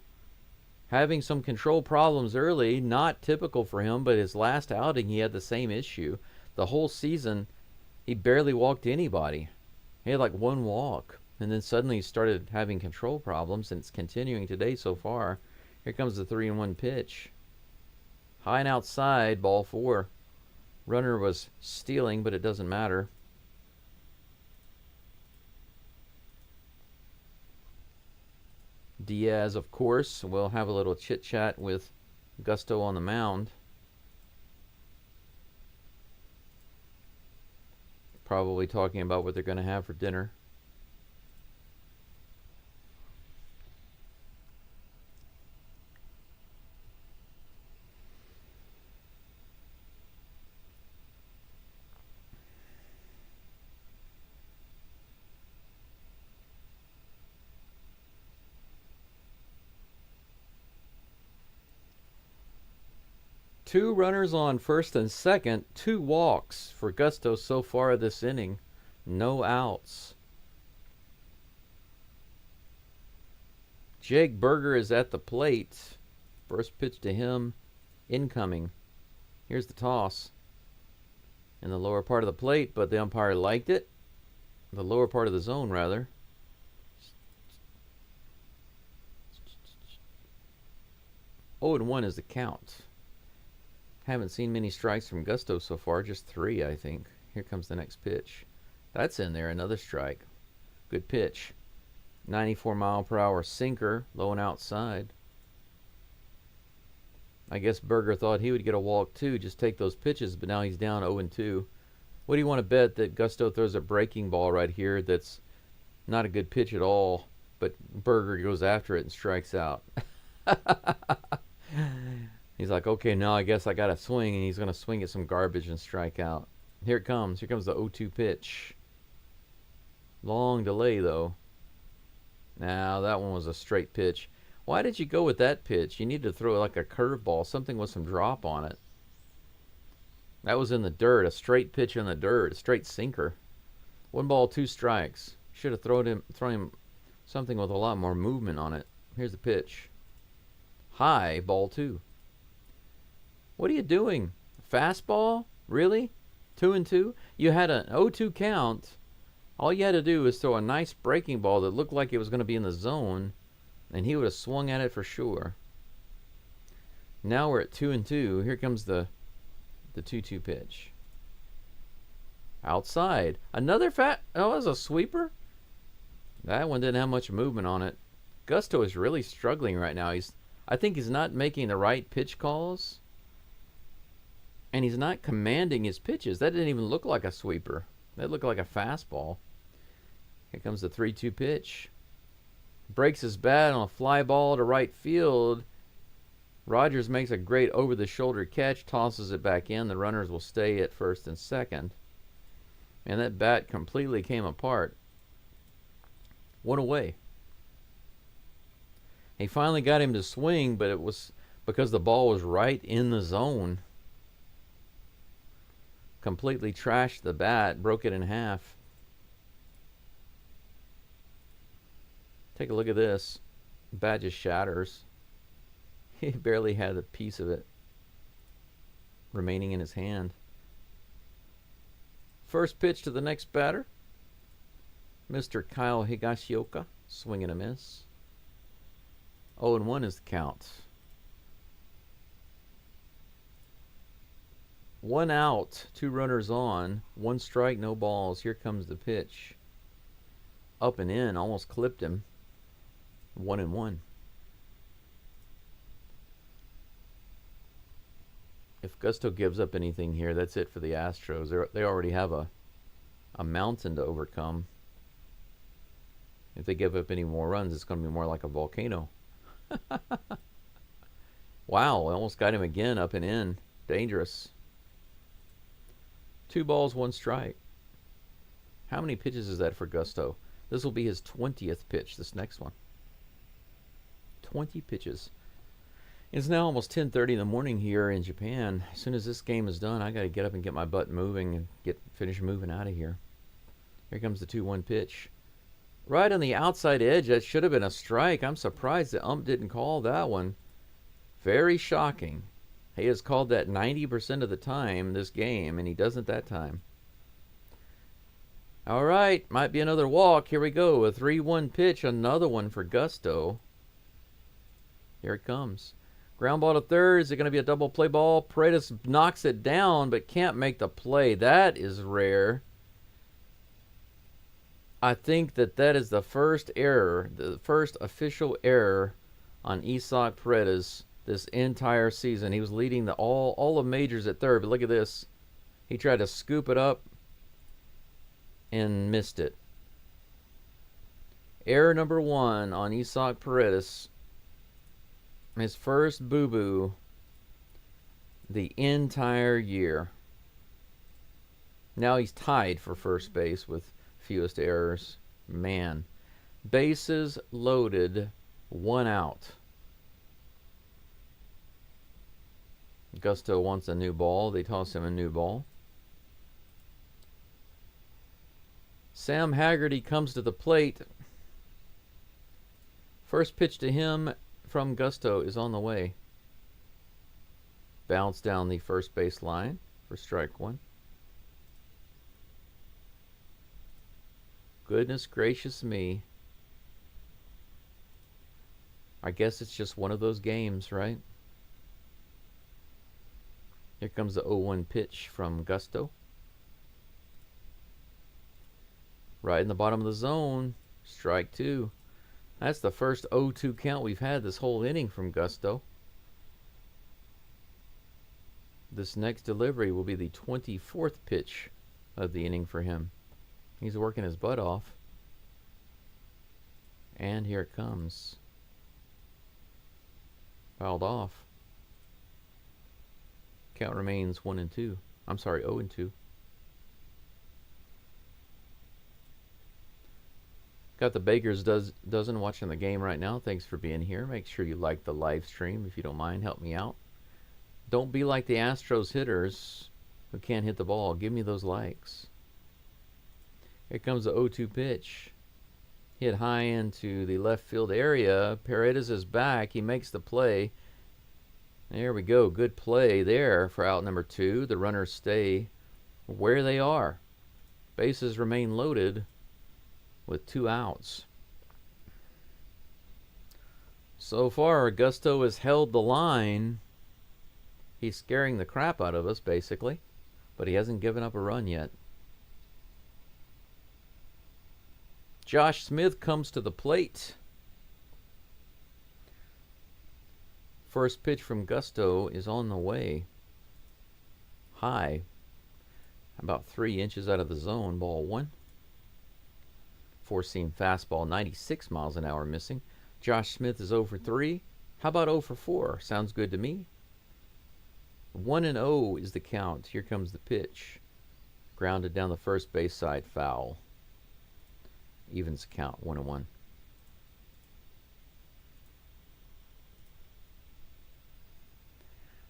having some control problems early. Not typical for him, but his last outing he had the same issue. The whole season, he barely walked anybody. He had like 1 walk. And then suddenly he started having control problems, and it's continuing today so far. Here comes the 3-1 pitch. High and outside, ball 4. Runner was stealing, but it doesn't matter. Diaz, of course, will have a little chit-chat with Gusto on the mound. Probably talking about what they're going to have for dinner. 2 runners on first and second, 2 walks for Geaux Stros so far this inning. No outs. Jake Berger is at the plate. First pitch to him, incoming. Here's the toss. In the lower part of the plate, but the umpire liked it. The lower part of the zone, rather. Oh, and 1 is the count. Haven't seen many strikes from Geaux Stros so far, just 3, I think. Here comes the next pitch. That's in there, another strike. Good pitch. 94-mile-per-hour sinker, low and outside. I guess Berger thought he would get a walk too, just take those pitches, but now he's down 0-2. What do you want to bet that Geaux Stros throws a breaking ball right here that's not a good pitch at all, but Berger goes after it and strikes out? He's like, okay, now I guess I got to swing, and he's going to swing at some garbage and strike out. Here it comes. Here comes the 0-2 pitch. Long delay, though. Now, that one was a straight pitch. Why did you go with that pitch? You need to throw like a curveball, something with some drop on it. That was in the dirt, a straight pitch in the dirt, a straight sinker. 1 ball, 2 strikes. Should have thrown him something with a lot more movement on it. Here's the pitch. High, ball 2. What are you doing? Fastball? Really? 2-2? You had an 0-2 count. All you had to do was throw a nice breaking ball that looked like it was going to be in the zone, and he would have swung at it for sure. Now we're at 2-2. Here comes the 2-2 pitch. Outside. Another oh, that was a sweeper? That one didn't have much movement on it. Geaux Stros is really struggling right now. I think he's not making the right pitch calls. And he's not commanding his pitches. That didn't even look like a sweeper. That looked like a fastball. Here comes the 3-2 pitch. Breaks his bat on a fly ball to right field. Rogers makes a great over-the-shoulder catch, tosses it back in. The runners will stay at first and second. And that bat completely came apart. 1 away. He finally got him to swing, but it was because the ball was right in the zone. Completely trashed the bat, broke it in half. Take a look at this. The bat just shatters. He barely had a piece of it remaining in his hand. First pitch to the next batter. Mr. Kyle Higashioka, swing and a miss. 0-1 is the count. 1 out, 2 runners on, 1 strike, no balls. Here comes the pitch. Up and in, almost clipped him. 1-1. If Geaux Stros gives up anything here, that's it for the Astros. They already have a mountain to overcome. If they give up any more runs, it's going to be more like a volcano. Wow, I almost got him again, up and in. Dangerous. 2 balls, 1 strike. How many pitches is that for Geaux Stros? This will be his 20th pitch, this next one. 20 pitches. It's now almost 10:30 in the morning here in Japan. As soon as this game is done, I got to get up and get my butt moving and finish moving out of here. Here comes the 2-1 pitch. Right on the outside edge. That should have been a strike. I'm surprised the ump didn't call that one. Very shocking. He has called that 90% of the time this game, and he doesn't that time. All right, might be another walk. Here we go. A 3-1 pitch, another one for Geaux Stros. Here it comes. Ground ball to third. Is it going to be a double play ball? Paredes knocks it down, but can't make the play. That is rare. I think that is the first error, the first official error on Isaac Paredes this entire season. He was leading all the majors at third, but look at this. He tried to scoop it up and missed it. Error number 1 on Isaac Paredes. His first boo-boo the entire year. Now he's tied for first base with fewest errors. Man. Bases loaded, 1 out. Gusto wants a new ball. They toss him a new ball. Sam Haggerty comes to the plate. First pitch to him from Gusto is on the way. Bounce down the first base line for strike one. Goodness gracious me. I guess it's just one of those games, right? Here comes the 0-1 pitch from Gusto. Right in the bottom of the zone. Strike two. That's the first 0-2 count we've had this whole inning from Gusto. This next delivery will be the 24th pitch of the inning for him. He's working his butt off. And here it comes. Fouled off. Count remains 1-2. I'm sorry, 0-2. Got the Baker's dozen watching the game right now. Thanks for being here. Make sure you like the live stream if you don't mind. Help me out. Don't be like the Astros hitters who can't hit the ball. Give me those likes. Here comes the 0-2 pitch. Hit high into the left field area. Paredes is back. He makes the play. There we go. Good play there for out number 2. The runners stay where they are. Bases remain loaded with 2 outs. So far, Gusto has held the line. He's scaring the crap out of us, basically. But he hasn't given up a run yet. Josh Smith comes to the plate. First pitch from Gusto is on the way. High. About 3 inches out of the zone. Ball 1. Four-seam fastball, 96 miles an hour missing. Josh Smith is 0 for 3. How about 0 for 4? Sounds good to me. 1-0 is the count. Here comes the pitch. Grounded down the first base side, foul. Evens count, 1-1.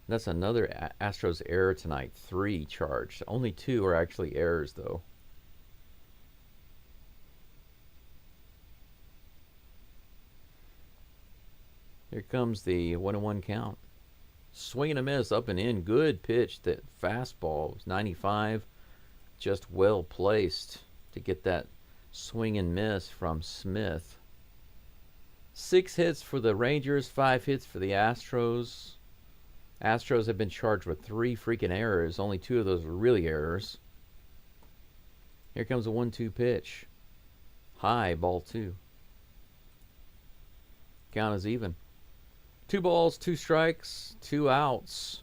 That's another Astros error tonight. 3 charged. Only 2 are actually errors, though. Here comes the 1-1 count. Swing and a miss, up and in. Good pitch. That fastball was 95. Just well placed to get that swing and miss from Smith. 6 hits for the Rangers, 5 hits for the Astros. Astros have been charged with 3 freaking errors. Only 2 of those are really errors. Here comes a 1-2 pitch. High, ball 2. Count is even. 2 balls, 2 strikes, 2 outs.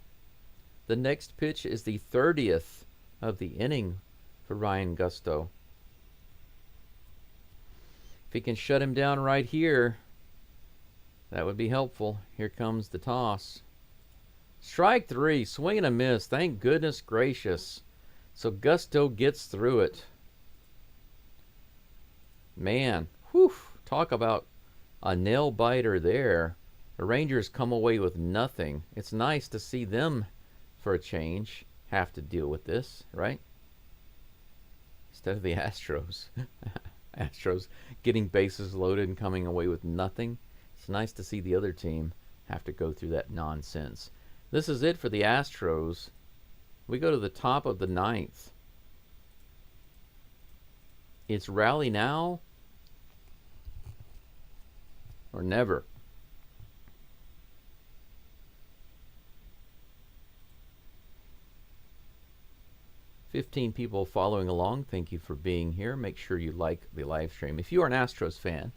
The next pitch is the 30th of the inning for Ryan Gusto. If he can shut him down right here, that would be helpful. Here comes the toss. Strike 3, swing and a miss. Thank goodness gracious. So Gusto gets through it. Man, whew, talk about a nail biter there. The Rangers come away with nothing. It's nice to see them, for a change, have to deal with this, right? Instead of the Astros. Astros getting bases loaded and coming away with nothing. It's nice to see the other team have to go through that nonsense. This is it for the Astros. We go to the top of the 9th. It's rally now or never. $15 people following along. Thank you for being here. Make sure you like the live stream. If you are an Astros fan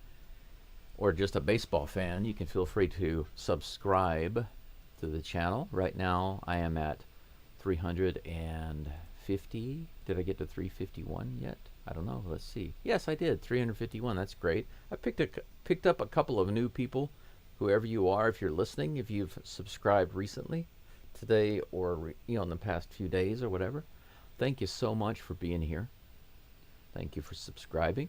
or just a baseball fan, you can feel free to subscribe to the channel. Right now, I am at 350. Did I get to 351 yet? I don't know. Let's see. Yes, I did. 351. That's great. I picked up a couple of new people. Whoever you are, if you're listening, if you've subscribed recently, today or in the past few days or whatever. Thank you so much for being here. Thank you for subscribing.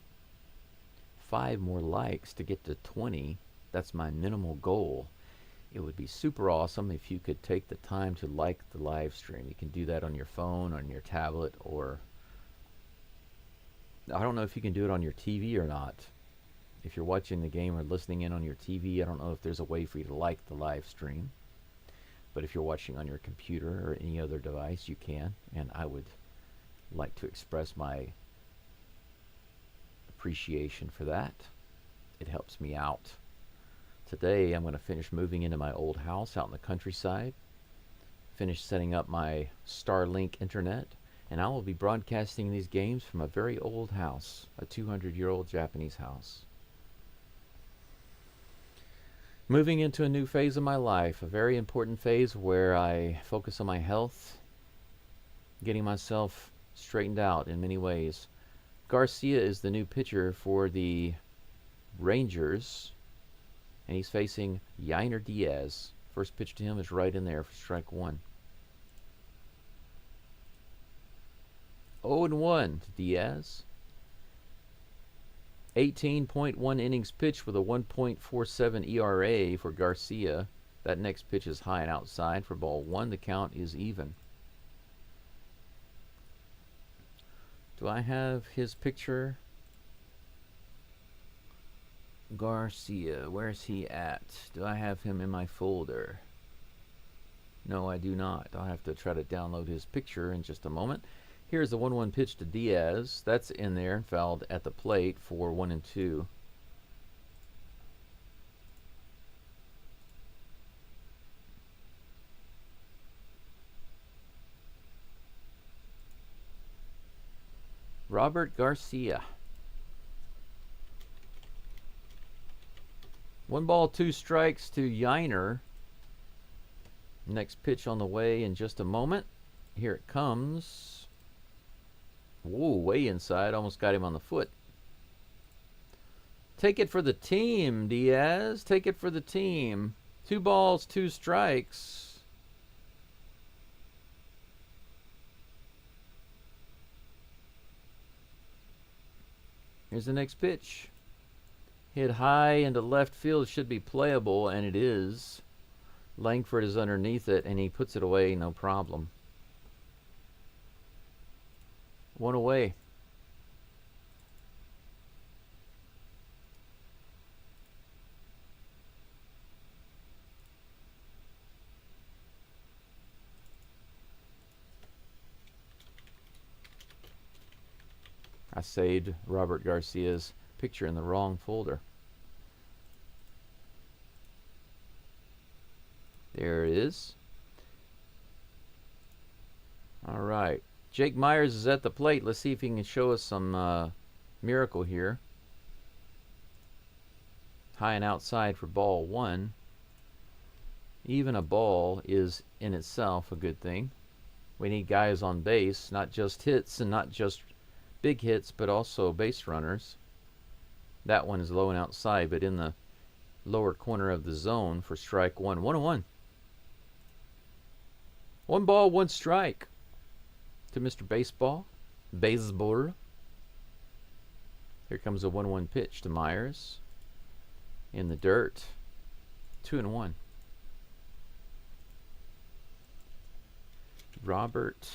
5 more likes to get to 20. That's my minimal goal. it would be super awesome if you could take the time to like the live stream. You can do that on your phone, on your tablet, or I don't know if you can do it on your TV or not. If you're watching the game or listening in on your TV, I don't know if there's a way for you to like the live stream. But if you're watching on your computer or any other device, you can. And I would like to express my appreciation for that. It helps me out. Today, I'm going to finish moving into my old house out in the countryside. Finish setting up my Starlink internet. And I will be broadcasting these games from a very old house, a 200-year-old Japanese house. Moving into a new phase of my life, a very important phase where I focus on my health, getting myself straightened out in many ways. Garcia is the new pitcher for the Rangers, and he's facing Yainer Diaz. First pitch to him is right in there for strike one. 0-1 to Diaz. 18.1 innings pitched with a 1.47 ERA for Garcia. That next pitch is high and outside for ball one. The count is even. Do I have his picture? Garcia, where's he at? Do I have him in my folder? No, I do not. I'll have to try to download his picture in just a moment. Here's the 1-1 pitch to Diaz. That's in there, fouled at the plate for 1-2. Robert Garcia. 1 ball, 2 strikes to Yainer. Next pitch on the way in just a moment. Here it comes. Whoa, way inside. Almost got him on the foot. Take it for the team, Diaz. Take it for the team. 2 balls, 2 strikes. Here's the next pitch. Hit high into left field. Should be playable, and it is. Langford is underneath it, and he puts it away, no problem. 1 away. I saved Robert Garcia's picture in the wrong folder. There it is. All right. Jake Myers is at the plate. Let's see if he can show us some miracle here. High and outside for ball one. Even a ball is in itself a good thing. We need guys on base, not just hits and not just big hits, but also base runners. That one is low and outside, but in the lower corner of the zone for strike one. 1-1. 1 ball, 1 strike to Mr. Baseball. Baseball. Here comes a 1-1 pitch to Myers. In the dirt. 2-1. Robert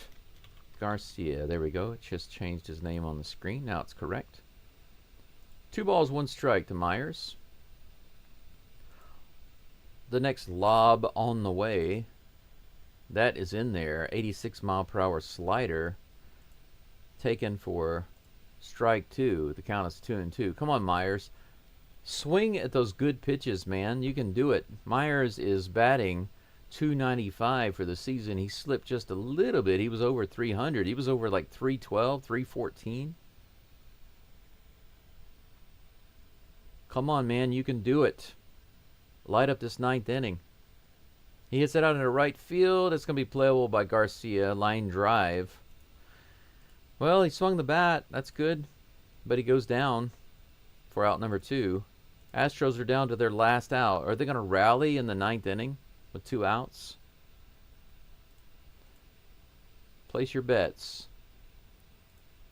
Garcia. There we go. It just changed his name on the screen. Now it's correct. 2 balls, 1 strike to Myers. The next lob on the way. That is in there. 86-mile-per-hour slider. Taken for strike 2. The count is 2-2. Come on, Myers. Swing at those good pitches, man. You can do it. Myers is batting .295 for the season. He slipped just a little bit. He was over 300. He was over like 312, 314. Come on, man. You can do it. Light up this 9th inning. He hits it out into right field. It's going to be playable by Garcia. Line drive. Well, he swung the bat. That's good. But he goes down for out number 2. Astros are down to their last out. Are they going to rally in the 9th inning with 2 outs? Place your bets.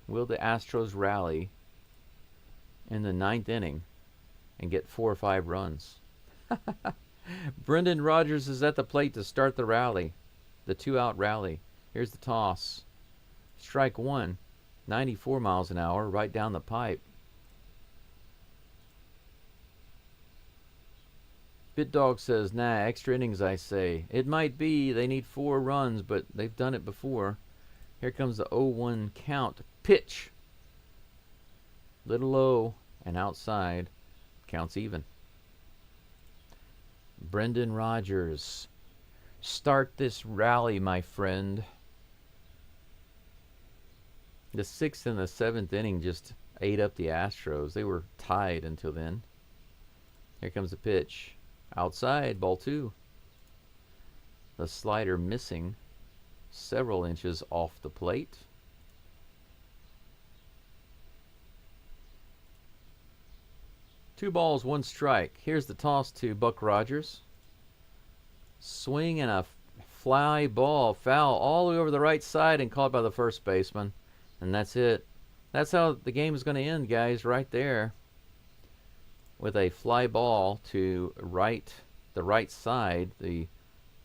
Will the Astros rally in the 9th inning and get 4 or 5 runs? Brendan Rodgers is at the plate to start the rally, the 2-out rally. Here's the toss. Strike one, 94 miles an hour, right down the pipe. BitDog says, nah, extra innings, I say. It might be. They need 4 runs, but they've done it before. Here comes the 0-1 count. Pitch. Little low and outside. Counts even. Brendan Rodgers. Start this rally, my friend. The 6th and the 7th inning just ate up the Astros. They were tied until then. Here comes the pitch. Outside, ball 2. The slider missing several inches off the plate. Two balls, one strike. Here's the toss to Buck Rogers. Swing and a fly ball, foul all the way over the right side and caught by the first baseman. And that's it. That's how the game is going to end, guys, right there. With a fly ball to the right side, the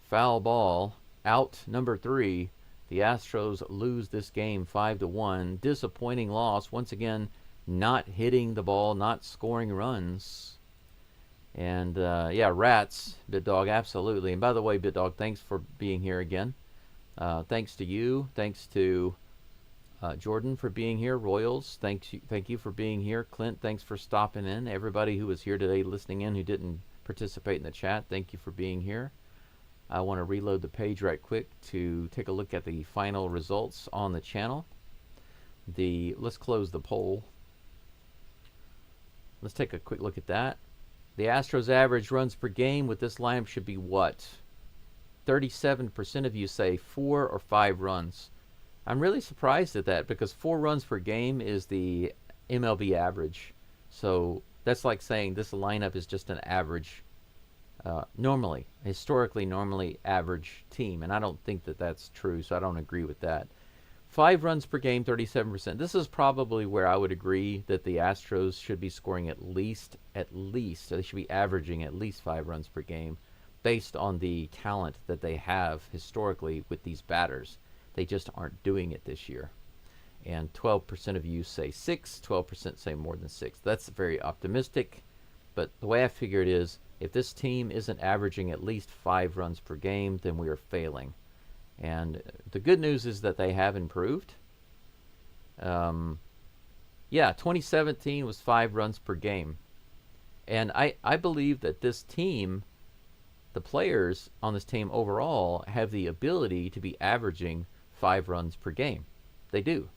foul ball, out number 3. The Astros lose this game 5-1. Disappointing loss. Once again, not hitting the ball, not scoring runs. And, yeah, rats, BitDog, absolutely. And by the way, BitDog, thanks for being here again. Thanks to you. Thanks to Jordan for being here. Royals, thank you for being here. Clint, thanks for stopping in. Everybody who was here today listening in who didn't participate in the chat, thank you for being here. I want to reload the page right quick to take a look at the final results on the channel. Let's close the poll. Let's take a quick look at that. The Astros average runs per game with this lineup should be what? 37% of you say 4 or 5 runs. I'm really surprised at that because 4 runs per game is the MLB average. So that's like saying this lineup is just an average, historically average team. And I don't think that that's true, so I don't agree with that. 5 runs per game, 37%. This is probably where I would agree that the Astros should be scoring at least, so they should be averaging at least 5 runs per game based on the talent that they have historically with these batters. They just aren't doing it this year. And 12% of you say 6, 12% say more than 6. That's very optimistic, but the way I figure it is, if this team isn't averaging at least 5 runs per game, then we are failing. And the good news is that they have improved. Yeah, 2017 was 5 runs per game. And I believe that this team, the players on this team overall, have the ability to be averaging 5 runs per game. They do.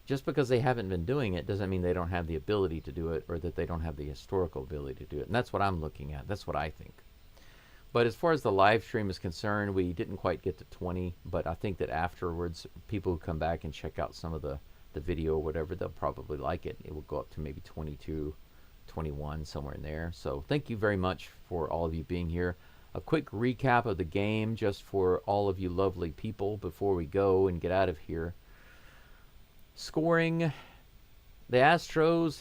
Just because they haven't been doing it doesn't mean they don't have the ability to do it or that they don't have the historical ability to do it. And that's what I'm looking at. That's what I think. But as far as the live stream is concerned, we didn't quite get to 20, but I think that afterwards, people who come back and check out some of the video or whatever, they'll probably like it. It will go up to maybe 22, 21, somewhere in there. So thank you very much for all of you being here. A quick recap of the game just for all of you lovely people before we go and get out of here. Scoring, the Astros,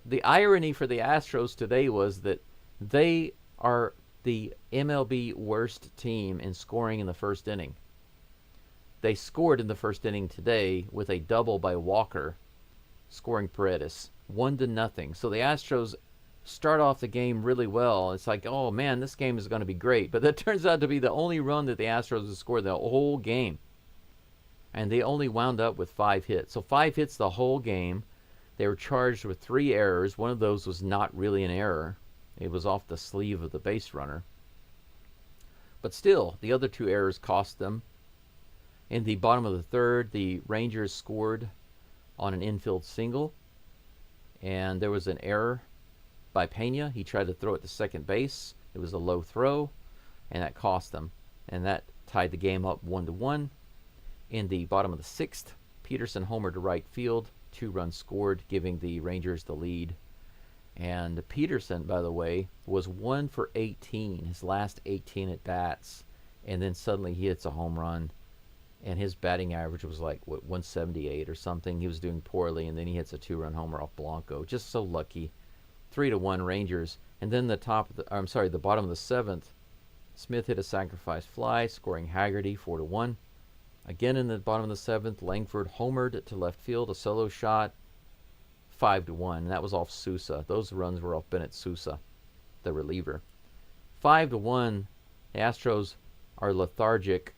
the irony for the Astros today was that they are the MLB worst team in scoring in the first inning. They scored in the first inning today with a double by Walker, scoring Paredes, 1-0. So the Astros start off the game really well. It's like, oh man, this game is going to be great. But that turns out to be the only run that the Astros have scored the whole game. And they only wound up with 5 hits. So 5 hits the whole game. They were charged with 3 errors. One of those was not really an error. It was off the sleeve of the base runner. But still, the other 2 errors cost them. In the bottom of the 3rd, the Rangers scored on an infield single. And there was an error by Pena. He tried to throw it to second base. It was a low throw, and that cost them. And that tied the game up 1-1. In the bottom of the 6th, Peterson homered to right field. 2 runs scored, giving the Rangers the lead. And Peterson, by the way, was 1 for 18, his last 18 at bats. And then suddenly he hits a home run. And his batting average was like, what, 178 or something. He was doing poorly, and then he hits a 2-run homer off Blanco. Just so lucky. 3-1 Rangers. And then the bottom of the seventh, Smith hit a sacrifice fly, scoring Haggerty 4-1. Again in the bottom of the seventh, Langford homered to left field, a solo shot, 5-1. And that was off Sousa. Those runs were off Bennett Sousa, the reliever. 5-1. The Astros are lethargic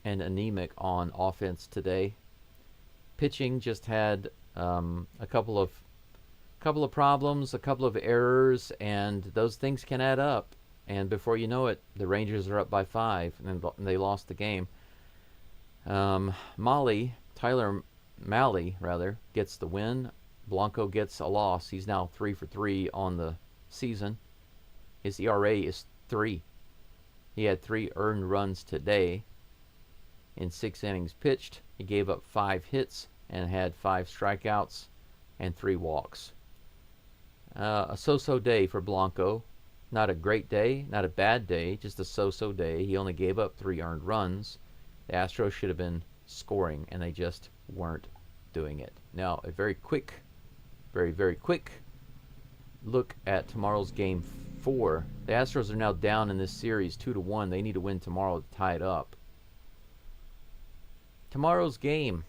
and anemic on offense today. Pitching just had a couple of problems, a couple of errors, and those things can add up. And before you know it, the Rangers are up by 5, and they lost the game. Tyler Mahle, gets the win. Blanco gets a loss. He's now 3 for 3 on the season. His ERA is 3. He had 3 earned runs today. In 6 innings pitched, he gave up 5 hits and had 5 strikeouts and 3 walks. A so-so day for Blanco. Not a great day, not a bad day, just a so-so day. He only gave up 3 earned runs. The Astros should have been scoring, and they just weren't doing it. Now, a very very quick look at tomorrow's game 4. The Astros are now down in this series 2-1. They need to win tomorrow to tie it up. Tomorrow's game,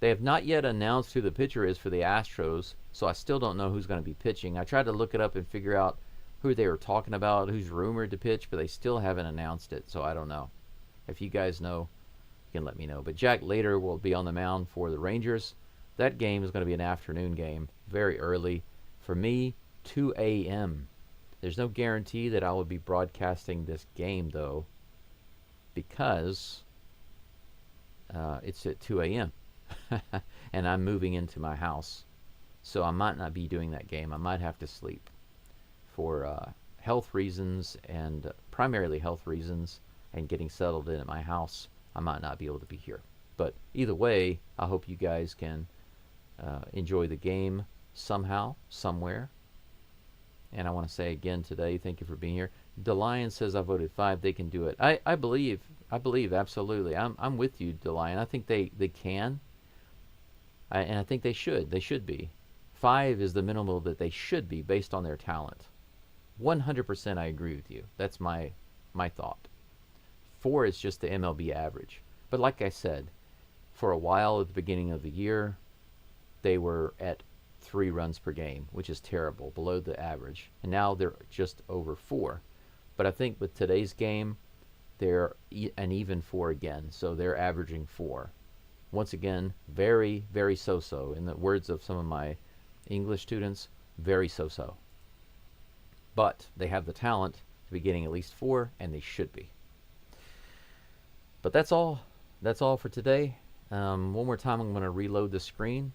they have not yet announced who the pitcher is for the Astros, so I still don't know who's going to be pitching. I tried to look it up and figure out who they were talking about, who's rumored to pitch, but they still haven't announced it, so I don't know. If you guys know, you can let me know. But Jack Leiter will be on the mound for the Rangers. That game is going to be an afternoon game, very early. For me, 2 a.m. There's no guarantee that I will be broadcasting this game, though, because it's at 2 a.m. and I'm moving into my house. So I might not be doing that game. I might have to sleep for health reasons, and primarily health reasons, and getting settled in at my house. I might not be able to be here. But either way, I hope you guys can enjoy the game somehow, somewhere. And I want to say again today, thank you for being here. DeLion says I voted 5. They can do it. I believe absolutely. I'm with you, DeLion. I think they can. And I think they should. They should be. 5 is the minimal that they should be based on their talent. 100% I agree with you. That's my thought. 4 is just the MLB average. But like I said, for a while at the beginning of the year, they were at 3 runs per game, which is terrible, below the average. And now they're just over 4. But I think with today's game, they're an even 4 again. So they're averaging 4. Once again, very, very so-so. In the words of some of my English students, very so-so. But they have the talent to be getting at least 4, and they should be. But that's all. That's all for today. One more time, I'm going to reload the screen.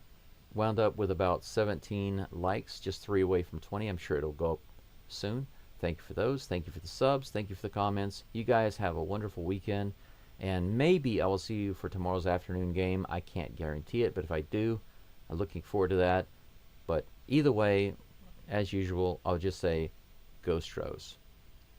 Wound up with about 17 likes, just 3 away from 20. I'm sure it'll go up soon. Thank you for those. Thank you for the subs. Thank you for the comments. You guys have a wonderful weekend. And maybe I will see you for tomorrow's afternoon game. I can't guarantee it, but if I do, I'm looking forward to that. But either way, as usual, I'll just say, Geaux Stros.